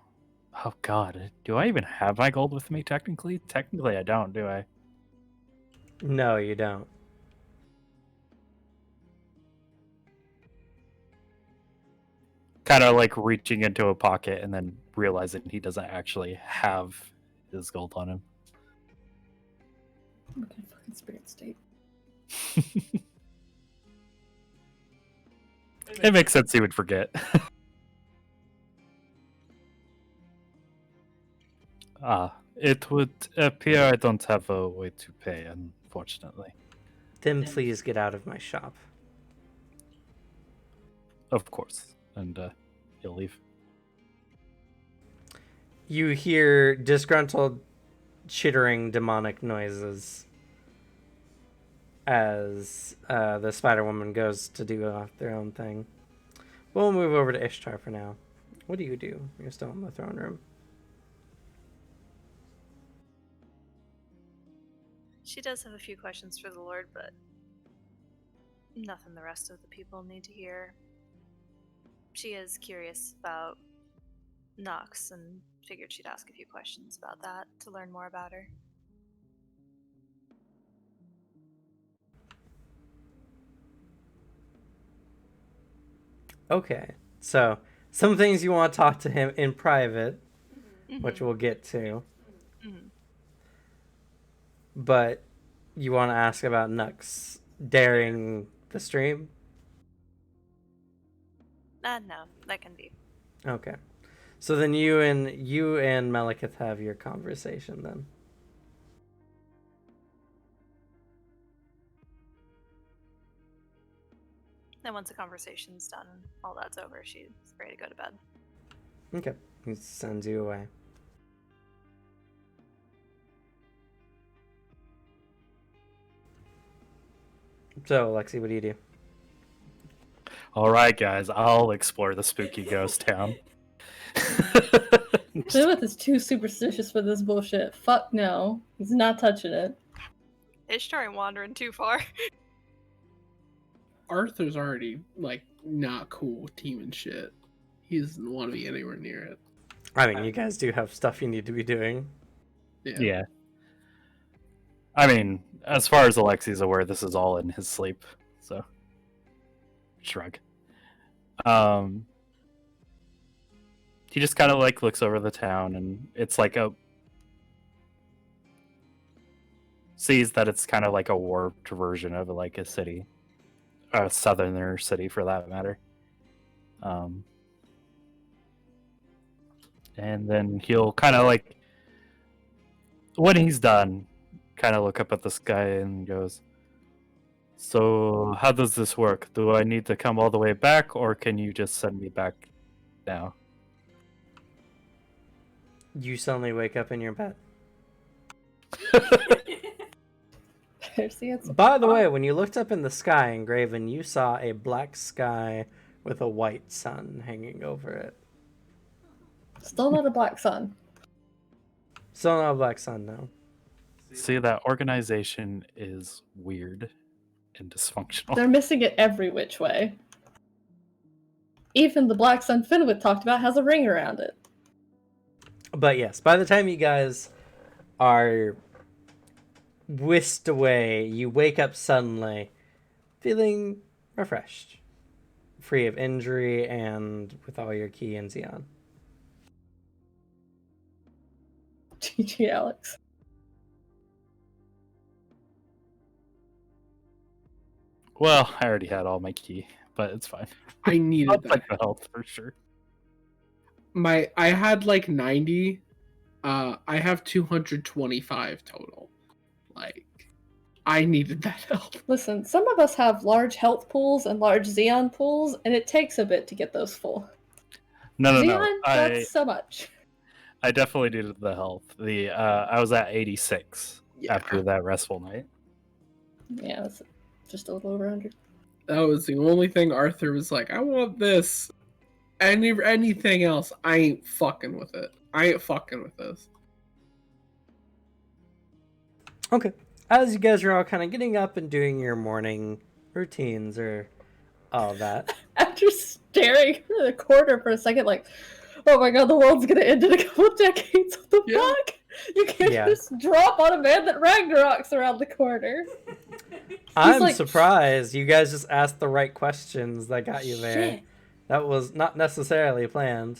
Oh god, do I even have my gold with me technically? Technically I don't, do I? No, you don't. Kind of like reaching into a pocket and then realizing he doesn't actually have his gold on him. What kind of fucking spirit state? It makes sense he would forget. It would appear I don't have a way to pay, unfortunately. Then please get out of my shop. Of course. And he'll leave. You hear disgruntled, chittering demonic noises as the Spider Woman goes to do their own thing. We'll move over to Ishtar for now. What do? You're still in the throne room. She does have a few questions for the Lord, but nothing the rest of the people need to hear. She is curious about Nox and figured she'd ask a few questions about that to learn more about her. Okay, so some things you want to talk to him in private, which we'll get to. Mhm. But you want to ask about Nux daring the stream? No, that can be. Okay. So then you and Malekith have your conversation then. Then once the conversation's done and all that's over, she's ready to go to bed. Okay. He sends you away. So, Lexi, what do you do? Alright, guys, I'll explore the spooky ghost town. Plymouth is too superstitious for this bullshit. Fuck no. He's not touching it. Ishtar ain't wandering too far. Arthur's already like not cool with team and shit. He doesn't want to be anywhere near it. I mean, you guys do have stuff you need to be doing. Yeah. I mean, as far as Alexi's aware, this is all in his sleep, so shrug. He just kind of like looks over the town, and it's like sees that it's kind of like a warped version of like a city, a southerner city for that matter. And then he'll kind of like, when he's done, kind of look up at the sky and goes, "So how does this work? Do I need to come all the way back, or can you just send me back now?" You suddenly wake up in your bed. There's the answer. By the way, when you looked up in the sky, Engraven, you saw a black sky with a white sun hanging over it. Still not a black sun. Still not a black sun, no. See, that organization is weird and dysfunctional. They're missing it every which way. even the Black Sun Fenwick talked about has a ring around it. But yes, by the time you guys are whisked away, you wake up suddenly feeling refreshed, free of injury, and with all your ki and Xeon. GG, Alex. Well, I already had all my key, but it's fine. I I'll needed that. take the health for sure. I had like 90. I have 225 total. Like, I needed that help. Listen, some of us have large health pools and large Xeon pools, and it takes a bit to get those full. No. Xeon, not so much. I definitely needed the health. I was at 86 after that restful night. Yeah, that's just a little over 100. That was the only thing Arthur was like, I want this. Anything else, I ain't fucking with it. I ain't fucking with this. Okay. As you guys are all kind of getting up and doing your morning routines or all that. After staring at the corner for a second, like, oh my god, the world's gonna end in a couple of decades. What the fuck? You can't just drop on a man that Ragnarok's around the corner. I'm like, surprised you guys just asked the right questions that got you there. Shit. That was not necessarily planned.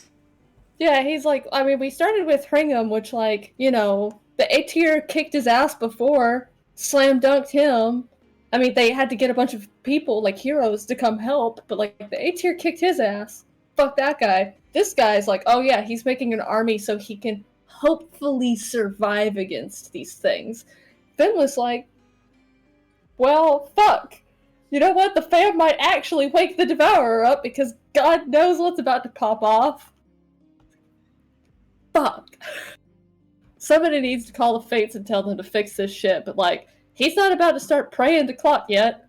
Yeah, he's like, I mean, we started with Hringham, which, like, you know, the A tier kicked his ass before, slam dunked him. I mean, they had to get a bunch of people, like heroes, to come help, but, like, the A tier kicked his ass. Fuck that guy. This guy's like, oh yeah, he's making an army so he can hopefully survive against these things. Finn was like, well, fuck. You know what? The fam might actually wake the Devourer up because God knows what's about to pop off. Fuck. Somebody needs to call the Fates and tell them to fix this shit, but, like, he's not about to start praying to clock yet.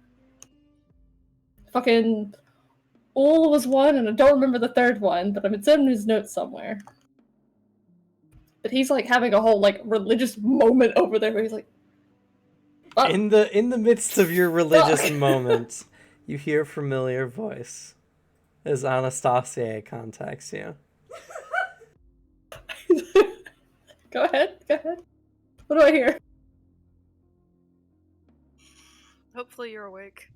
Fucking Ul was one, and I don't remember the third one, but it's in his notes somewhere. But he's, like, having a whole, like, religious moment over there where he's like, fuck. In the midst of your religious moment, you hear a familiar voice as Anastasia contacts you. Go ahead. What do I hear? Hopefully you're awake.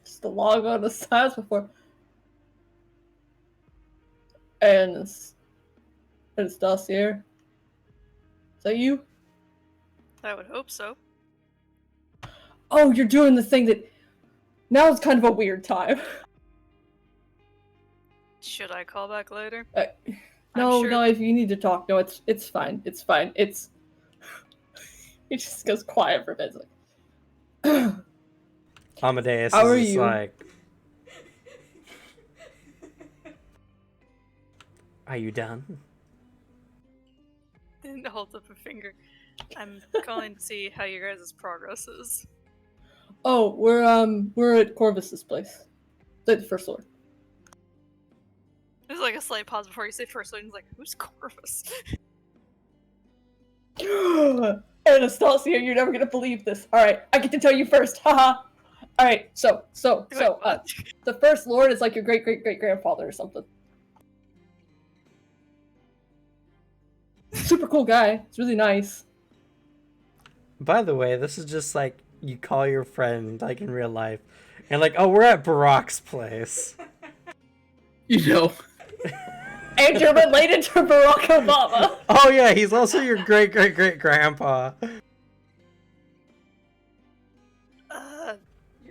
Just a log on the sides before. And it's Dossier. Is that you? I would hope so. Oh, you're doing the thing that... Now it's kind of a weird time. Should I call back later? No, sure... no, if you need to talk, no, it's fine. It's fine. It's... He just goes quiet for a bit. It's like... Amadeus How are is you? like... Are you done? And holds up a finger. I'm calling to see how your guys' progress is. Oh, we're at Corvus's place. Like the first floor. There's like a slight pause before you say first floor, and he's like, who's Corvus? Anastasia, you're never gonna believe this. Alright, I get to tell you first, haha. Alright, so, the first lord is like your great-great-great-grandfather or something. Super cool guy. It's really nice. By the way, this is just like you call your friend like in real life, and like, oh, we're at Barack's place. You know. And you're related to Barack Obama. Oh yeah, he's also your great-great-great-grandpa.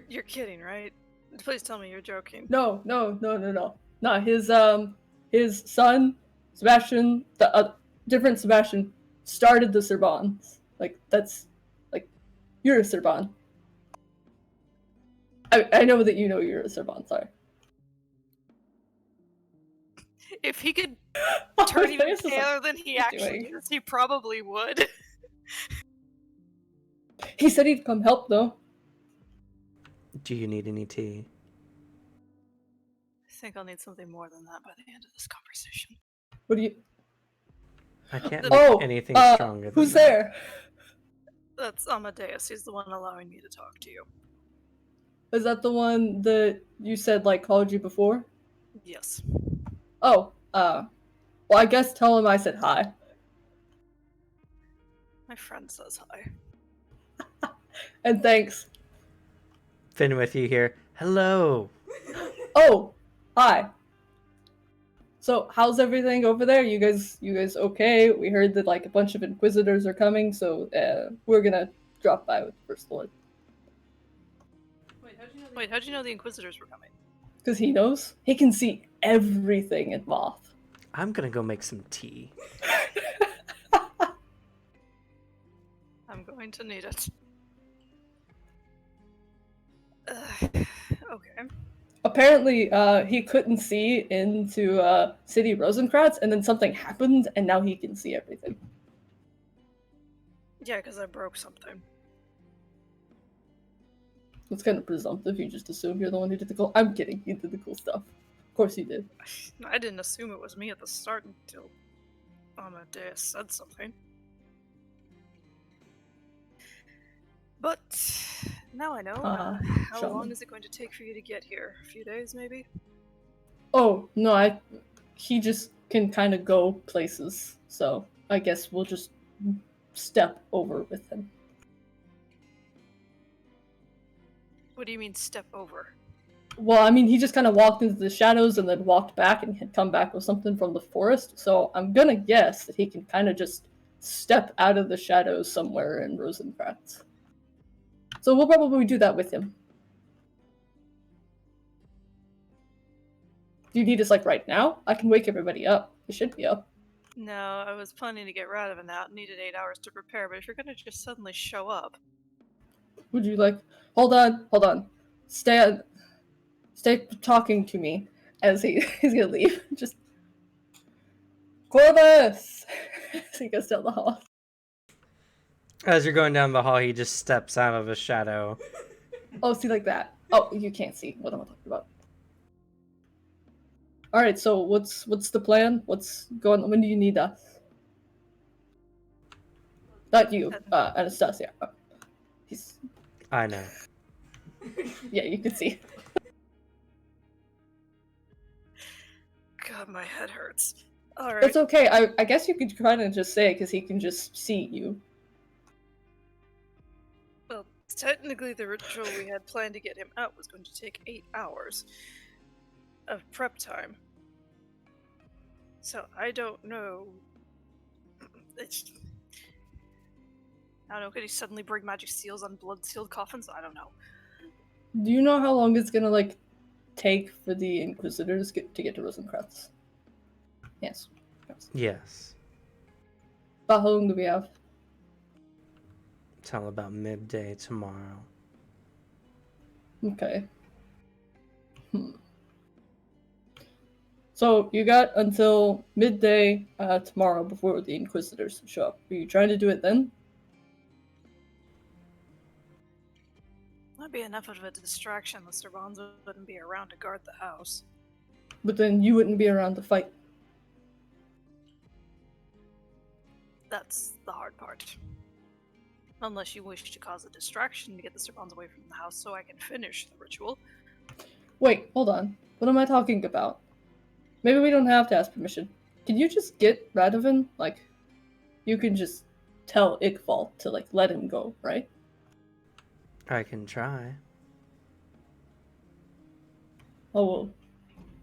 You're kidding, right? Please tell me you're joking. No. Nah, his son, Sebastian, the different Sebastian, started the Sorbonnes. Like, that's, like, you're a Sorbonne. I know that you know you're a Sorbonne, sorry. If he could turn even paler than he actually is, he probably would. He said he'd come help, though. Do you need any tea? I think I'll need something more than that by the end of this conversation. What do you... I can't make anything stronger than who's that. there? That's Amadeus. He's the one allowing me to talk to you. Is that the one that you said like called you before? Yes. Oh, well, I guess tell him I said hi. My friend says hi. And thanks. Finn with you here. Hello. Oh, hi. So, how's everything over there? You guys okay? We heard that like a bunch of Inquisitors are coming, so we're gonna drop by with the First Lord. Wait, how'd you know the Inquisitors were coming? Because he knows. He can see everything in Moth. I'm gonna go make some tea. I'm going to need it. Okay. Apparently, he couldn't see into City Rosencratz, and then something happened, and now he can see everything. Yeah, because I broke something. It's kind of presumptive. You just assume you're the one who did the cool. I'm kidding. You did the cool stuff. Of course you did. I didn't assume it was me at the start until Amadeus said something. But now I know. How Shaman. long is it going to take for you to get here? A few days, maybe? Oh no, he just can kind of go places. So I guess we'll just step over with him. What do you mean step over? Well, I mean, he just kind of walked into the shadows and then walked back and had come back with something from the forest. So I'm gonna guess that he can kind of just step out of the shadows somewhere in Rosencratz. So we'll probably do that with him. Do you need us like right now? I can wake everybody up. They should be up. No, I was planning to get rid of a nap. Needed 8 hours to prepare, but if you're gonna just suddenly show up... Would you like... Hold on. Stay talking to me as he's gonna leave. Just... Corvus! As he goes down the hall. As you're going down the hall, he just steps out of a shadow. Oh, see, like that. Oh, you can't see what I'm talking about. Alright, so what's the plan? What's going on? When do you need us? Not you, Anastasia. He's... I know. Yeah, you can see. God, my head hurts. Alright. It's okay. I guess you could kind of just say it because he can just see you. Well, technically the ritual we had planned to get him out was going to take 8 hours of prep time. So I don't know. I don't know, could he suddenly bring magic seals on blood-sealed coffins? I don't know. Do you know how long it's gonna, like, take for the Inquisitors to get to Rosencratz? Yes. Yes. About how long do we have? Till about midday tomorrow. Okay. So you got until midday tomorrow before the Inquisitors show up. Are you trying to do it then? That'd be enough of a distraction. The Servans wouldn't be around to guard the house. But then you wouldn't be around to fight. That's the hard part. Unless you wish to cause a distraction to get the Servans away from the house so I can finish the ritual. Wait, hold on. What am I talking about? Maybe we don't have to ask permission. Can you just get Radovan? Like, you can just tell Iqbal to, like, let him go, right? I can try. Oh, well,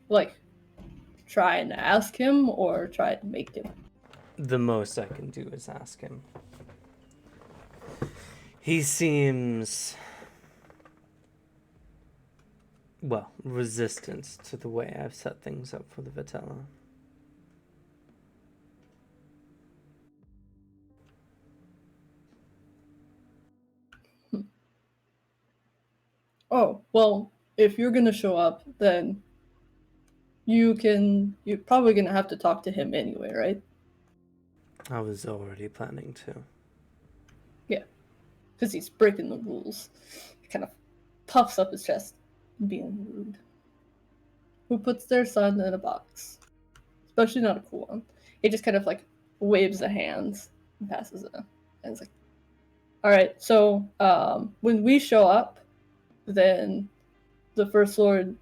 like, try and ask him or try to make him? The most I can do is ask him. He seems... well, resistant to the way I've set things up for the Vitella. Oh, well, if you're gonna show up, then you're probably gonna have to talk to him anyway, right? I was already planning to. Yeah, because he's breaking the rules. He kind of puffs up his chest, being rude. Who puts their son in a box? Especially not a cool one. He just kind of like waves a hand and passes it. And it's like, all right, so when we show up, then the First Lord,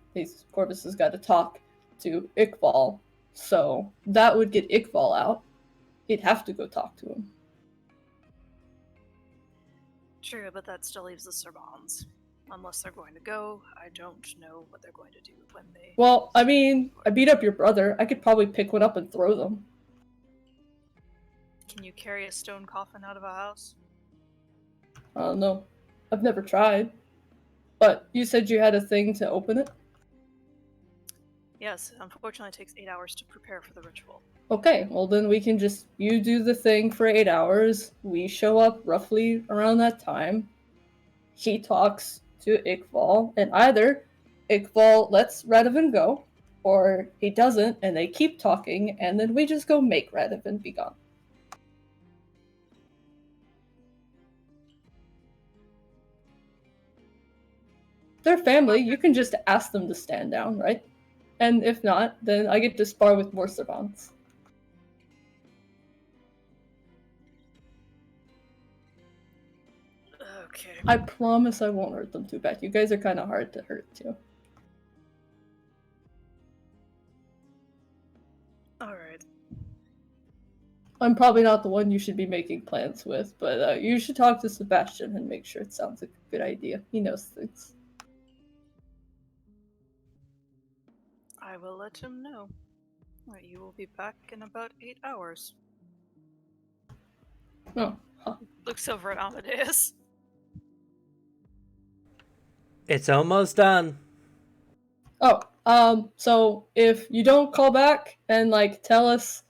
Corvus has got to talk to Iqbal, so that would get Iqbal out. He'd have to go talk to him. True, but that still leaves the Servants. Unless they're going to go, I don't know what they're going to do when they... Well, I mean, I beat up your brother. I could probably pick one up and throw them. Can you carry a stone coffin out of a house? I don't know. I've never tried. But you said you had a thing to open it? Yes, unfortunately it takes 8 hours to prepare for the ritual. Okay, well then we can just, you do the thing for 8 hours, we show up roughly around that time, he talks to Iqbal, and either Iqbal lets Radovan go, or he doesn't, and they keep talking, and then we just go make Radovan be gone. They're family, you can just ask them to stand down, right? And if not, then I get to spar with more Servants. Okay. I promise I won't hurt them too bad. You guys are kind of hard to hurt too. Alright. I'm probably not the one you should be making plans with, but you should talk to Sebastian and make sure it sounds like a good idea. He knows things. I will let him know. Right, you will be back in about 8 hours. Oh, huh. Looks over at Amadeus. It's almost done. Oh, so if you don't call back and like tell us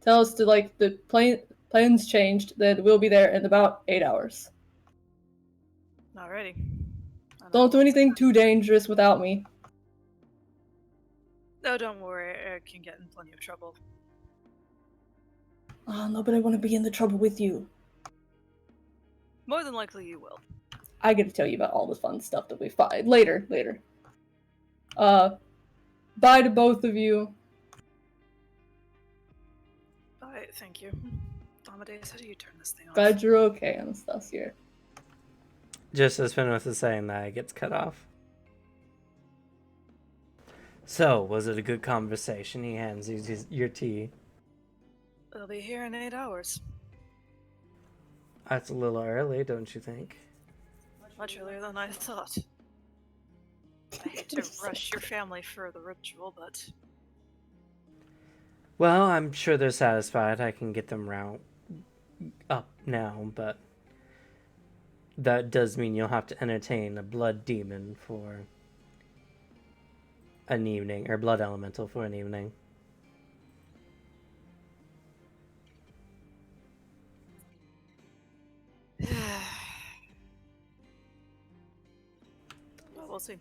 to like the plans changed, then we'll be there in about 8 hours. Alrighty. Don't do anything too dangerous without me. No, don't worry. I can get in plenty of trouble. Oh, no, but I want to be in the trouble with you. More than likely you will. I get to tell you about all the fun stuff that we find later. Bye to both of you. Bye, thank you. Amadeus, how do you turn this thing off? Glad you're okay, Anastasia. Just as Finwith is saying that, it gets cut off. So, was it a good conversation? He hands you your tea. They'll be here in 8 hours. That's a little early, don't you think? Much earlier than I thought. I hate to rush your family for the ritual, but... Well, I'm sure they're satisfied. I can get them up now, but that does mean you'll have to entertain a blood demon for an evening, or blood elemental for an evening. Well, we'll see.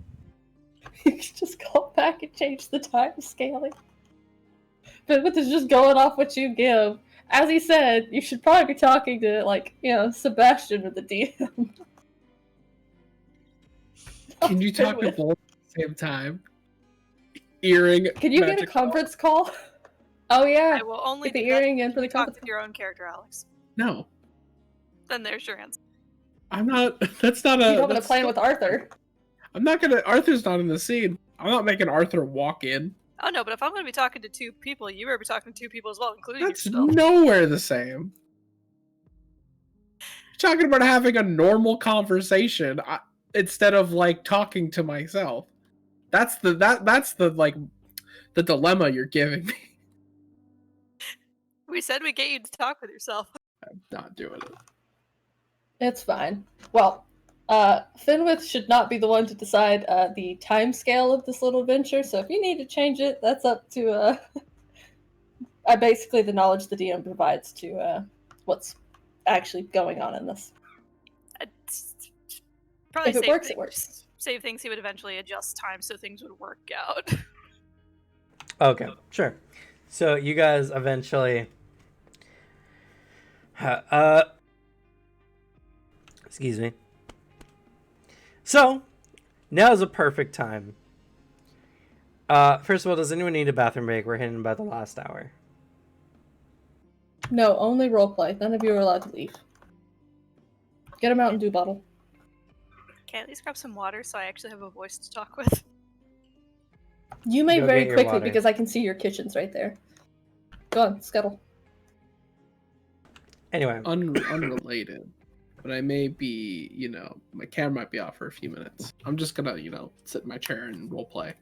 You can just call back and change the time scaling. But with this just going off what you give, as he said, you should probably be talking to, like, Sebastian or the DM. Can you talk to both at the same time? Earring. Can you get a conference call? Oh yeah. I will only Get the do that earring in if for the you talk conference with your own character, Alex. No, Then there's your answer. I'm not. That's not a. You don't want to that's plan not- with Arthur. I'm not gonna. Arthur's not in the scene. I'm not making Arthur walk in. Oh no, but if I'm going to be talking to 2 people, you better be talking to 2 people as well, including That's yourself. nowhere the same. You're talking about having a normal conversation instead of like talking to myself. That's the like the dilemma you're giving me. We said we'd get you to talk with yourself. I'm not doing it. It's fine. Well, Finwith should not be the one to decide the time scale of this little venture, so if you need to change it, that's up to basically the knowledge the DM provides to what's actually going on in this. Probably If it save works, things. it works. Save things, he would eventually adjust time so things would work out. Okay, sure. So you guys eventually... excuse me. So, now's a perfect time. First of all, does anyone need a bathroom break? We're hitting by the last hour. No, only roleplay. None of you are allowed to leave. Get a Mountain Dew bottle. Can I at least grab some water so I actually have a voice to talk with? You may Go very get your quickly water. because I can see your kitchen's right there. Go on, scuttle. Anyway, Unrelated. But I may be, my camera might be off for a few minutes. I'm just gonna, sit in my chair and roleplay.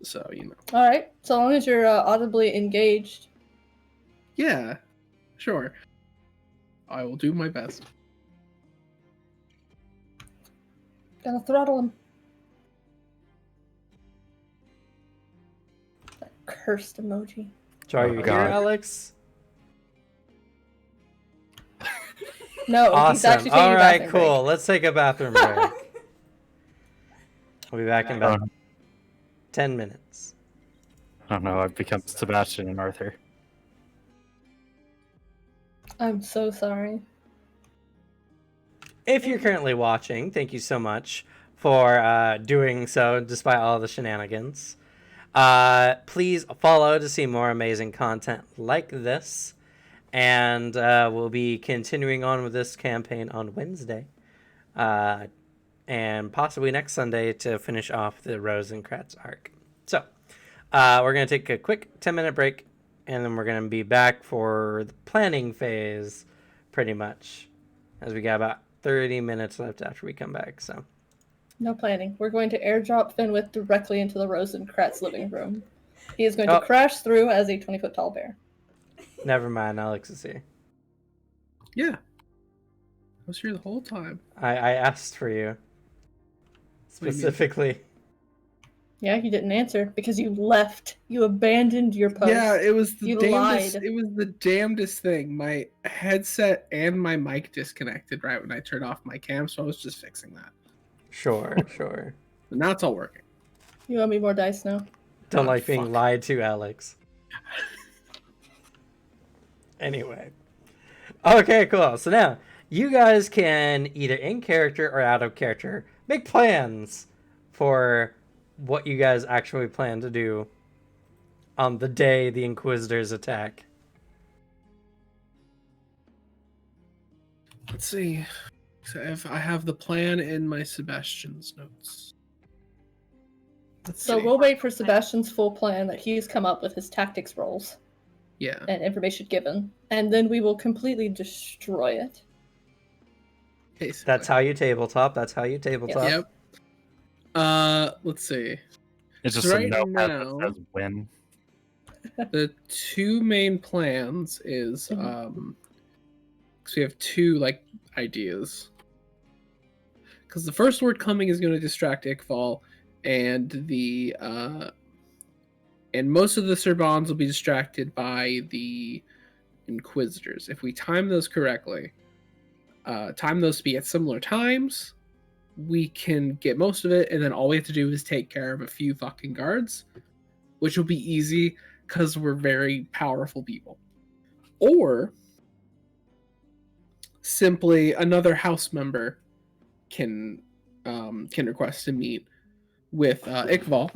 So, All right, so long as you're audibly engaged. Yeah, sure. I will do my best. Gonna throttle him. That cursed emoji. so are you here, God. Alex? No, he's Awesome. actually taking All a right, bathroom cool. break. Let's take a bathroom break. We'll be back in about 10 minutes. I don't know. I've become Sebastian and Arthur. I'm so sorry. If you're currently watching, thank you so much for doing so despite all the shenanigans. Please follow to see more amazing content like this. And we'll be continuing on with this campaign on Wednesday. And possibly next Sunday to finish off the Rosencratz arc. So, we're going to take a quick 10-minute break, and then we're going to be back for the planning phase, pretty much, as we got about 30 minutes left after we come back. So, No planning. We're going to airdrop Fenwith directly into the Rosencratz living room. He is going to crash through as a 20-foot tall bear. never mind, Alex is here. Yeah. I was here the whole time. I asked for you. What do you mean? Specifically. Yeah, you didn't answer because you left. You abandoned your post. Yeah, it was the You damnedest. lied. It was the damnedest thing. My headset and my mic disconnected right when I turned off my cam, so I was just fixing that. Sure. But now it's all working. You owe me more dice now. Don't Oh, like being fuck. lied to, Alex. Anyway. Okay, cool. So now, you guys can either in character or out of character make plans for what you guys actually plan to do on the day the Inquisitors attack. Let's see. So if I have the plan in my Sebastian's notes. Let's So see. we'll wait for Sebastian's full plan that he's come up with his tactics rolls Yeah. and information given, and then we will completely destroy it. Basically. That's how you tabletop. That's how you tabletop. Yep. Let's see. It's just Right a notepad now- that says win. The two main plans is so we have two ideas. Because the first word coming is going to distract Iqbal, and and most of the Serbans will be distracted by the Inquisitors. If we time those correctly, time those to be at similar times, we can get most of it, and then all we have to do is take care of a few fucking guards, which will be easy because we're very powerful people. Or simply another house member can request to meet with Iqbal,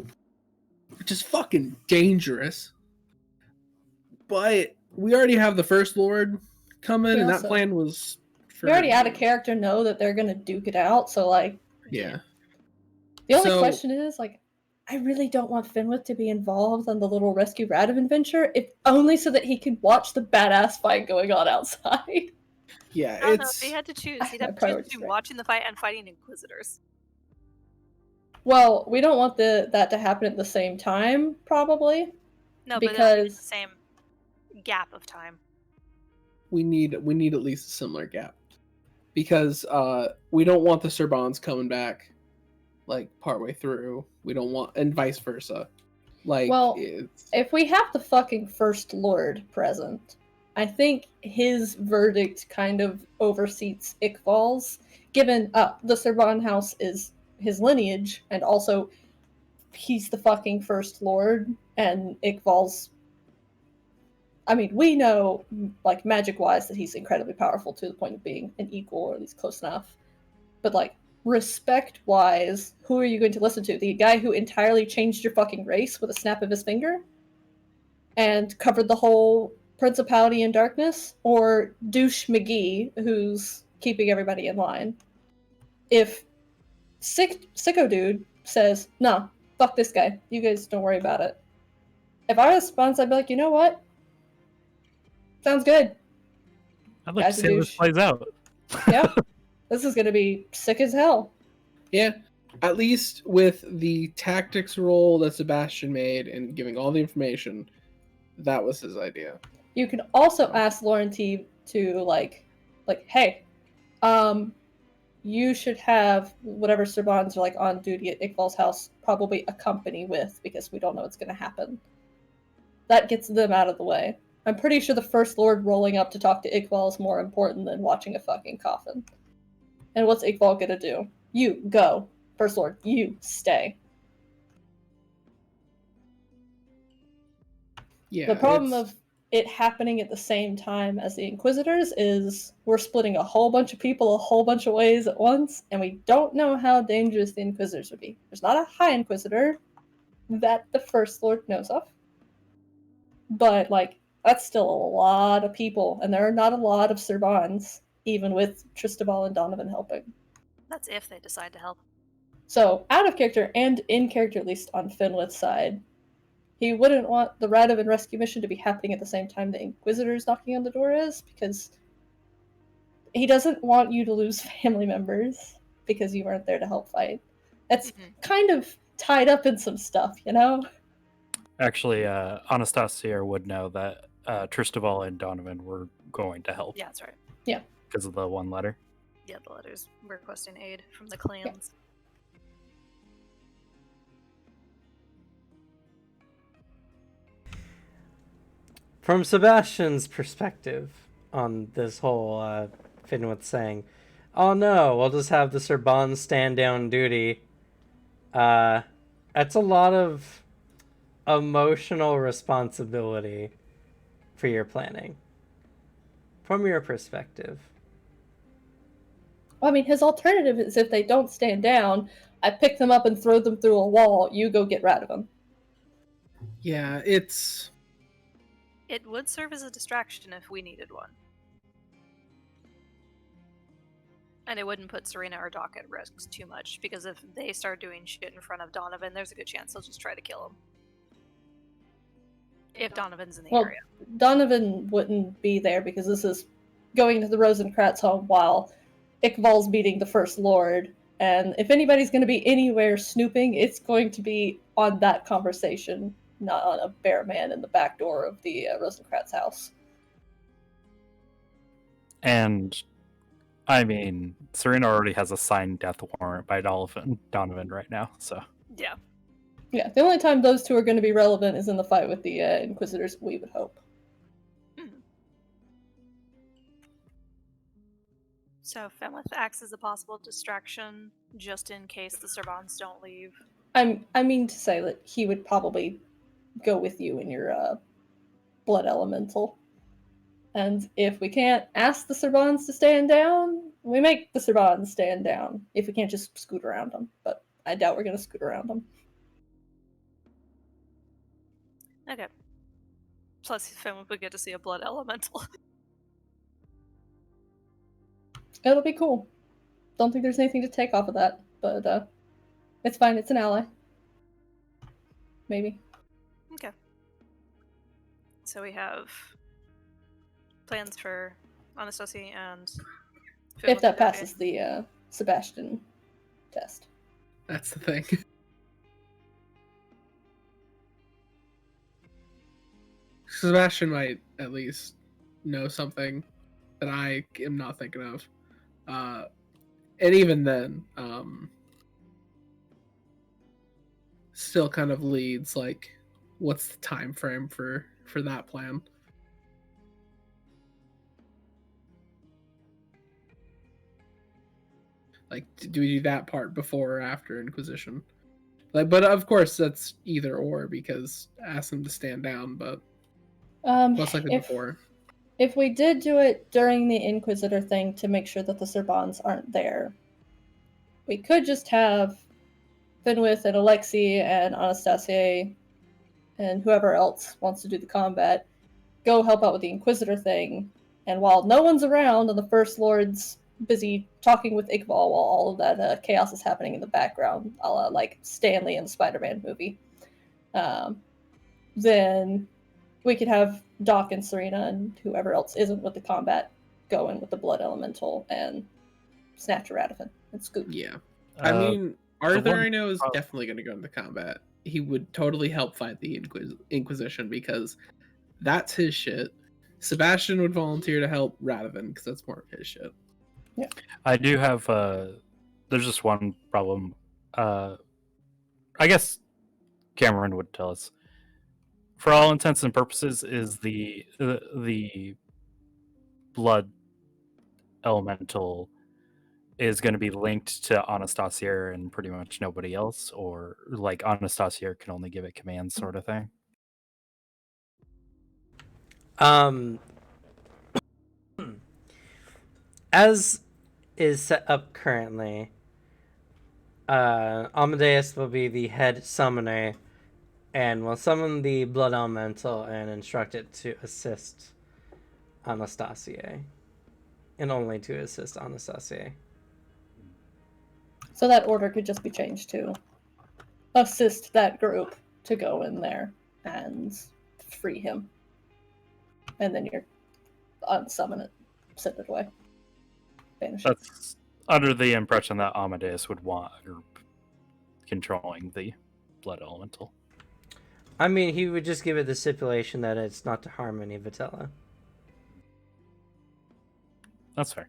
which is fucking dangerous. But we already have the First Lord coming, We and that also- plan was. We already out of character know that they're gonna duke it out, so Yeah. the only So- question is I really don't want Fenwith to be involved on the little rescue Radiv adventure, if only so that he can watch the badass fight going on outside. Yeah, I don't know. it's. If he had to choose, he'd My have to choose priorities between right. watching the fight and fighting Inquisitors. Well, we don't want that to happen at the same time, probably. No, but they'll be in the Because- same gap of time. We need at least a similar gap, because we don't want the Serbans coming back partway through. We don't want, and vice versa. Well, it's, If we have the fucking First Lord present, I think his verdict kind of overseats Iqbal's, given the Serban house is his lineage, and also he's the fucking First Lord, and Iqbal's. I mean, we know, magic-wise, that he's incredibly powerful to the point of being an equal, or at least close enough. But, respect-wise, who are you going to listen to? The guy who entirely changed your fucking race with a snap of his finger? And covered the whole Principality in darkness? Or Douche McGee, who's keeping everybody in line? If sicko dude says, "Nah, fuck this guy. You guys don't worry about it." If I was sponsor, I'd be like, you know what? Sounds good. I'd like to Guy's a see how this douche. plays out. Yep. This is gonna be sick as hell. Yeah, at least with the tactics roll that Sebastian made and giving all the information, that was his idea. You can also ask Lauren T to like, hey, you should have whatever Servans are like on duty at Iqbal's house probably accompany with, because we don't know what's gonna happen. That gets them out of the way. I'm pretty sure the First Lord rolling up to talk to Iqbal is more important than watching a fucking coffin. And what's Iqbal gonna do? You go. First Lord, you stay. Yeah. The problem of it happening at the same time as the Inquisitors is we're splitting a whole bunch of people a whole bunch of ways at once, and we don't know how dangerous the Inquisitors would be. There's not a High Inquisitor that the First Lord knows of. But, like, that's still a lot of people, and there are not a lot of Servans, even with Tristobal and Donovan helping. That's if they decide to help. So, out of character and in character, at least on Finwith's side, he wouldn't want the Radovan rescue mission to be happening at the same time the Inquisitors knocking on the door is, because he doesn't want you to lose family members because you weren't there to help fight. That's kind of tied up in some stuff, you know? Actually, Anastasia would know that Tristobal and Donovan were going to help Yeah, that's right. because of the one letter. Yeah, the letters requesting aid from the clans. From Sebastian's perspective on this whole Finwith saying, "Oh no, we'll just have the Serban stand down duty," that's a lot of emotional responsibility for your planning. From your perspective. Well, I mean, his alternative is if they don't stand down, I pick them up and throw them through a wall, you go get rid of them. Yeah, it's... It would serve as a distraction if we needed one. And it wouldn't put Serena or Doc at risk too much, because if they start doing shit in front of Donovan, there's a good chance they'll just try to kill him. If Donovan's in the area. Donovan wouldn't be there because this is going to the Rosencratz home while Iqbal's beating the First Lord. And if anybody's going to be anywhere snooping, it's going to be on that conversation, not on a bear man in the back door of the Rosencratz house. And, I mean, Serena already has a signed death warrant by Donovan right now, so... Yeah. Yeah, the only time those two are going to be relevant is in the fight with the Inquisitors, we would hope. So Fenwith acts as a possible distraction, just in case the Servans don't leave. I mean to say that he would probably go with you in your blood elemental. And if we can't ask the Servans to stand down, we make the Servans stand down. If we can't just scoot around them. But I doubt we're going to scoot around them. Okay. Plus, Fenwith would get to see a blood elemental. It'll be cool. Don't think there's anything to take off of that, but it's fine. It's an ally. Maybe. Okay. So we have plans for Anastasia and Fenwith If that to go passes the Sebastian test. That's the thing. Sebastian might at least know something that I am not thinking of. And even then, still kind of leads, like, what's the time frame for that plan? Like, do we do that part before or after Inquisition? Like, but of course that's either or, because ask them to stand down, but most likely before. If we did do it during the Inquisitor thing to make sure that the Servans aren't there, we could just have Finwith and Alexei and Anastasia and whoever else wants to do the combat go help out with the Inquisitor thing, and while no one's around and the First Lord's busy talking with Iqbal while all of that chaos is happening in the background, a la like Stanley in the Spider-Man movie. Then we could have Doc and Serena and whoever else isn't with the combat go in with the Blood Elemental and snatch a Radovin and scoop. Yeah. I mean, Arthur, one- I know, is definitely going to go into combat. He would totally help fight the Inquisition because that's his shit. Sebastian would volunteer to help Radovan because that's more of his shit. I do have there's just one problem. I guess Cameron would tell us. For all intents and purposes, is the blood elemental is going to be linked to Anastasia and pretty much nobody else, or like Anastasia can only give it commands, sort of thing. As is set up currently, Amadeus will be the head summoner and will summon the blood elemental and instruct it to assist Anastasia. And only to assist Anastasia. So that order could just be changed to assist that group to go in there and free him. And then you're unsummon it, send it away. Banish it. That's under the impression that Amadeus would want a group controlling the blood elemental. I mean, he would just give it the stipulation that it's not to harm any Vitella. That's fair.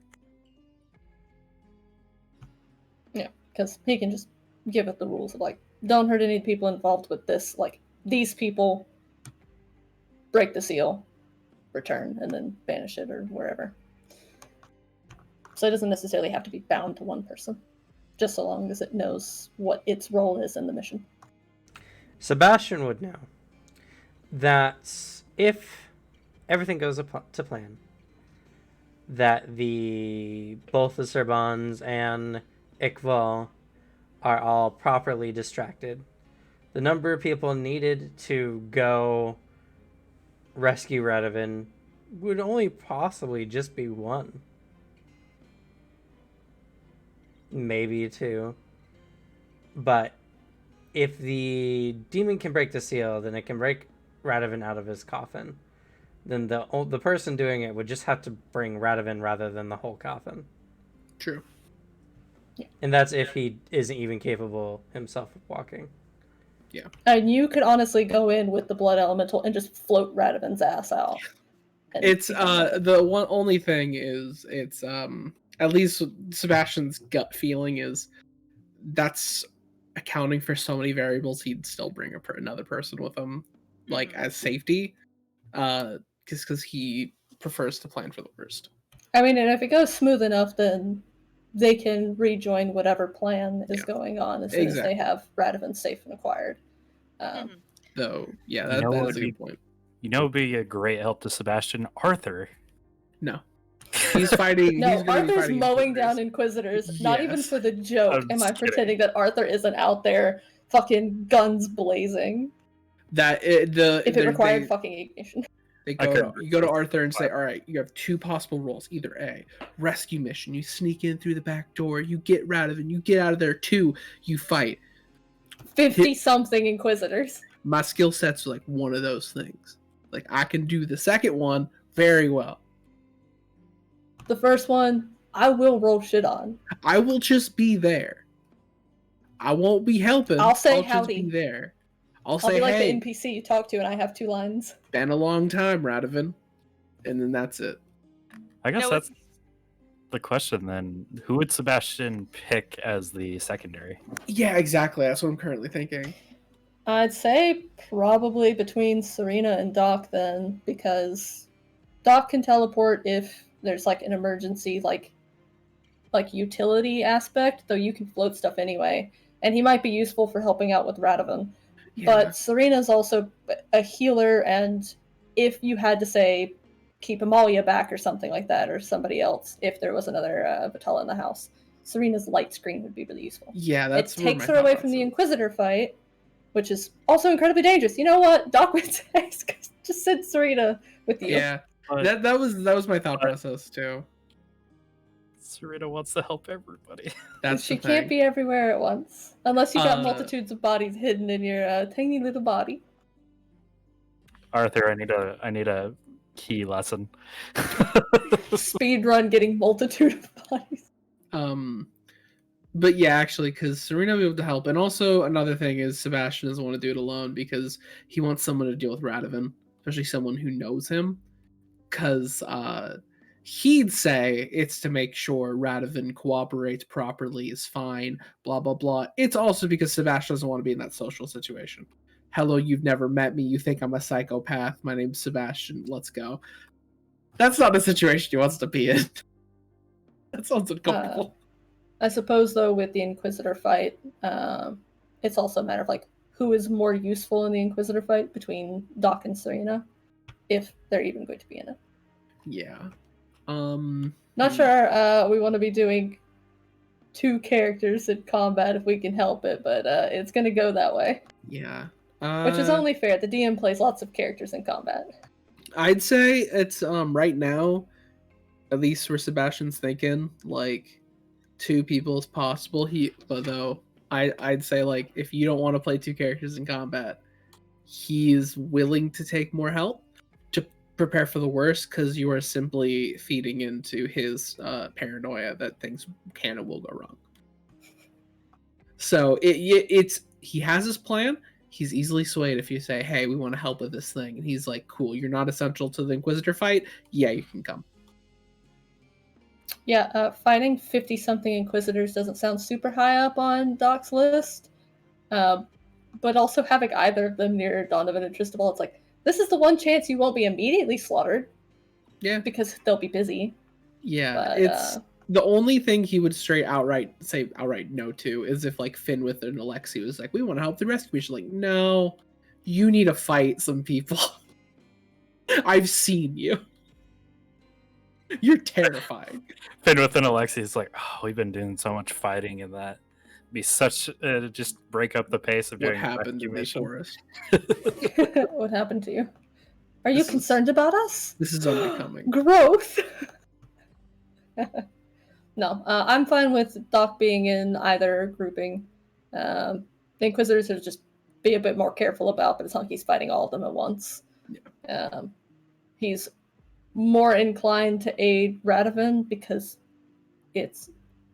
Yeah, because he can just give it the rules of like, don't hurt any people involved with this. Like, these people, break the seal, return, and then banish it or wherever. So it doesn't necessarily have to be bound to one person, just so long as it knows what its role is in the mission. Sebastian would know that if everything goes to plan, that both the Sorbons and Iqbal are all properly distracted. The number of people needed to go rescue Radovan would only possibly just be one. Maybe two. But if the demon can break the seal, then it can break Radovan out of his coffin. Then the person doing it would just have to bring Radovan rather than the whole coffin. True. And that's if he isn't even capable himself of walking. Yeah. And you could honestly go in with the blood elemental and just float Radovan's ass out. It's the one only thing is it's at least Sebastian's gut feeling is that's accounting for so many variables. He'd still bring another person with him, like as safety, because he prefers to plan for the worst. I mean, and if it goes smooth enough, then they can rejoin whatever plan is going on as soon as they have Radovan safe and acquired. So yeah, that's a good point. You know, would be a great help to Sebastian. Arthur. No, he's fighting. No, he's gonna be Arthur's fighting mowing down Inquisitors. Not even Yes. for the joke I'm am I just kidding. pretending that Arthur isn't out there fucking guns blazing. If If it required fucking ignition. you I go couldn't to Arthur and say, all right, you have two possible roles. Either A, rescue mission, you sneak in through the back door, you get Radovan, you get out of there. 2, you fight. 50-something Inquisitors. My skill set's like one of those things. Like, I can do the second one very well. The first one, I will roll shit on. I will just be there. I won't be helping. I'll say just howdy. be there. I'll I'll say, be like hey, the NPC you talk to and I have 2 lines. been a long time, Radovan. And then that's it. I guess No, that's the question then. Who would Sebastian pick as the secondary? Yeah, exactly. That's what I'm currently thinking. I'd say probably between Serena and Doc then, because Doc can teleport if there's like an emergency, like utility aspect, though you can float stuff anyway. And he might be useful for helping out with Radovan. Yeah. But Serena's also a healer, and if you had to say keep Amalia back or something like that, or somebody else, if there was another Vitella in the house, Serena's light screen would be really useful. Yeah, that's it where takes my her away thought from the process- Inquisitor fight, which is also incredibly dangerous. You know what? Doc would say, just send Serena with you. Yeah, But that was my thought process too. Serena wants to help everybody. That's she the can't thing. be everywhere at once. Unless you got Uh, multitudes of bodies hidden in your tiny little body. Arthur, I need a key lesson. Speed run getting multitude of bodies. But yeah, actually, because Serena will be able to help, and also another thing is Sebastian doesn't want to do it alone because he wants someone to deal with Radovan, especially someone who knows him. Because he'd say it's to make sure Radovan cooperates properly, is fine, blah blah blah. It's also because Sebastian doesn't want to be in that social situation. Hello, you've never met me. You think I'm a psychopath. My name's Sebastian. Let's go. That's not the situation he wants to be in. That sounds uncomfortable. I suppose, though, with the Inquisitor fight, it's also a matter of like who is more useful in the Inquisitor fight between Doc and Serena, if they're even going to be in it. Yeah. Not sure. We want to be doing 2 characters in combat if we can help it, but it's going to go that way, Yeah. which is only fair. The DM plays lots of characters in combat. I'd say it's right now, at least where Sebastian's thinking, like 2 people is possible. I'd say like if you don't want to play 2 characters in combat, he's willing to take more help to prepare for the worst because you are simply feeding into his paranoia that things can and will go wrong. So it's he has his plan. He's easily swayed if you say, "Hey, we want to help with this thing," and he's like, "Cool, you're not essential to the Inquisitor fight. Yeah, you can come." Yeah, fighting 50-something Inquisitors doesn't sound super high up on Doc's list. But also having either of them near Donovan and Tristobal, it's like, this is the one chance you won't be immediately slaughtered. Yeah. Because they'll be busy. Yeah, But, it's the only thing he would outright no to is if like Finwith and Alexi was like, "We want to help the rescue mission." Like, no, you need to fight some people. I've seen you. You're terrifying. Finwith and Alexi is like, oh, we've been doing so much fighting, and that be such just break up the pace of What doing happened a in the rescue mission. forest? What happened to you? Are you This is- concerned about us? This is unbecoming. Growth! No, I'm fine with Doc being in either grouping. The Inquisitors are just be a bit more careful about, but it's not like he's fighting all of them at once. Yeah. He's more inclined to aid Radovan because it's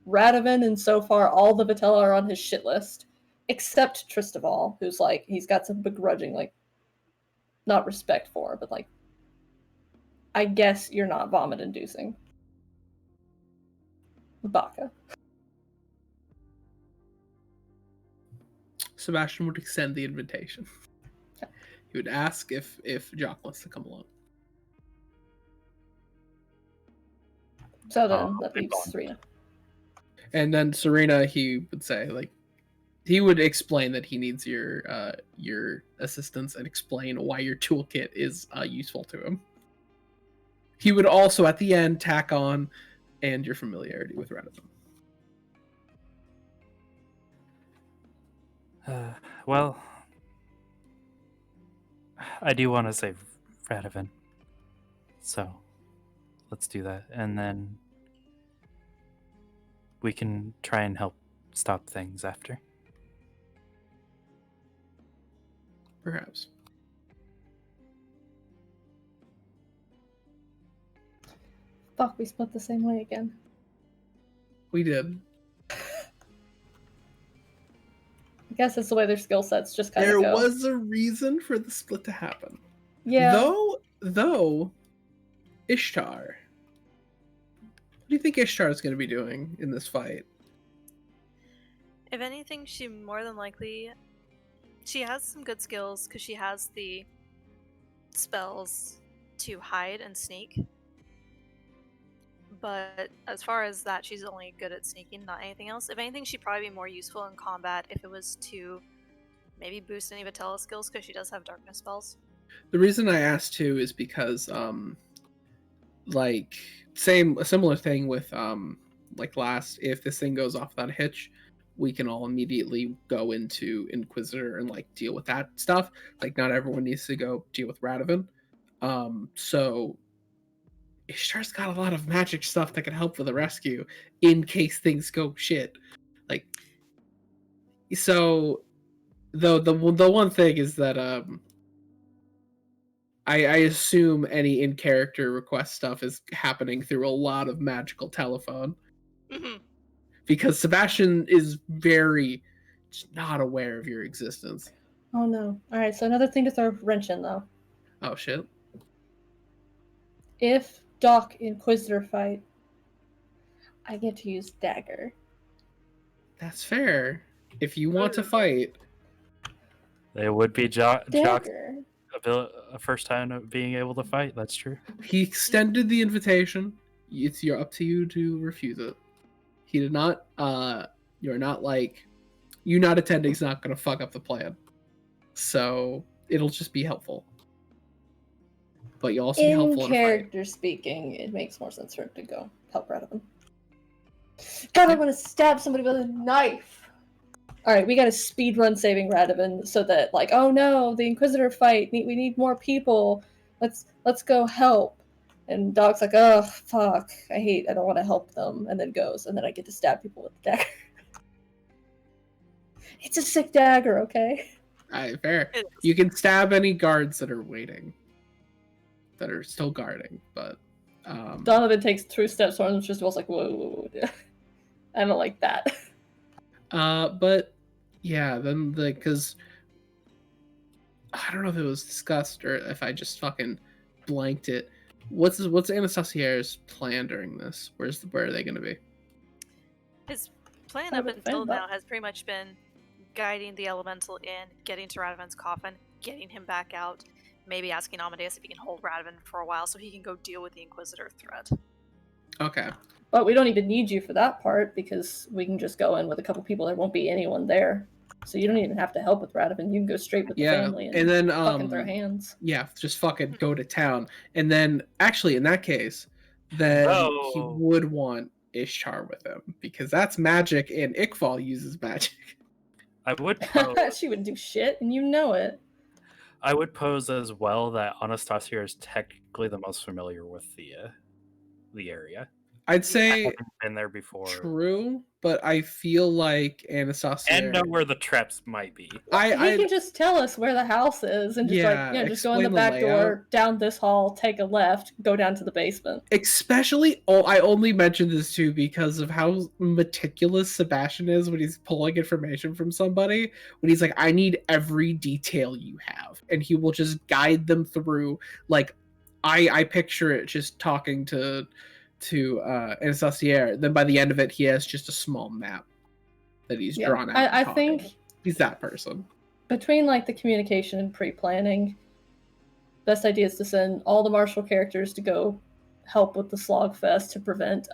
Radovan, and so far all the Vitella are on his shit list, except Tristobal, who's like, he's got some begrudging, like, not respect for, but like, I guess you're not vomit-inducing. Baka. Sebastian would extend the invitation. He would ask if Jock wants to come along. So then that leaves Serena. And then Serena, he would say, like, he would explain that he needs your assistance and explain why your toolkit is useful to him. He would also, at the end, tack on and your familiarity with Radovan. Well, I do want to save Radovan, so let's do that, and then we can try and help stop things after. Perhaps. Fuck, we split the same way again. We did. I guess that's the way their skill sets just kind There of go. was a reason for the split to happen. Yeah. Though, Ishtar. What do you think Ishtar is going to be doing in this fight? If anything, she more than likely... She has some good skills because she has the spells to hide and sneak. But as far as that, she's only good at sneaking, not anything else. If anything, she'd probably be more useful in combat if it was to maybe boost any Vitella skills because she does have darkness spells. The reason I asked too is because, like, a similar thing with, like last, if this thing goes off without a hitch, we can all immediately go into Inquisitor and like deal with that stuff. Like, not everyone needs to go deal with Radovan. So Ishtar's got a lot of magic stuff that can help with the rescue in case things go shit. Like, so the one thing is that I assume any in character request stuff is happening through a lot of magical telephone Mhm. because Sebastian is very just not aware of your existence. Oh no. Alright, so another thing to throw a wrench in though. Oh shit. If Doc Inquisitor fight, I get to use dagger. That's fair. If you want to fight, It would be Jock's Dagger. first time of being able to fight. That's true. he extended the invitation. It's up to you to refuse it. He did not. You're not like you not attending is not going to fuck up the plan. So it'll just be helpful. But you also be In helpful in a fight. character speaking, it makes more sense for him to go help Radovan. God, I want to stab somebody with a knife. Alright, we gotta speedrun saving Radovan so that, like, oh no, the Inquisitor fight, we need more people. Let's go help. And Doc's like, oh, fuck, I don't want to help them. And then goes, and then I get to stab people with the dagger. It's a sick dagger, okay? Alright, fair. It is. You can stab any guards that are waiting. That are still guarding, but Donovan takes 2 steps forward and just was like, whoa. I don't like that. but yeah, then because I don't know if it was discussed or if I just fucking blanked it. What's Anastasia's plan during this? Where are they gonna be? His plan I up would until find that. now has pretty much been guiding the elemental in, getting to Radovan's coffin, getting him back out, maybe asking Amadeus if he can hold Radovan for a while so he can go deal with the Inquisitor threat. Okay. But we don't even need you for that part because we can just go in with a couple people. There won't be anyone there. So you don't even have to help with Radovan. You can go straight with the Yeah, family and then fucking throw hands. yeah, just fucking go to town. And then actually in that case, then he No. would want Ishtar with him because that's magic and Iqbal uses magic. I would pose, She wouldn't do shit, and you know it. I would pose as well that Anastasia is technically the most familiar with the area. I'd I say haven't been there before. true, but I feel like Anastasia And know where the traps might be. He I can just tell us where the house is and just just go in the explain back door, layout. down this hall, take a left, go down to the basement. Especially, I only mentioned this too because of how meticulous Sebastian is when he's pulling information from somebody. When he's like, I need every detail you have. And he will just guide them through. Like, I picture it just talking to Anastasia. Then by the end of it, he has just a small map that he's Yeah, drawn out. I and talking. think He's that person. between like the communication and pre-planning, best idea is to send all the martial characters to go help with the slogfest to prevent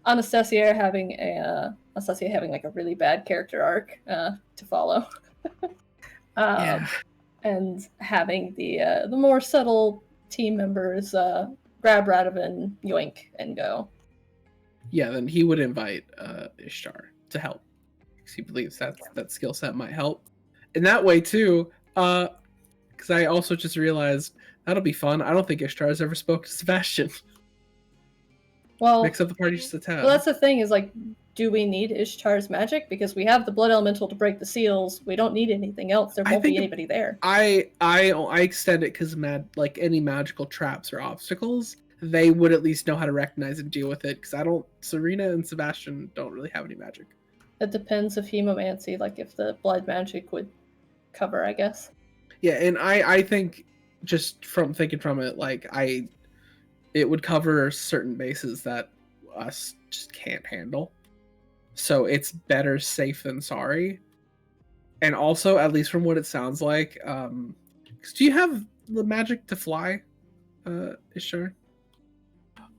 Anastasia having like a really bad character arc to follow. Yeah. And having the more subtle team members grab Radovan, yoink, and go. Yeah, then he would invite Ishtar to help because he believes that skill set might help. In that way too, because I also just realized that'll be fun. I don't think Ishtar has ever spoke to Sebastian. Well, Mix up the party just a tad. well, that's the thing is like, do we need Ishtar's magic? Because we have the blood elemental to break the seals. We don't need anything else. There I won't be think- anybody there. I extend it because like any magical traps or obstacles, they would at least know how to recognize and deal with it. Because Serena and Sebastian don't really have any magic. It depends if hemomancy, like if the blood magic would cover, I guess. Yeah, and I think just from thinking from it, like it would cover certain bases that us just can't handle. So it's better safe than sorry. And also, at least from what it sounds like, 'cause do you have the magic to fly, Ishtar?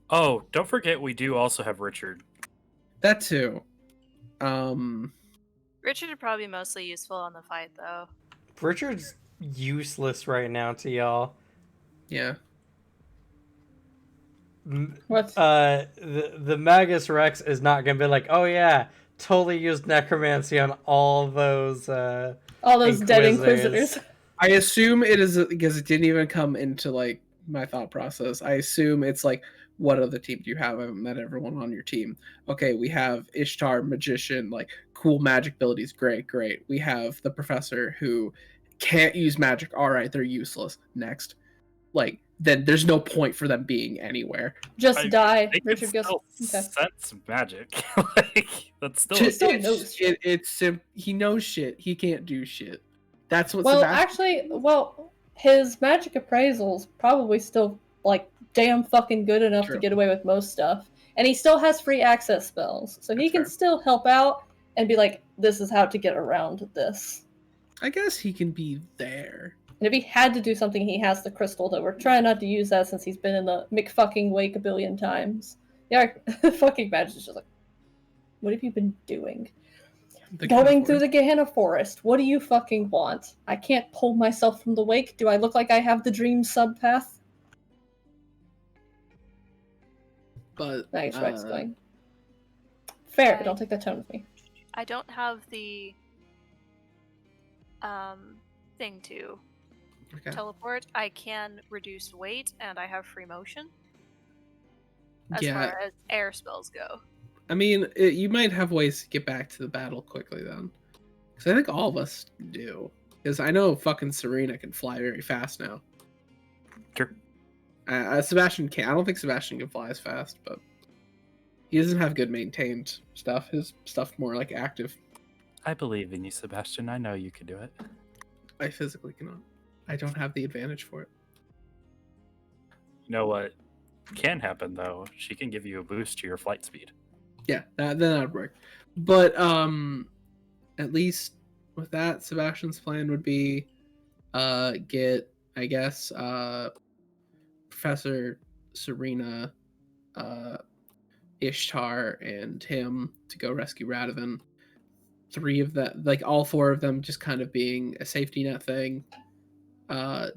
Oh, don't forget we do also have Richard. That too. Richard would probably be mostly useful on the fight, though. Richard's useless right now to y'all. Yeah. What? The Magus Rex is not gonna be like, oh yeah, totally used necromancy on all those All those dead Inquisitors. I assume it is because it didn't even come into like my thought process. I assume it's like what other team do you have? I haven't met everyone on your team. Okay, we have Ishtar, magician, like cool magic abilities. Great. We have the professor who can't use magic. All right, they're useless. Next. Like, then there's no point for them being anywhere. Just die. They can Richard goes. still Okay. sense magic. Like, that's still He still knows shit. He knows shit. He can't do shit. That's what Well, Sebastian. actually, his magic appraisal's probably still like damn fucking good enough True. to get away with most stuff, and he still has free access spells, so he That's can fair. still help out and be like, "This is how to get around this." I guess he can be there. And if he had to do something, he has the crystal, though we're trying not to use that since he's been in the McFucking Wake a billion times. Yeah, fucking Badge is just like, what have you been doing? Going through the Gehenna Forest. What do you fucking want? I can't pull myself from the wake. Do I look like I have the dream subpath? But Nice, Rex going. Fair, but don't take that tone with me. I don't have the thing to teleport. I can reduce weight, and I have free motion. As far as air spells go. I mean, you might have ways to get back to the battle quickly then. Because I think all of us do. Because I know fucking Serena can fly very fast now. Sure. Sebastian can't. I don't think Sebastian can fly as fast, but he doesn't have good maintained stuff. His stuff more like active. I believe in you, Sebastian. I know you can do it. I physically cannot. I don't have the advantage for it. You know what can happen though? She can give you a boost to your flight speed. Yeah, then that would work. But at least with that, Sebastian's plan would be get, I guess, Professor Serena, Ishtar, and him to go rescue Radovan. Three of them, like all four of them, just kind of being a safety net thing,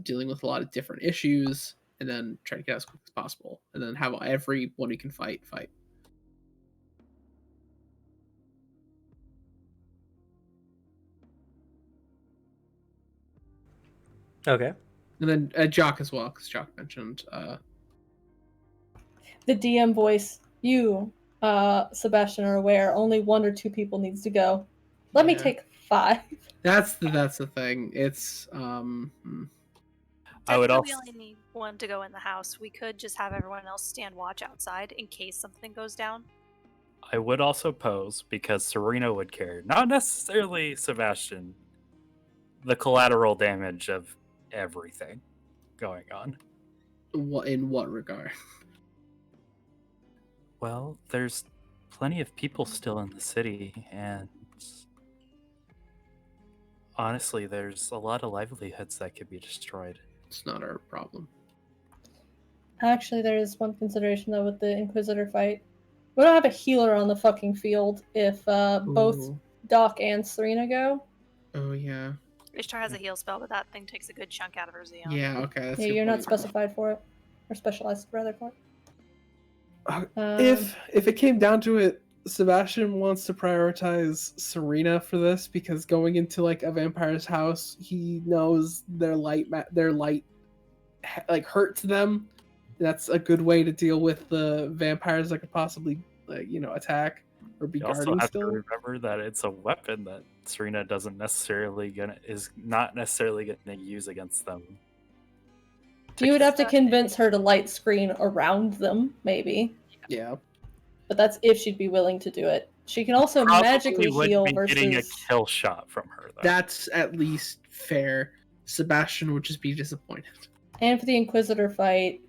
dealing with a lot of different issues, and then try to get as quick as possible, and then have everyone who can fight. Okay. And then Jock as well, because Jock mentioned. The DM voice, you, Sebastian, are aware only 1 or 2 people needs to go. Let me take 5. That's the thing. It's I would also. We only need one to go in the house. We could just have everyone else stand watch outside in case something goes down. I would also pose, because Serena would care, not necessarily Sebastian, the collateral damage of everything going on. in what regard? Well, there's plenty of people still in the city, and honestly, there's a lot of livelihoods that could be destroyed. It's not our problem. Actually, there is one consideration, though, with the Inquisitor fight. We don't have a healer on the fucking field if both Ooh. Doc and Serena go. Oh yeah. Ishtar has a heal spell, but that thing takes a good chunk out of her Xeon. Yeah. Okay. That's Yeah, a good you're not point. specified for it. Or specialized, rather, for it. If it came down to it, Sebastian wants to prioritize Serena for this because going into like a vampire's house, he knows their light like hurts them. That's a good way to deal with the vampires that could possibly attack or be You also guarding have still. to remember that it's a weapon that Serena is not necessarily gonna use against them. You would have to convince her to light screen around them, maybe. Yeah. But that's if she'd be willing to do it. She can also Probably magically would heal be getting a versus... kill shot from her, though. That's at least fair. Sebastian would just be disappointed. And for the Inquisitor fight,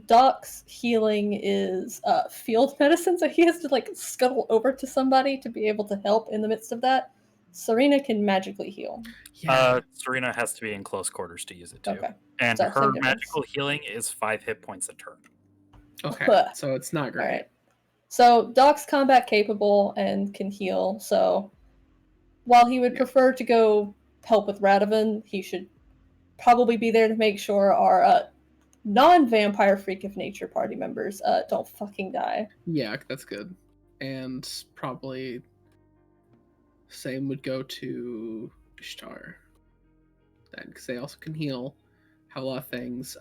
Doc's healing is field medicine, so he has to like scuttle over to somebody to be able to help in the midst of that. Serena can magically heal. Yeah. Serena has to be in close quarters to use it too. Okay. And So, her same difference. magical healing is 5 hit points a turn. Okay. So it's not great. Alright. So Doc's combat capable and can heal, so while he would prefer to go help with Radovan, he should probably be there to make sure our non-vampire freak of nature party members don't fucking die. Yeah, that's good. And probably same would go to Ishtar then, because they also can heal, have a lot of things.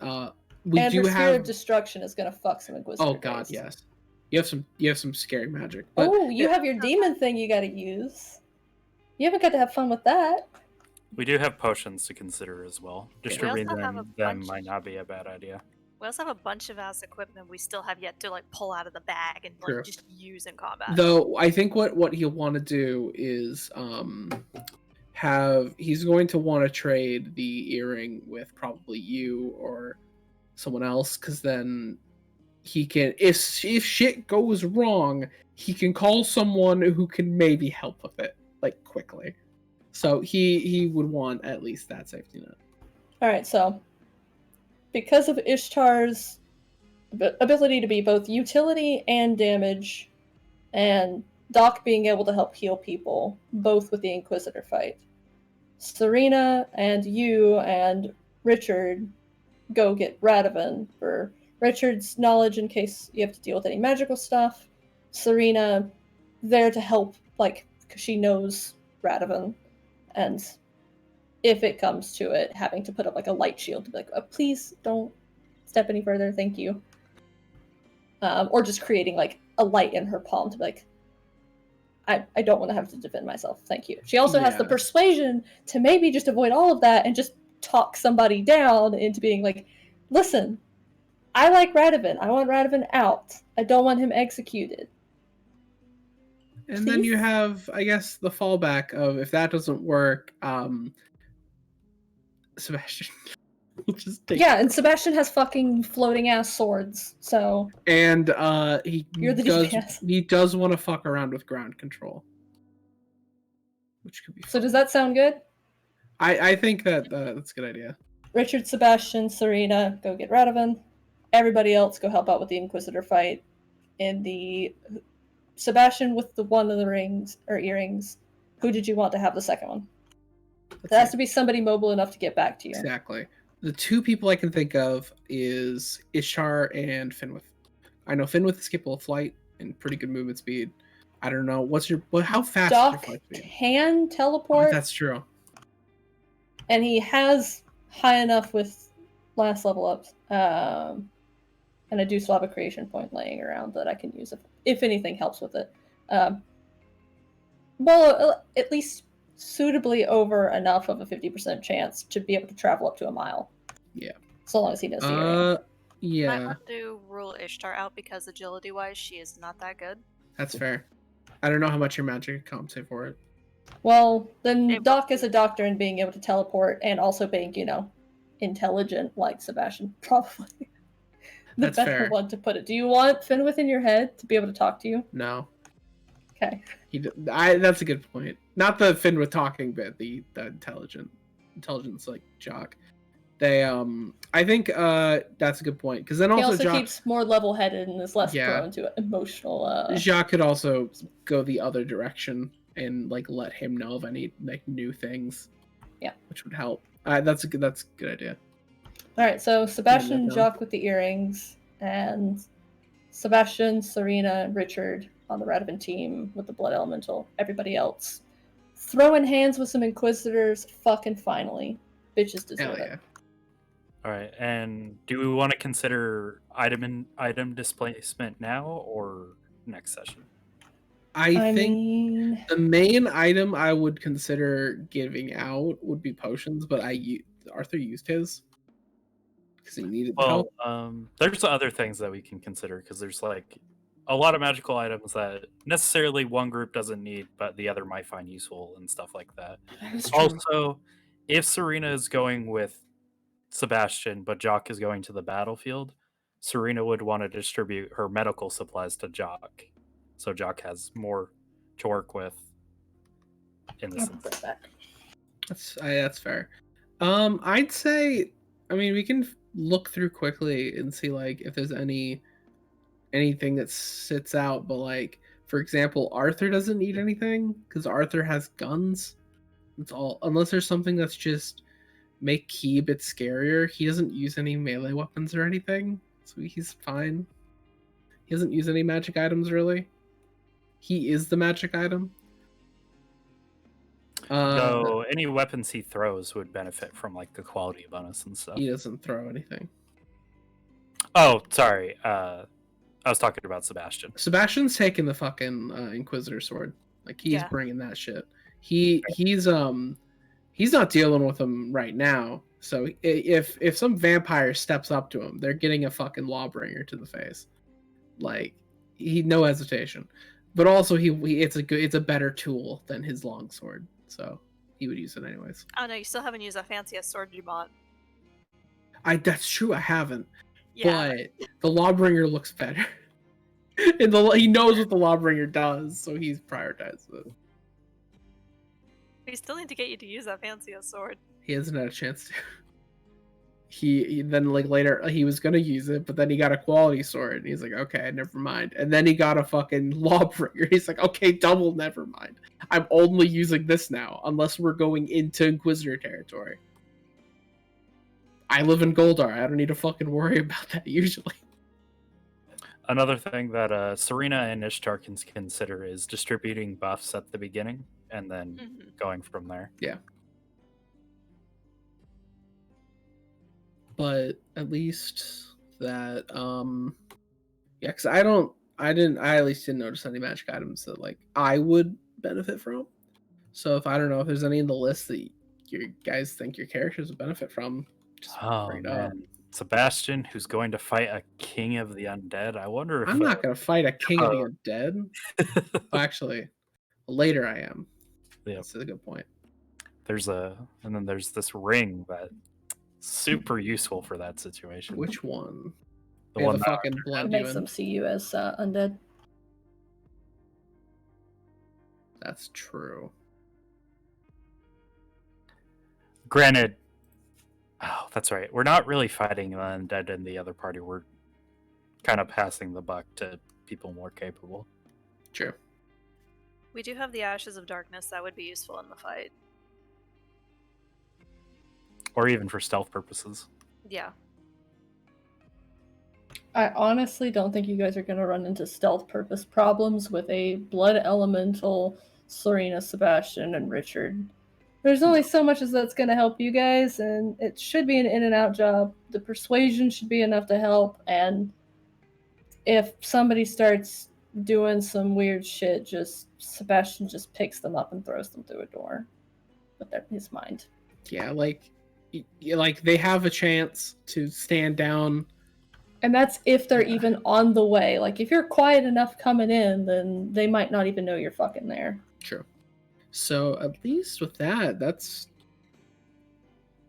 we and do her Sphere of have. Destruction is gonna fuck some Inquisitor. Oh god, face. yes. You have some scary magic. But Oh, you have your demon thing you gotta use. You haven't got to have fun with that. We do have potions to consider as well. Distributing also have a them bunch- might not be a bad idea. We also have a bunch of ass equipment we still have yet to like pull out of the bag and True. like just use in combat. though I think what he'll want to do is he's going to want to trade the earring with probably you or someone else, because then he can, if shit goes wrong, he can call someone who can maybe help with it like quickly. So he would want at least that safety net. All right, so because of Ishtar's ability to be both utility and damage, and Doc being able to help heal people, both with the Inquisitor fight, Serena and you and Richard go get Radovan for Richard's knowledge in case you have to deal with any magical stuff. Serena there to help, like, because she knows Radovan, and if it comes to it, having to put up like a light shield to be like, please don't step any further, thank you. Or just creating like a light in her palm to be like, I don't want to have to defend myself, thank you. She also has the persuasion to maybe just avoid all of that and just talk somebody down into being like, listen, I like Radovan. I want Radovan out. I don't want him executed. And then you have, I guess, the fallback of, if that doesn't work, Sebastian. We'll just take and Sebastian has fucking floating ass swords, so. And You're the DPS. he does want to fuck around with ground control, which could be fun. So does that sound good? I think that that's a good idea. Richard, Sebastian, Serena, go get Radovan. Everybody else go help out with the Inquisitor fight. And the Sebastian with the one of the rings or earrings. Who did you want to have the second one? There has to be somebody mobile enough to get back to you. Exactly. The two people I can think of is Ishtar and Finwith. I know Finwith is capable of flight and pretty good movement speed. I don't know how fast Doc is your flight speed? can teleport. That's true. And he has high enough with last level ups. And I do still have a creation point laying around that I can use if anything helps with it. Well, at least suitably over enough of a 50% chance to be able to travel up to a mile. Yeah. So long as he knows the area. Yeah. Might want to rule Ishtar out because agility-wise, she is not that good. That's fair. I don't know how much your magic can compensate for it. Well, then Doc is a doctor and being able to teleport and also being, intelligent like Sebastian. Probably the That's better fair. one to put it. Do you want Finn within your head to be able to talk to you? No. Okay. That's a good point. Not the Finn with talking bit, the intelligence like jock. They I think that's a good point, because then He also also Jacques, keeps more level-headed and is less prone to emotional. Jacques could also go the other direction and like let him know of any like new things. Yeah, which would help. That's a good idea. All right, so Sebastian and Jacques with the earrings, and Sebastian, Serena, and Richard on the Radovan team with the Blood Elemental. Everybody else throwing hands with some Inquisitors. Fucking finally, bitches deserve it. All right, and do we want to consider item displacement now or next session? I think the main item I would consider giving out would be potions, but Arthur used his because he needed help. There's other things that we can consider, because there's like a lot of magical items that necessarily one group doesn't need, but the other might find useful and stuff like that. Also, if Serena is going with Sebastian, but Jock is going to the battlefield, Serena would want to distribute her medical supplies to Jock, so Jock has more to work with in this instance. That's fair. I'd say, we can look through quickly and see like if there's anything that sits out, but like, for example, Arthur doesn't need anything because Arthur has guns. That's all, unless there's something that's just make Key a bit scarier. He doesn't use any melee weapons or anything, so he's fine. He doesn't use any magic items really. He is the magic item. So any weapons he throws would benefit from like the quality bonus and stuff. He doesn't throw anything. Oh, sorry. I was talking about Sebastian. Sebastian's taking the fucking Inquisitor sword. Like he's Yeah. bringing that shit. He's not dealing with him right now. So if some vampire steps up to him, they're getting a fucking lawbringer to the face. Like no hesitation. But also it's a better tool than his longsword. So he would use it anyways. Oh no, you still haven't used that fanciest sword you bought. That's true, I haven't. Yeah. But the lawbringer looks better. And he knows what the lawbringer does, so he's prioritized it. We still need to get you to use that fanciest sword. He hasn't had a chance to. He then like later he was gonna use it, but then he got a quality sword, and he's like, okay, never mind. And then he got a fucking lawbringer. He's like, okay, double, never mind. I'm only using this now, unless we're going into Inquisitor territory. I live in Goldar. I don't need to fucking worry about that usually. Another thing that Serena and Ishtar can consider is distributing buffs at the beginning and then going from there. Yeah. But at least that yeah, because I at least didn't notice any magic items that like I would benefit from. So if I don't know if there's any in the list that you guys think your characters would benefit from, just bring it up. Sebastian, who's going to fight a king of the undead. I wonder if I'm not gonna fight a king of the undead. Actually, later I am. Yep. That's a good point. And then there's this ring that's super useful for that situation. Which one? The one the fucking blend you Makes in. them see you as undead. That's true. Granted, oh, that's right. We're not really fighting the undead in the other party. We're kind of passing the buck to people more capable. True. We do have the Ashes of Darkness that would be useful in the fight. Or even for stealth purposes. Yeah. I honestly don't think you guys are going to run into stealth purpose problems with a blood elemental, Serena, Sebastian, and Richard. There's only so much as that's going to help you guys, and it should be an in and out job. The persuasion should be enough to help, and if somebody starts doing some weird shit, Sebastian just picks them up and throws them through a door with his mind. Yeah, like they have a chance to stand down. And that's if they're even on the way. Like, if you're quiet enough coming in, then they might not even know you're fucking there. True. So at least with that, that's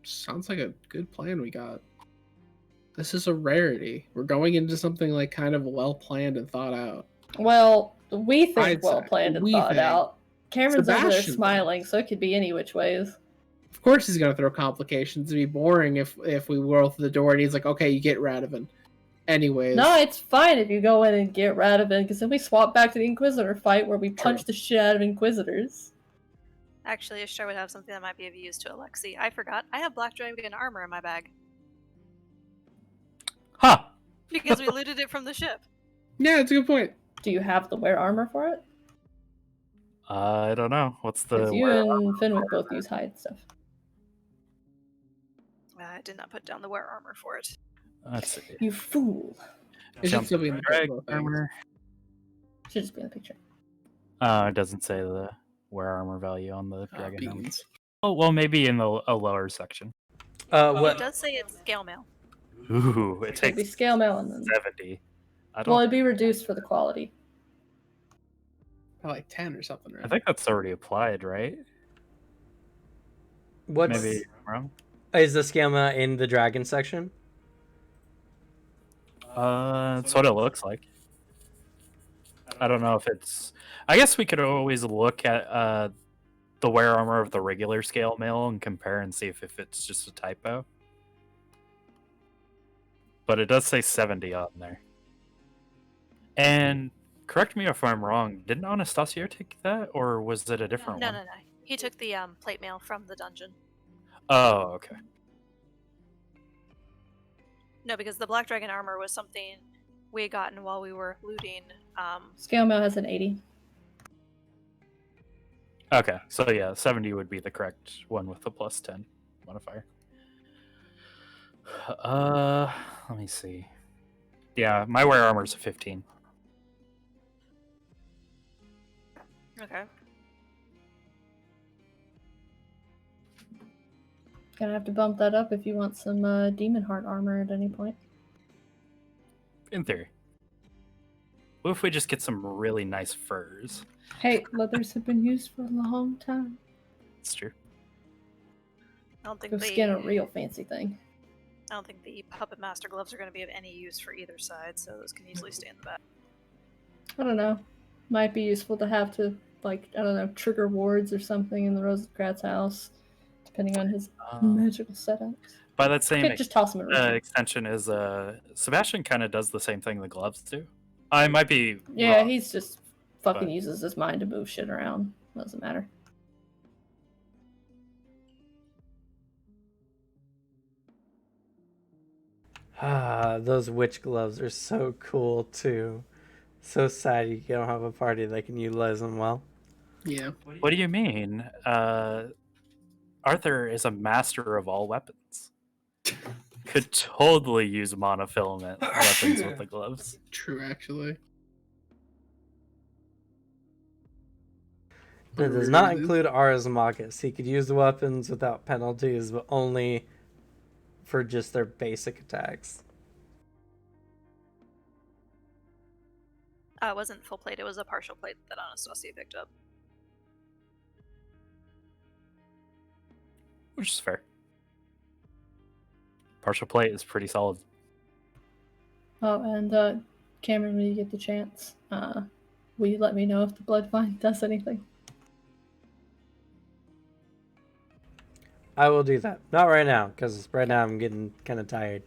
sounds like a good plan we got. This is a rarity. We're going into something like kind of well planned and thought out. Well, we think I'd well say. planned and We thought think. out. Cameron's over there Sebastian smiling, thinks. so it could be any which ways. Of course he's gonna throw complications. It'd be boring if we roll through the door and he's like, okay, you get Radovan. Anyways. No, it's fine if you go in and get Radovan, because then we swap back to the Inquisitor fight where we punch the shit out of Inquisitors. Actually, Ishtar would have something that might be of use to Alexi. I forgot. I have Black Dragon armor in my bag. Huh! Because we looted it from the ship. Yeah, it's a good point. Do you have the wear armor for it? I don't know. What's the... Because you and Fenwick both use hide stuff. I did not put down the wear armor for it. Let's see. You fool. It should still be in the Drag book, though. armor. Should just be in the picture. It doesn't say the wear armor value on the dragon helmet. Beans. Oh, well, maybe in a lower section. It What? does say it's scale mail. Ooh, it It'd be takes scale mail and then... 70. I don't. Well, it'd be reduced for the quality. Like 10 or something, right? I think that's already applied, right? What's Maybe I'm wrong. is the schema in the dragon section? That's what it looks like. I don't know if it's. I guess we could always look at the wear armor of the regular scale mail and compare and see if it's just a typo. But it does say 70 on there. And correct me if I'm wrong. Didn't Anastasio take that, or was it a different No, one? no. He took the plate mail from the dungeon. Oh, okay. No, because the Black Dragon armor was something we had gotten while we were looting. Scale mail has an 80. Okay, so yeah, 70 would be the correct one with the plus 10 modifier. Let me see. Yeah, my wear armor is a 15. Okay. Gonna have to bump that up if you want some demon heart armor at any point. In theory. What if we just get some really nice furs? Hey, leathers have been used for a long time. It's true. I don't think Go skin a real fancy thing. I don't think the puppet master gloves are going to be of any use for either side, so those can easily stay in the back. I don't know. Might be useful to have to, like, I don't know, trigger wards or something in the Rosencratz house, depending on his magical setups. By that same Could just toss him a ring. extension is Sebastian kind of does the same thing the gloves do. I might be Yeah, wrong. he's just fucking but- uses his mind to move shit around. Doesn't matter. Ah, those witch gloves are so cool too. So sad you don't have a party that can utilize them well. Yeah. What do you mean? Arthur is a master of all weapons. Could totally use monofilament weapons with the gloves. True, actually. It does not include Arismagus. He could use the weapons without penalties, but only for just their basic attacks. It wasn't full plate, it was a partial plate that Anastasia picked up. Which is fair. Partial plate is pretty solid. Oh, and Cameron, when you get the chance, will you let me know if the Bloodvine does anything? I will do that. Not right now, because right now I'm getting kind of tired.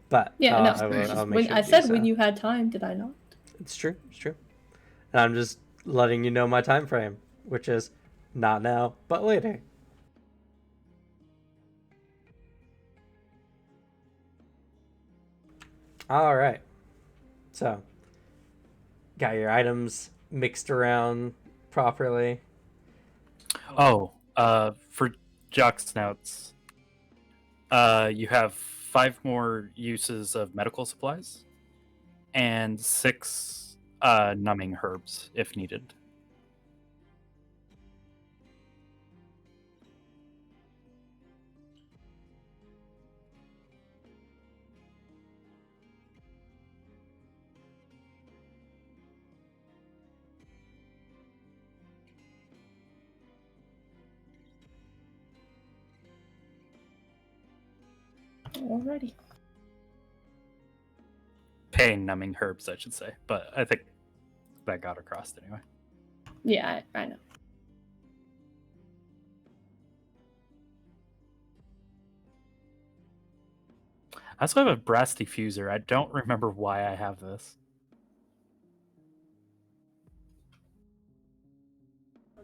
But Yeah, no. I'll make When, sure I to do said so. when you had time, did I not? It's true. It's true. And I'm just letting you know my time frame, which is not now, but later. All right. So, got your items mixed around properly. Oh, for jock snouts, you have 5 more uses of medical supplies and 6 numbing herbs if needed. Alrighty. Pain numbing herbs, I should say, but I think that got across anyway. Yeah, I know. I also have a brass diffuser. I don't remember why I have this.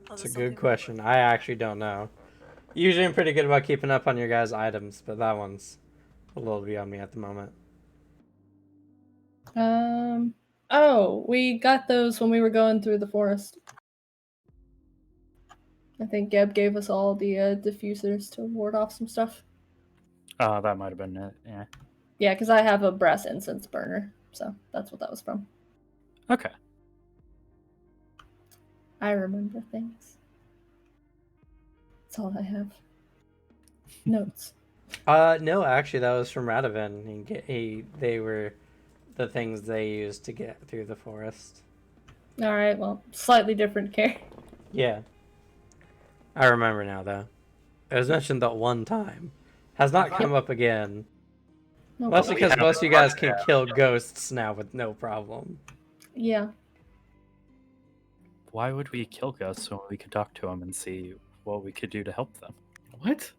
That's a good question. I actually don't know. Usually I'm pretty good about keeping up on your guys' items, but that one's a little beyond me at the moment. Oh, we got those when we were going through the forest. I think Geb gave us all the diffusers to ward off some stuff. That might have been it, yeah. Yeah, because I have a brass incense burner, so that's what that was from. Okay. I remember things. That's all I have. Notes. No, actually that was from Radovan. They were the things they used to get through the forest. Alright, well, slightly different care. Yeah. I remember now, though. It was mentioned that one time. Has not come up again. No Mostly problem. because most of you guys can kill ghosts now with no problem. Yeah. Why would we kill ghosts when we could talk to them and see what we could do to help them? What?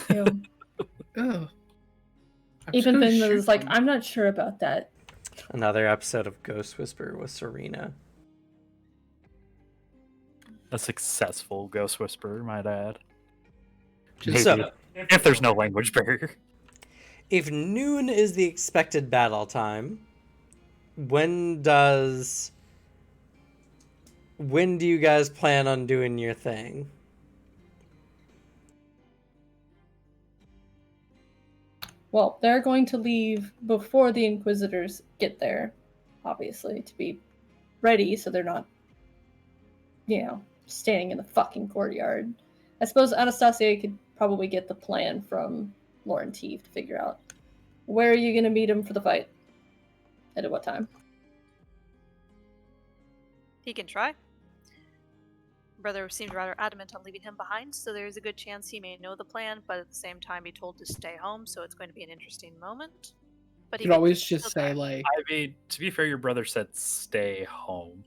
Ew. Oh. Even Finland is like, I'm not sure about that. Another episode of Ghost Whisperer with Serena. A successful ghost whisperer, might add. So, If there's no language barrier. if noon is the expected battle time, when do you guys plan on doing your thing? Well, they're going to leave before the Inquisitors get there, obviously, to be ready so they're not, standing in the fucking courtyard. I suppose Anastasia could probably get the plan from Lauren Teeve to figure out where are you going to meet him for the fight and at what time. He can try. Brother seemed rather adamant on leaving him behind, so there's a good chance he may know the plan, but at the same time be told to stay home, so it's going to be an interesting moment. But You could always just say, try. like... I mean, to be fair, your brother said stay home.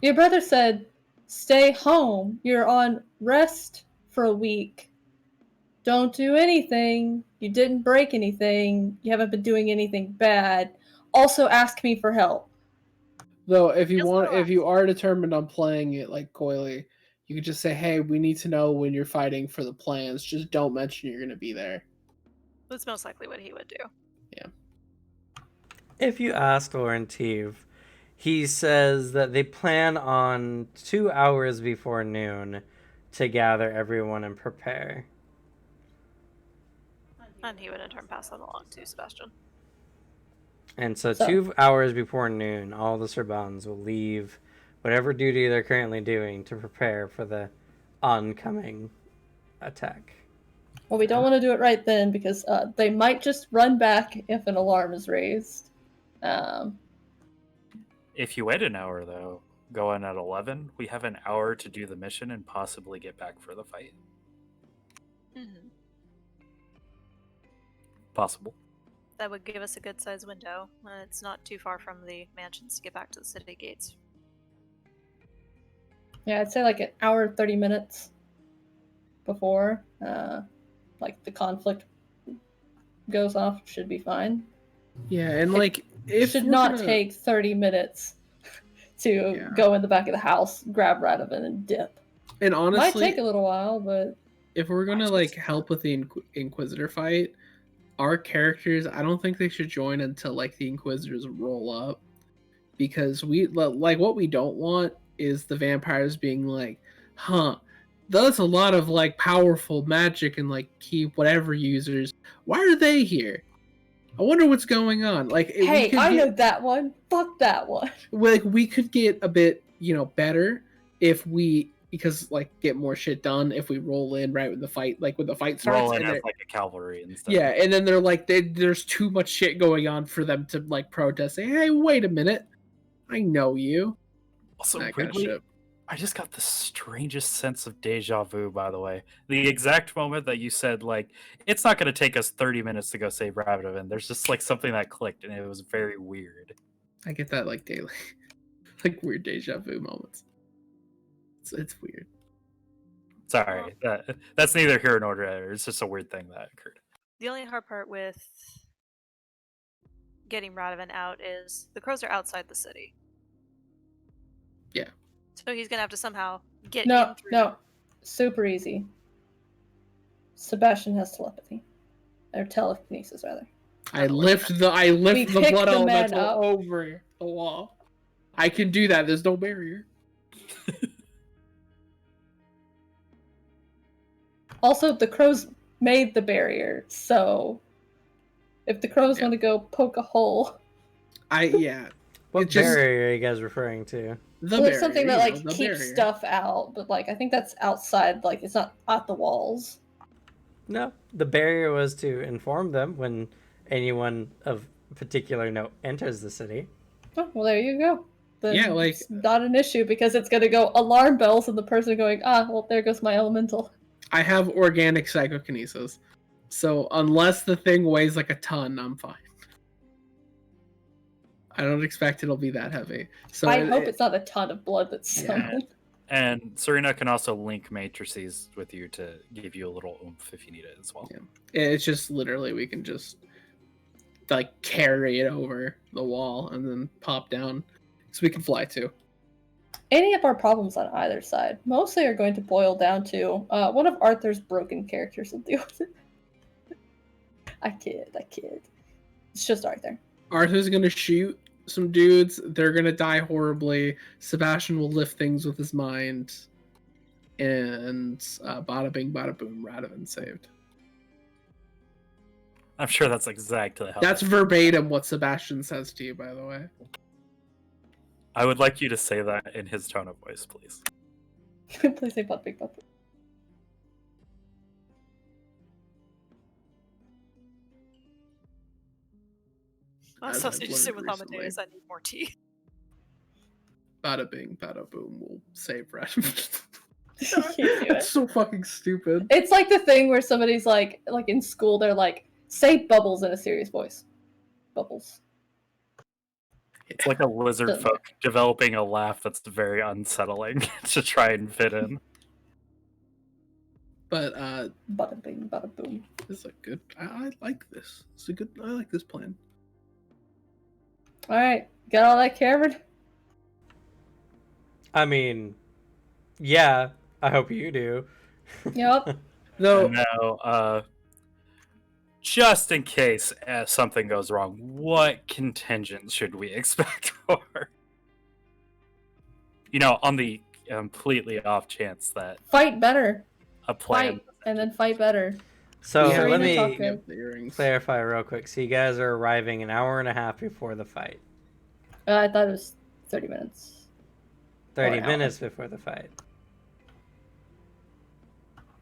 Your brother said, stay home. You're on rest for a week. Don't do anything. You didn't break anything. You haven't been doing anything bad. Also ask me for help. Though, if you are determined on playing it like coyly, you could just say, hey, we need to know when you're fighting for the plans. Just don't mention you're going to be there. That's most likely what he would do. Yeah. If you ask Lauren Teeve, he says that they plan on 2 hours before noon to gather everyone and prepare. And he would in turn pass that along to Sebastian. And so 2 hours before noon, all the Sorbans will leave whatever duty they're currently doing to prepare for the oncoming attack. Well, we don't want to do it right then because they might just run back if an alarm is raised. If you wait an hour, though, go in at 11, we have an hour to do the mission and possibly get back for the fight. Mm-hmm. Possible. That would give us a good sized window. It's not too far from the mansions to get back to the city gates. Yeah, I'd say like an hour and 30 minutes before like the conflict goes off should be fine. Yeah, and like It should not take 30 minutes to go in the back of the house, grab Radovan, and dip. And honestly, might take a little while, but if we're gonna like help with the Inquisitor fight, our characters, I don't think they should join until like the Inquisitors roll up, because we like what we don't want is the vampires being like, that's a lot of like powerful magic and like key whatever users. Why are they here? I wonder what's going on. Like, hey, know that one. Fuck that one. Like, we could get a bit, better if we, because like get more shit done if we roll in right when the fight starts. Roll in as like a cavalry and stuff. Yeah, and then they're like, there's too much shit going on for them to like protest. Say, hey, wait a minute, I know you. Also, that weirdly, kind of shit. I just got the strangest sense of deja vu, by the way. The exact moment that you said, like, it's not going to take us 30 minutes to go save Radovan, there's just, like, something that clicked, and it was very weird. I get that, like, daily. Like, weird deja vu moments. It's weird. Sorry. That's neither here nor there. It's just a weird thing that occurred. The only hard part with getting Radovan out is the crows are outside the city. Yeah. So he's gonna have to somehow get No, in through. no. Super easy. Sebastian has telepathy. Or telekinesis, rather. I lift the blood elemental over the wall. I can do that. There's no barrier. Also, the crows made the barrier, so if the crows want to go poke a hole, What barrier are you guys referring to? There's something that like keeps stuff out, but like I think that's outside. Like it's not at the walls. No, the barrier was to inform them when anyone of particular note enters the city. Oh, well, there you go. Then yeah, like it's not an issue because it's gonna go alarm bells and the person going, well, there goes my elemental. I have organic psychokinesis, so unless the thing weighs like a ton, I'm fine. I don't expect it'll be that heavy. So I hope it's not a ton of blood that's summoned. And Serena can also link matrices with you to give you a little oomph if you need it as well. Yeah. It's just literally we can just like carry it over the wall and then pop down, so we can fly too. Any of our problems on either side mostly are going to boil down to one of Arthur's broken characters will deal with it. I kid. It's just Arthur. Arthur's gonna shoot some dudes. They're gonna die horribly. Sebastian will lift things with his mind. And bada bing, bada boom, Radovan saved. I'm sure that's exactly how. That's verbatim what Sebastian says to you, by the way. I would like you to say that in his tone of voice, please. Please say butt big butt. As So I've you just say learned with recently. Amadeus, I need more tea. Bada bing, bada boom will save Red. You can't do It's it. so fucking stupid. It's like the thing where somebody's like in school, they're like, say bubbles in a serious voice. Bubbles. It's like a lizard Doesn't folk developing a laugh that's very unsettling to try and fit in. But Bada bing, bada boom. this is a good. I like this. It's a good. I like this plan. All right, got all that covered? I mean, yeah, I hope you do. Yep. Though Now, just in case something goes wrong, what contingent should we expect for? You know, on the completely off chance that Fight better. a plan. Fight and then fight better. So we have let Serena me talked we have the earrings. clarify real quick. So you guys are arriving an hour and a half before the fight. I thought it was 30 minutes. 30 an hour. minutes before the fight.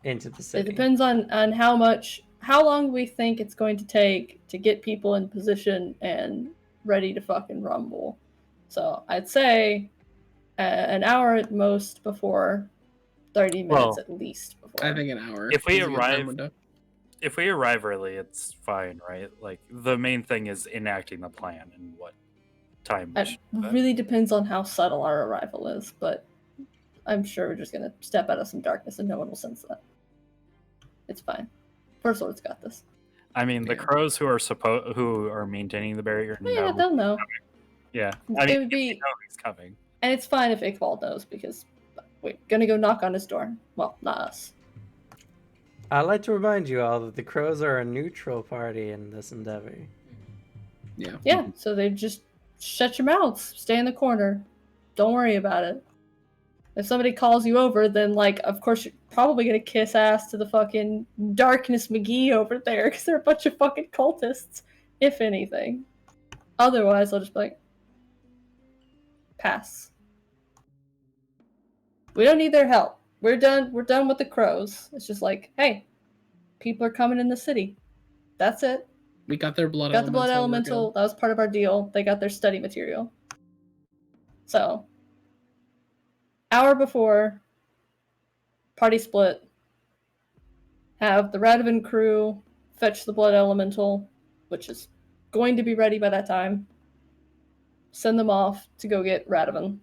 Into the city. It depends on how long we think it's going to take to get people in position and ready to fucking rumble. So I'd say an hour at most before, 30 minutes Well, at least before. I think an hour. If we is a good time arrive- window. If we arrive early, it's fine, right? Like, the main thing is enacting the plan and what time we It should do that. really depends on how subtle our arrival is, but I'm sure we're just gonna step out of some darkness and no one will sense that. It's fine. First Lord's got this. I mean, the Yeah. crows who are maintaining the barrier Well, yeah, know. they'll know. Yeah, It I mean, would be- if you know he's coming. And it's fine if Iqbal knows because we're gonna go knock on his door. Well, not us. I'd like to remind you all that the Crows are a neutral party in this endeavor. Yeah. Yeah, so they just shut your mouths, stay in the corner, don't worry about it. If somebody calls you over, then like, of course, you're probably gonna kiss ass to the fucking Darkness McGee over there because they're a bunch of fucking cultists, if anything. Otherwise, I'll just be like, pass. We don't need their help. We're done. We're done with the crows. It's just like, hey, people are coming in the city. That's it. We got their blood. Got the blood elemental, elemental. That was part of our deal. They got their study material. So, hour before, party split. Have the Radovan crew fetch the blood elemental, which is going to be ready by that time. Send them off to go get Radovan.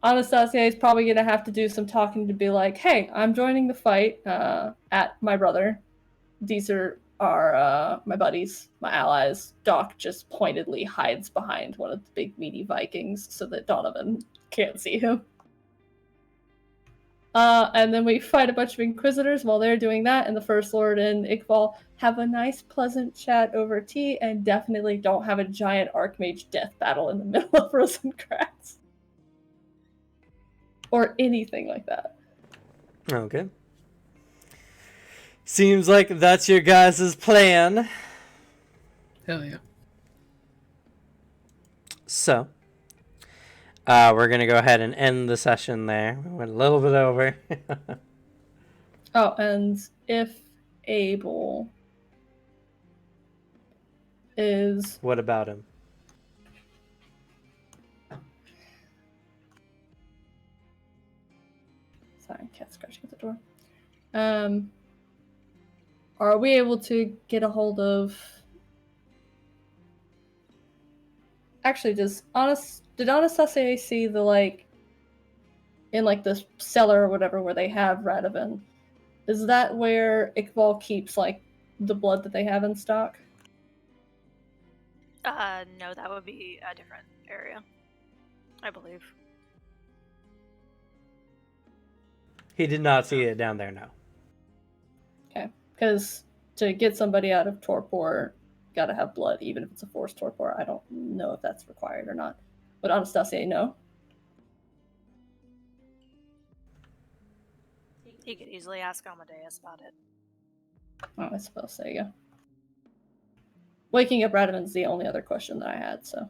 Anastasia is probably going to have to do some talking to be like, hey, I'm joining the fight at my brother. These are my buddies, my allies. Doc just pointedly hides behind one of the big meaty Vikings so that Donovan can't see him. And then we fight a bunch of Inquisitors while they're doing that, and the First Lord and Iqbal have a nice, pleasant chat over tea, and definitely don't have a giant Archmage death battle in the middle of Rosencratz. Or anything like that. Okay. Seems like that's your guys' plan. Hell yeah. So, we're going to go ahead and end the session there. We went a little bit over. Oh, and if Abel is... What about him? Sorry, cat scratching at the door. Are we able to get a hold of... Actually, did Anastasia see the, like, in, like, the cellar or whatever where they have Radovan? Is that where Iqbal keeps, like, the blood that they have in stock? No, that would be a different area, I believe. He did not see it down there, no. Okay, because to get somebody out of torpor, gotta have blood, even if it's a forced torpor. I don't know if that's required or not. Would Anastasia know? He could easily ask Amadeus about it. Oh, I suppose. There you go. Waking up Radovin's the only other question that I had, so.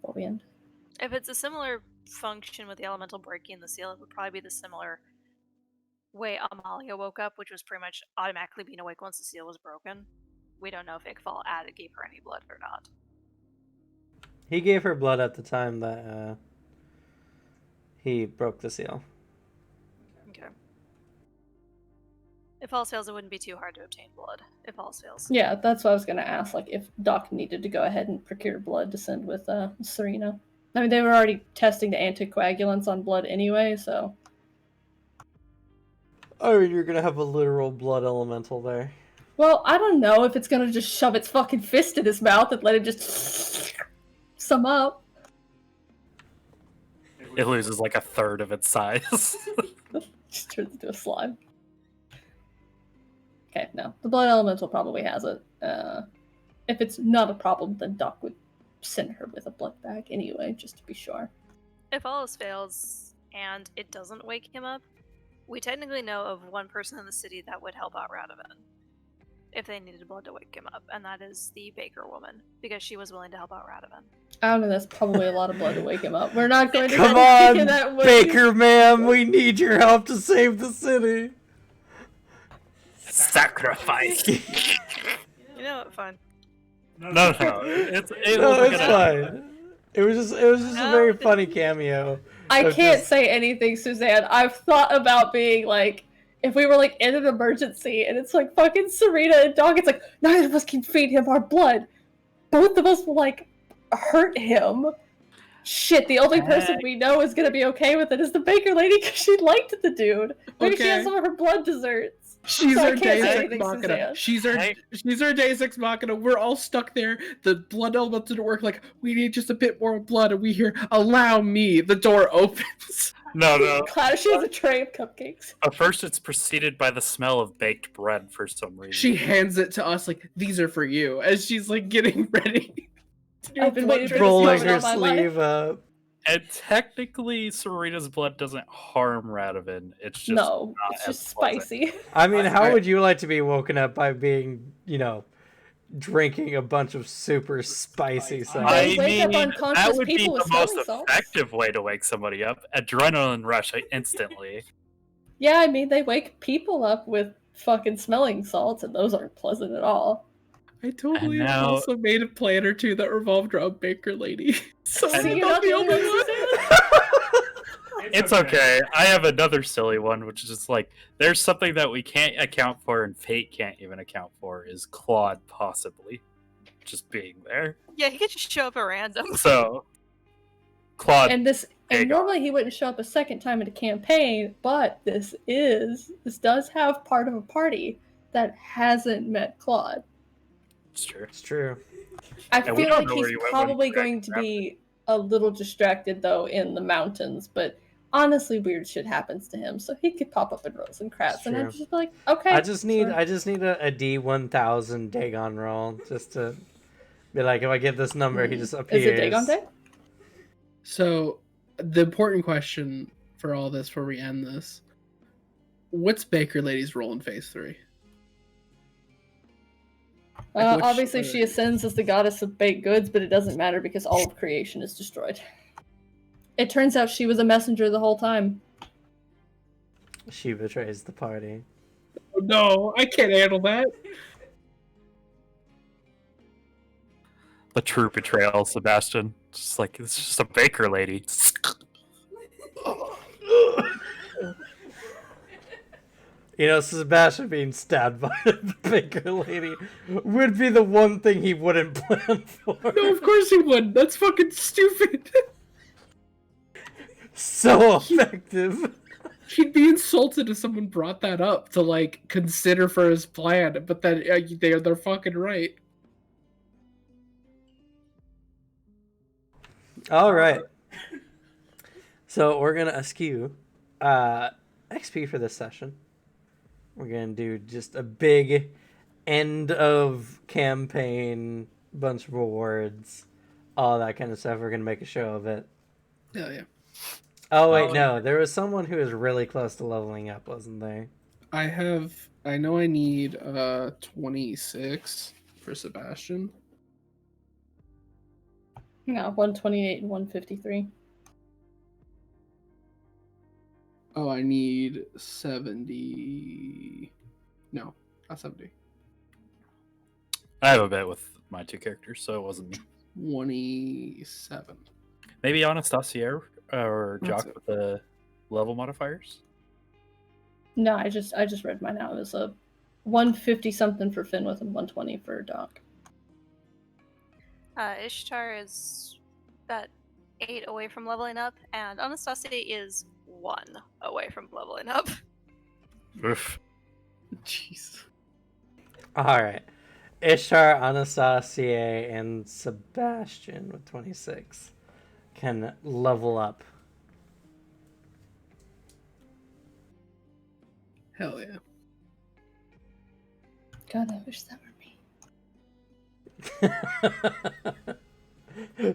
Before we end. If it's a similar function with the elemental breaking the seal, it would probably be the similar way Amalia woke up, which was pretty much automatically being awake once the seal was broken. We don't know if Iqbal gave her any blood or not. He gave her blood at the time that he broke the seal. Okay. If all fails, it wouldn't be too hard to obtain blood. If all fails. Yeah, that's what I was going to ask. Like, if Doc needed to go ahead and procure blood to send with Serena. I mean, they were already testing the anticoagulants on blood anyway, so. I mean, you're gonna have a literal blood elemental there. Well, I don't know if it's going to just shove its fucking fist in his mouth and let it just sum up. It loses like a third of its size. Just turns into a slime. Okay, no. The blood elemental probably has it. If it's not a problem, then Doc would send her with a blood bag anyway, just to be sure. If all else fails and it doesn't wake him up, we technically know of one person in the city that would help out Radovan if they needed blood to wake him up, and that is the Baker woman, because she was willing to help out Radovan. I don't know, that's probably a lot of blood to wake him up. We're not going to Come get on, that way. Baker ma'am, we need your help to save the city. Sacrifice. You know what? Fine. No, it's fine. It was just a very funny cameo. I of can't just- say anything, Suzanne. I've thought about being like, if we were like in an emergency and it's like fucking Serena and Doc, it's like, neither of us can feed him our blood. Both of us will like hurt him. Shit, the only person we know is gonna be okay with it is the Baker lady because she liked the dude. Maybe she has some of her blood desserts. She's So I our can't Deus say Ex anything, Machina. Suzanne. She's our Deus Ex Machina. We're all stuck there. The blood element didn't work. Like, we need just a bit more blood, and we hear, "Allow me." The door opens. No. She has a tray of cupcakes. But first, it's preceded by the smell of baked bread for some reason. She hands it to us like, "These are for you," as she's like getting ready. to do I've been blood waiting for this rolling moment her all my life. sleeve up. And technically, Serena's blood doesn't harm Radovan. It's just No, not it's as just pleasant. spicy. I mean, how I- would you like to be woken up by being, drinking a bunch of super spicy stuff? They I wake up mean, unconscious that would be people the with most smelling salts. effective way to wake somebody up. Adrenaline rush instantly. Yeah, I mean, they wake people up with fucking smelling salts, and those aren't pleasant at all. I totally And now- also made a plan or two that revolved around Baker Lady. So And- I'm you're not not the the only only one. It's okay. I have another silly one, which is just like there's something that we can't account for, and fate can't even account for. Is Claude possibly just being there? Yeah, he could just show up at random. So, Claude, And Big normally he wouldn't show up a second time in a campaign, but this does have part of a party that hasn't met Claude. it's true. It's true. I And we feel don't like know he's where he went when he probably was going to back. be a little distracted though in the mountains, but honestly weird shit happens to him, so he could pop up in Rosencratz and I'd True. just be like, okay. I just need sure. a D1000 Dagon roll just to be like, if I get this number, he just appears. Is it Dagon Day? So, the important question for all this, before we end this, what's Baker Lady's role in Phase 3? Like, which- Obviously she ascends as the goddess of baked goods, but it doesn't matter because all of creation is destroyed. It turns out she was a messenger the whole time. She betrays the party. Oh, no, I can't handle that. The true betrayal, Sebastian. Just like it's just a baker lady. Sebastian being stabbed by the Baker Lady would be the one thing he wouldn't plan for. No, of course he wouldn't. That's fucking stupid. So effective. He'd be insulted if someone brought that up to, like, consider for his plan, but then they're fucking right. All right. So we're gonna eschew XP for this session. We're gonna do just a big end of campaign, bunch of rewards, all that kind of stuff. We're gonna make a show of it. Hell yeah. Oh wait, no, there was someone who was really close to leveling up, wasn't there? I know I need 26 for Sebastian. No, 128 and 153. Oh, I need 70. No, not 70. I have a bet with my two characters, so it wasn't me. 27. Maybe Anastasia or That's Jock it. with the level modifiers. No, I just read mine out. It was a 150 something for Finwith and 120 for Doc. Ishtar is about 8 away from leveling up, and Anastasia is 1 away from leveling up. Oof. Jeez. All right. Ishtar, Anastasia, and Sebastian with 26 can level up. Hell yeah. God, I wish that were me.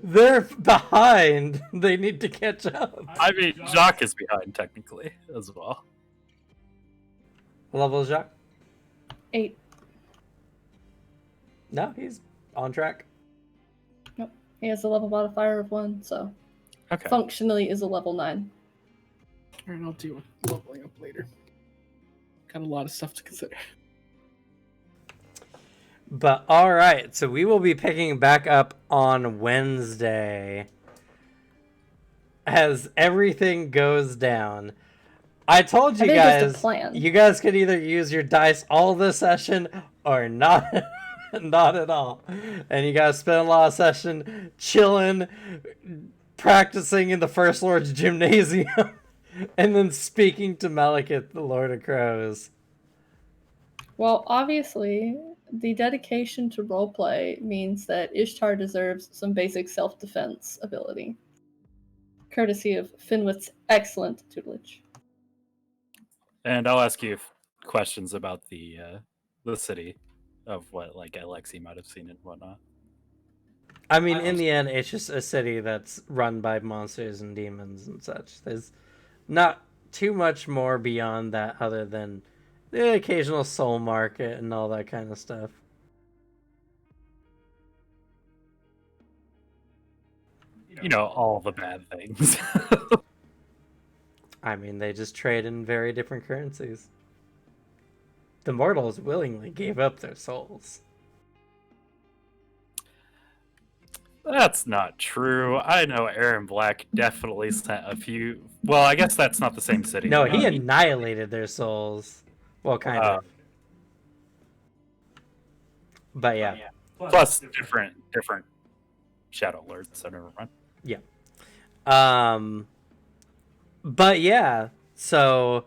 They're behind. They need to catch up. I mean, Jock is behind technically as well. What level is Jacques? 8. No, he's on track. Nope. He has a level modifier of 1, so Okay. functionally is a level 9. Alright, I'll do leveling up later. Got a lot of stuff to consider. But all right, so we will be picking back up on Wednesday as everything goes down. I told you I think it's guys, the plan. you guys could either use your dice all this session or not, not at all. And you guys spend a lot of session chilling, practicing in the First Lord's gymnasium, and then speaking to Malekith, the Lord of Crows. Well, obviously, the dedication to roleplay means that Ishtar deserves some basic self-defense ability, courtesy of Finwith's excellent tutelage. And I'll ask you questions about the city of what like Alexi might have seen and whatnot. I mean, in the end, it's just a city that's run by monsters and demons and such. There's not too much more beyond that other than the occasional soul market and all that kind of stuff. You know, all the bad things. I mean, they just trade in very different currencies. The mortals willingly gave up their souls. That's not true. I know Aaron Black definitely sent a few. Well, I guess that's not the same city. No, he annihilated their souls. Well, kind of. But yeah. Plus different Shadow Lords, so never mind. Yeah. But yeah, so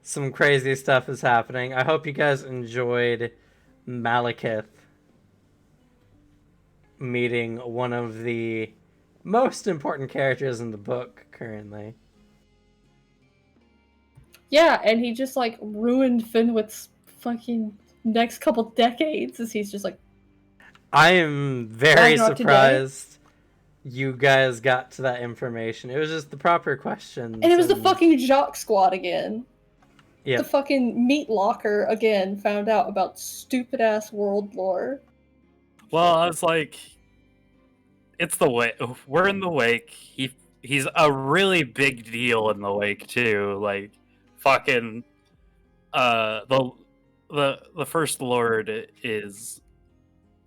some crazy stuff is happening. I hope you guys enjoyed Malekith meeting one of the most important characters in the book currently. Yeah, and he just like ruined Finwith's fucking next couple decades as he's just like, I am very Ragnarok surprised you guys got to that information. It was just the proper questions. and it was the fucking Jock Squad again. Yeah. The fucking meat locker again found out about stupid ass world lore. Well, I was like, it's the wake. We're in the wake. He's a really big deal in the wake too. Like, fucking, the First Lord is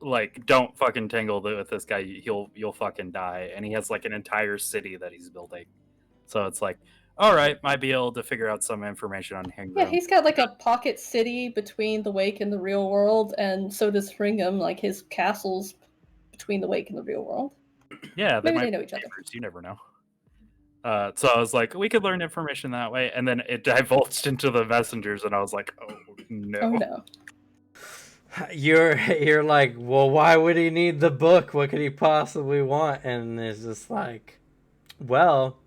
like, don't fucking tangle with this guy. You'll fucking die. And he has like an entire city that he's building. So it's like, all right, might be able to figure out some information on him. Yeah, he's got like a pocket city between the Wake and the real world, and so does Fringham, like his castles between the Wake and the real world. Yeah, Maybe might they know be each other. neighbors, you never know. So I was like, we could learn information that way, and then it divulged into the messengers, and I was like, oh no. Oh no. You're like, well, why would he need the book? What could he possibly want? And it's just like, well,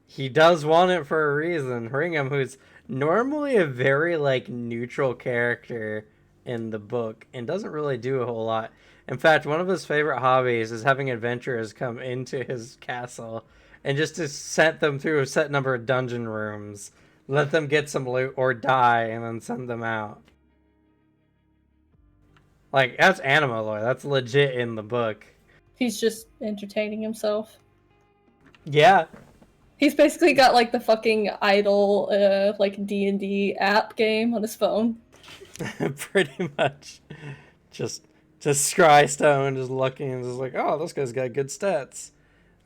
he does want it for a reason. Ringham, who's normally a very like neutral character in the book and doesn't really do a whole lot. In fact, one of his favorite hobbies is having adventurers come into his castle and just to set them through a set number of dungeon rooms, let them get some loot or die and then send them out. Like, that's Anima lore. That's legit in the book. He's just entertaining himself. Yeah. He's basically got like the fucking idle like D&D app game on his phone. Pretty much. Just Scry Stone just looking and just like, oh, this guy's got good stats.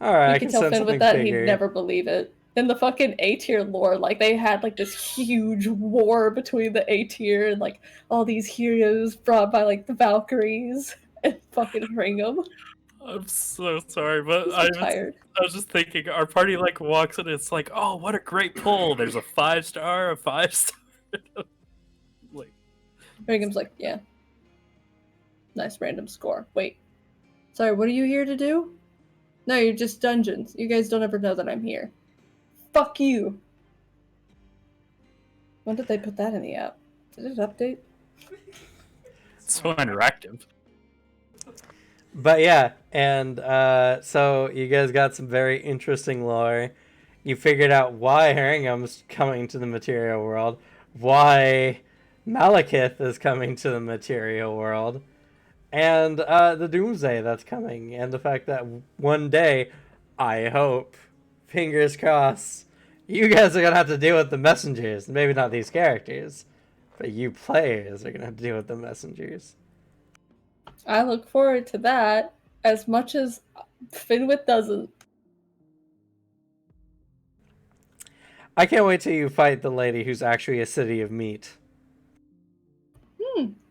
Alright, I You can can tell send Finn something with that, bigger. he'd never believe it. In the fucking A tier lore, like they had like this huge war between the A tier and like all these heroes brought by like the Valkyries and fucking Ringham. I'm so sorry, but He's I tired. was just thinking, our party like walks in, it's like, oh, what a great pull. There's a 5-star, a 5-star. Like, Ringham's like, yeah. Nice random score. Wait. Sorry, what are you here to do? No, you're just dungeons. You guys don't ever know that I'm here. Fuck you. When did they put that in the app? Did it update? it's so interactive. But yeah, and so you guys got some very interesting lore. You figured out why Haringham's coming to the material world, why Malekith is coming to the material world, and the Doomsday that's coming, and the fact that one day, I hope, fingers crossed, you guys are gonna have to deal with the messengers. Maybe not these characters, but you players are gonna have to deal with the messengers. I look forward to that as much as Finwith doesn't. I can't wait till you fight the lady who's actually a city of meat.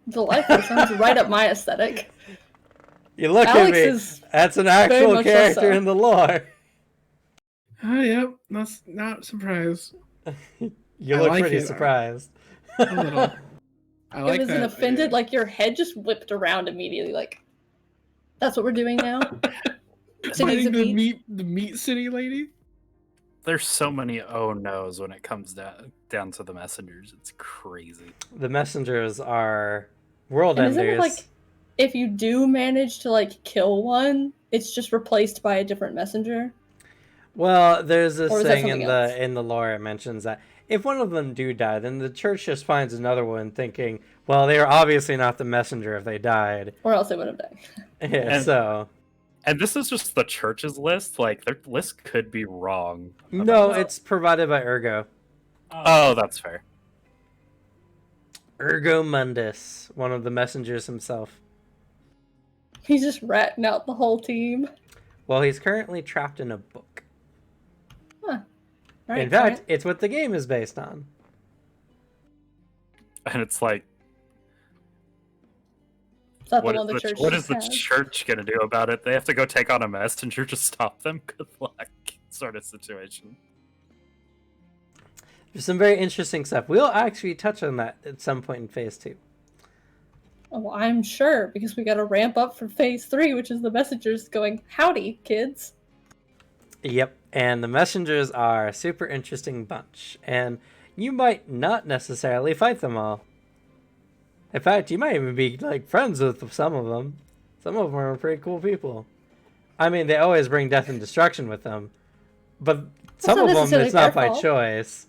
Delightful. Sounds right up my aesthetic. You look Alex at me. is That's an very actual much character so. in the lore. Oh, yep. That's not surprised. You I look like pretty it. surprised. A little. I like it was that. an offended, like your head just whipped around immediately. Like, that's what we're doing now. Cities Fighting of the meat. meat city lady. There's so many oh no's when it comes down to the messengers. It's crazy. The messengers are world And isn't enders. it like, if you do manage to like kill one, it's just replaced by a different messenger? Well, there's this Or is that thing in something else? the lore. It mentions that if one of them do die, then the church just finds another one, thinking, well, they were obviously not the messenger if they died. Or else they would have died. Yeah, And- so And this is just the church's list. Like, their list could be wrong. no, it's provided by Ergo. Oh, that's fair. Ergo Mundus, one of the messengers himself. He's just ratting out the whole team. Well, he's currently trapped in a book. Right, In fact, it's what the game is based on. And it's like, is that what the one the is church what is the has? church going to do about it? They have to go take on a messenger to stop them? Good luck, sort of situation. There's some very interesting stuff. We'll actually touch on that at some point in Phase 2. Oh, I'm sure, because we gotta ramp up for phase 3, which is the messengers going, howdy, kids. Yep, and the messengers are a super interesting bunch, and you might not necessarily fight them all. In fact, you might even be like friends with some of them. Some of them are pretty cool people. I mean, they always bring death and destruction with them, but some not of them necessarily it's not their by fault. choice.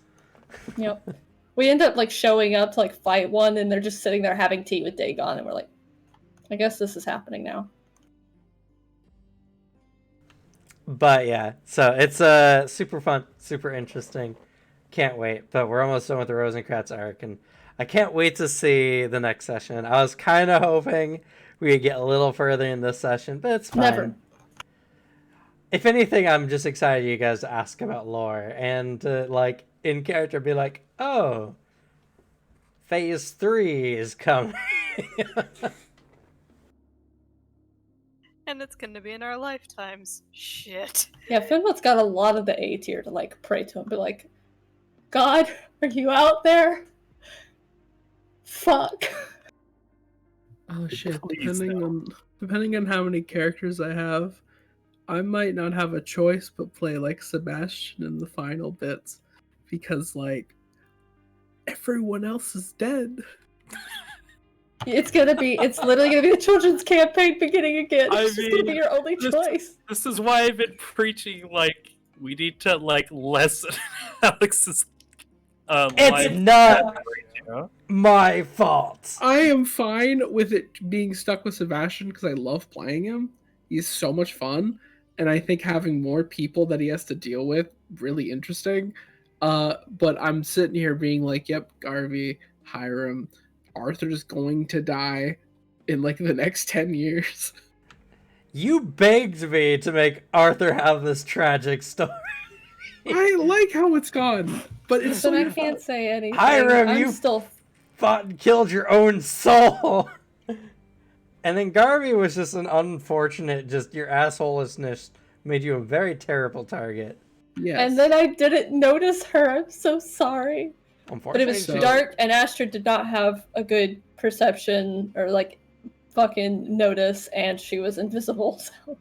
Yep. We end up like showing up to like fight one, and they're just sitting there having tea with Dagon, and we're like, I guess this is happening now. But yeah, so it's super fun, super interesting. Can't wait. But we're almost done with the Rosencratz arc, and I can't wait to see the next session. I was kind of hoping we would get a little further in this session, but it's fine. Never. If anything, I'm just excited you guys to ask about lore and like in character be like, oh, Phase 3 is coming. And it's gonna be in our lifetimes. Shit. Yeah, Finwith's got a lot of the A tier to like pray to him, be like, God, are you out there? Fuck. Oh shit! Please, Depending on how many characters I have, I might not have a choice but play like Sebastian in the final bits, because like everyone else is dead. It's literally gonna be a children's campaign beginning again. I It's just gonna be mean, your only choice. This is why I've been preaching, like, we need to, like, lessen Alex's It's not my fault. I am fine with it being stuck with Sebastian because I love playing him. He's so much fun, and I think having more people that he has to deal with really interesting. But I'm sitting here being like, "Yep, Garvey, Hiram, Arthur's going to die in like the next 10 years." You begged me to make Arthur have this tragic story. I like how it's gone, but it's But so I can't say anything. Hiram, I'm you still. fought and killed your own soul. And then Garvey was just an unfortunate, just your assholishness made you a very terrible target. Yes. And then I didn't notice her. I'm so sorry. But Unfortunately, it was So- dark, and Astrid did not have a good perception or like fucking notice, and she was invisible. So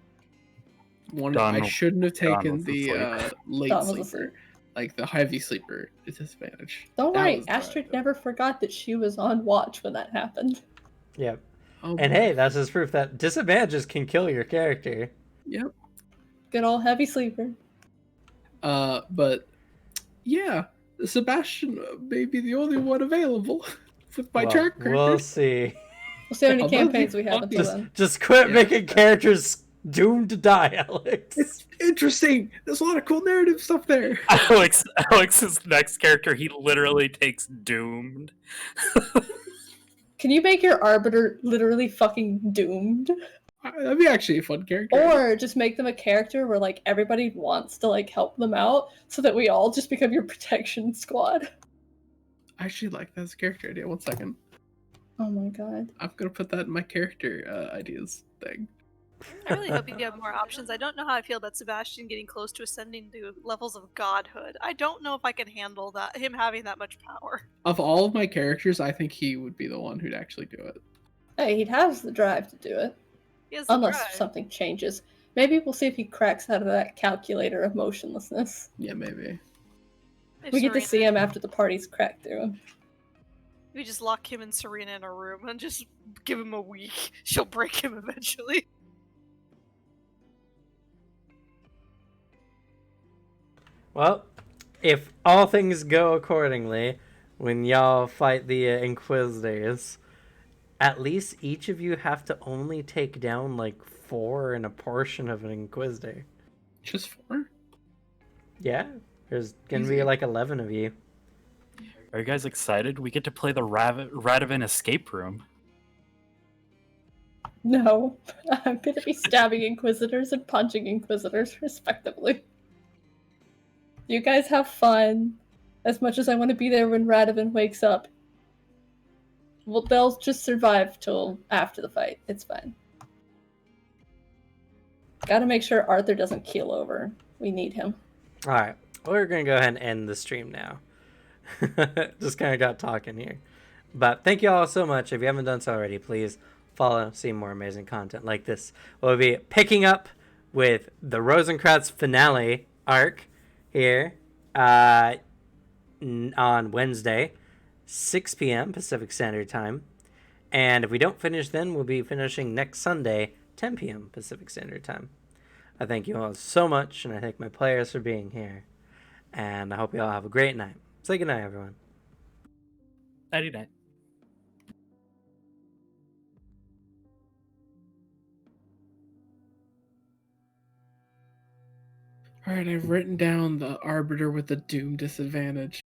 I shouldn't have taken was the asleep. late Don was sleeper, asleep. like the heavy sleeper. It's disadvantage. Don't That worry, was Astrid bad. never forgot that she was on watch when that happened. Yep. Oh, And hey, that's just proof that disadvantages can kill your character. Yep. Good old heavy sleeper. But yeah, Sebastian may be the only one available with my Well, track record. we'll see. We'll see how many Although campaigns the we have until fucking- then. Just quit Yeah. making characters doomed to die, Alex. It's interesting. There's a lot of cool narrative stuff there. Alex's next character, he literally takes doomed. Can you make your arbiter literally fucking doomed? That'd be actually a fun character. Or just make them a character where like everybody wants to like help them out so that we all just become your protection squad. I actually like that as a character idea. 1 second. Oh my god. I'm gonna put that in my character ideas thing. I really hope you have more options. I don't know how I feel about Sebastian getting close to ascending to levels of godhood. I don't know if I can handle that, him having that much power. Of all of my characters, I think he would be the one who'd actually do it. Hey, he has the drive to do it. He has the Unless drive. something changes. Maybe we'll see if he cracks out of that calculator of motionlessness. Yeah, maybe. If We get to see Serena- him after the party's cracked through him. We just lock him and Serena in a room and just give him a week. She'll break him eventually. Well, if all things go accordingly, when y'all fight the Inquisitors, at least each of you have to only take down like 4 in a portion of an Inquisitor. Just 4? Yeah, there's gonna Easy. be like 11 of you. Are you guys excited? We get to play the Radovan escape room. No, I'm gonna be stabbing inquisitors and punching inquisitors respectively. You guys have fun. As much as I want to be there when Radovan wakes up. Well, they'll just survive till after the fight. It's fine. Gotta make sure Arthur doesn't keel over. We need him. Alright, we're gonna go ahead and end the stream now. Just kind of got talking here. But thank you all so much. If you haven't done so already, please follow, see more amazing content like this. We'll be picking up with the Rosencratz finale arc here on Wednesday, 6 p.m. Pacific Standard Time. And if we don't finish then, we'll be finishing next Sunday, 10 p.m. Pacific Standard Time. I thank you all so much, and I thank my players for being here. And I hope you all have a great night. Say goodnight, everyone. Nighty night. Alright, I've written down the Arbiter with the Doom disadvantage.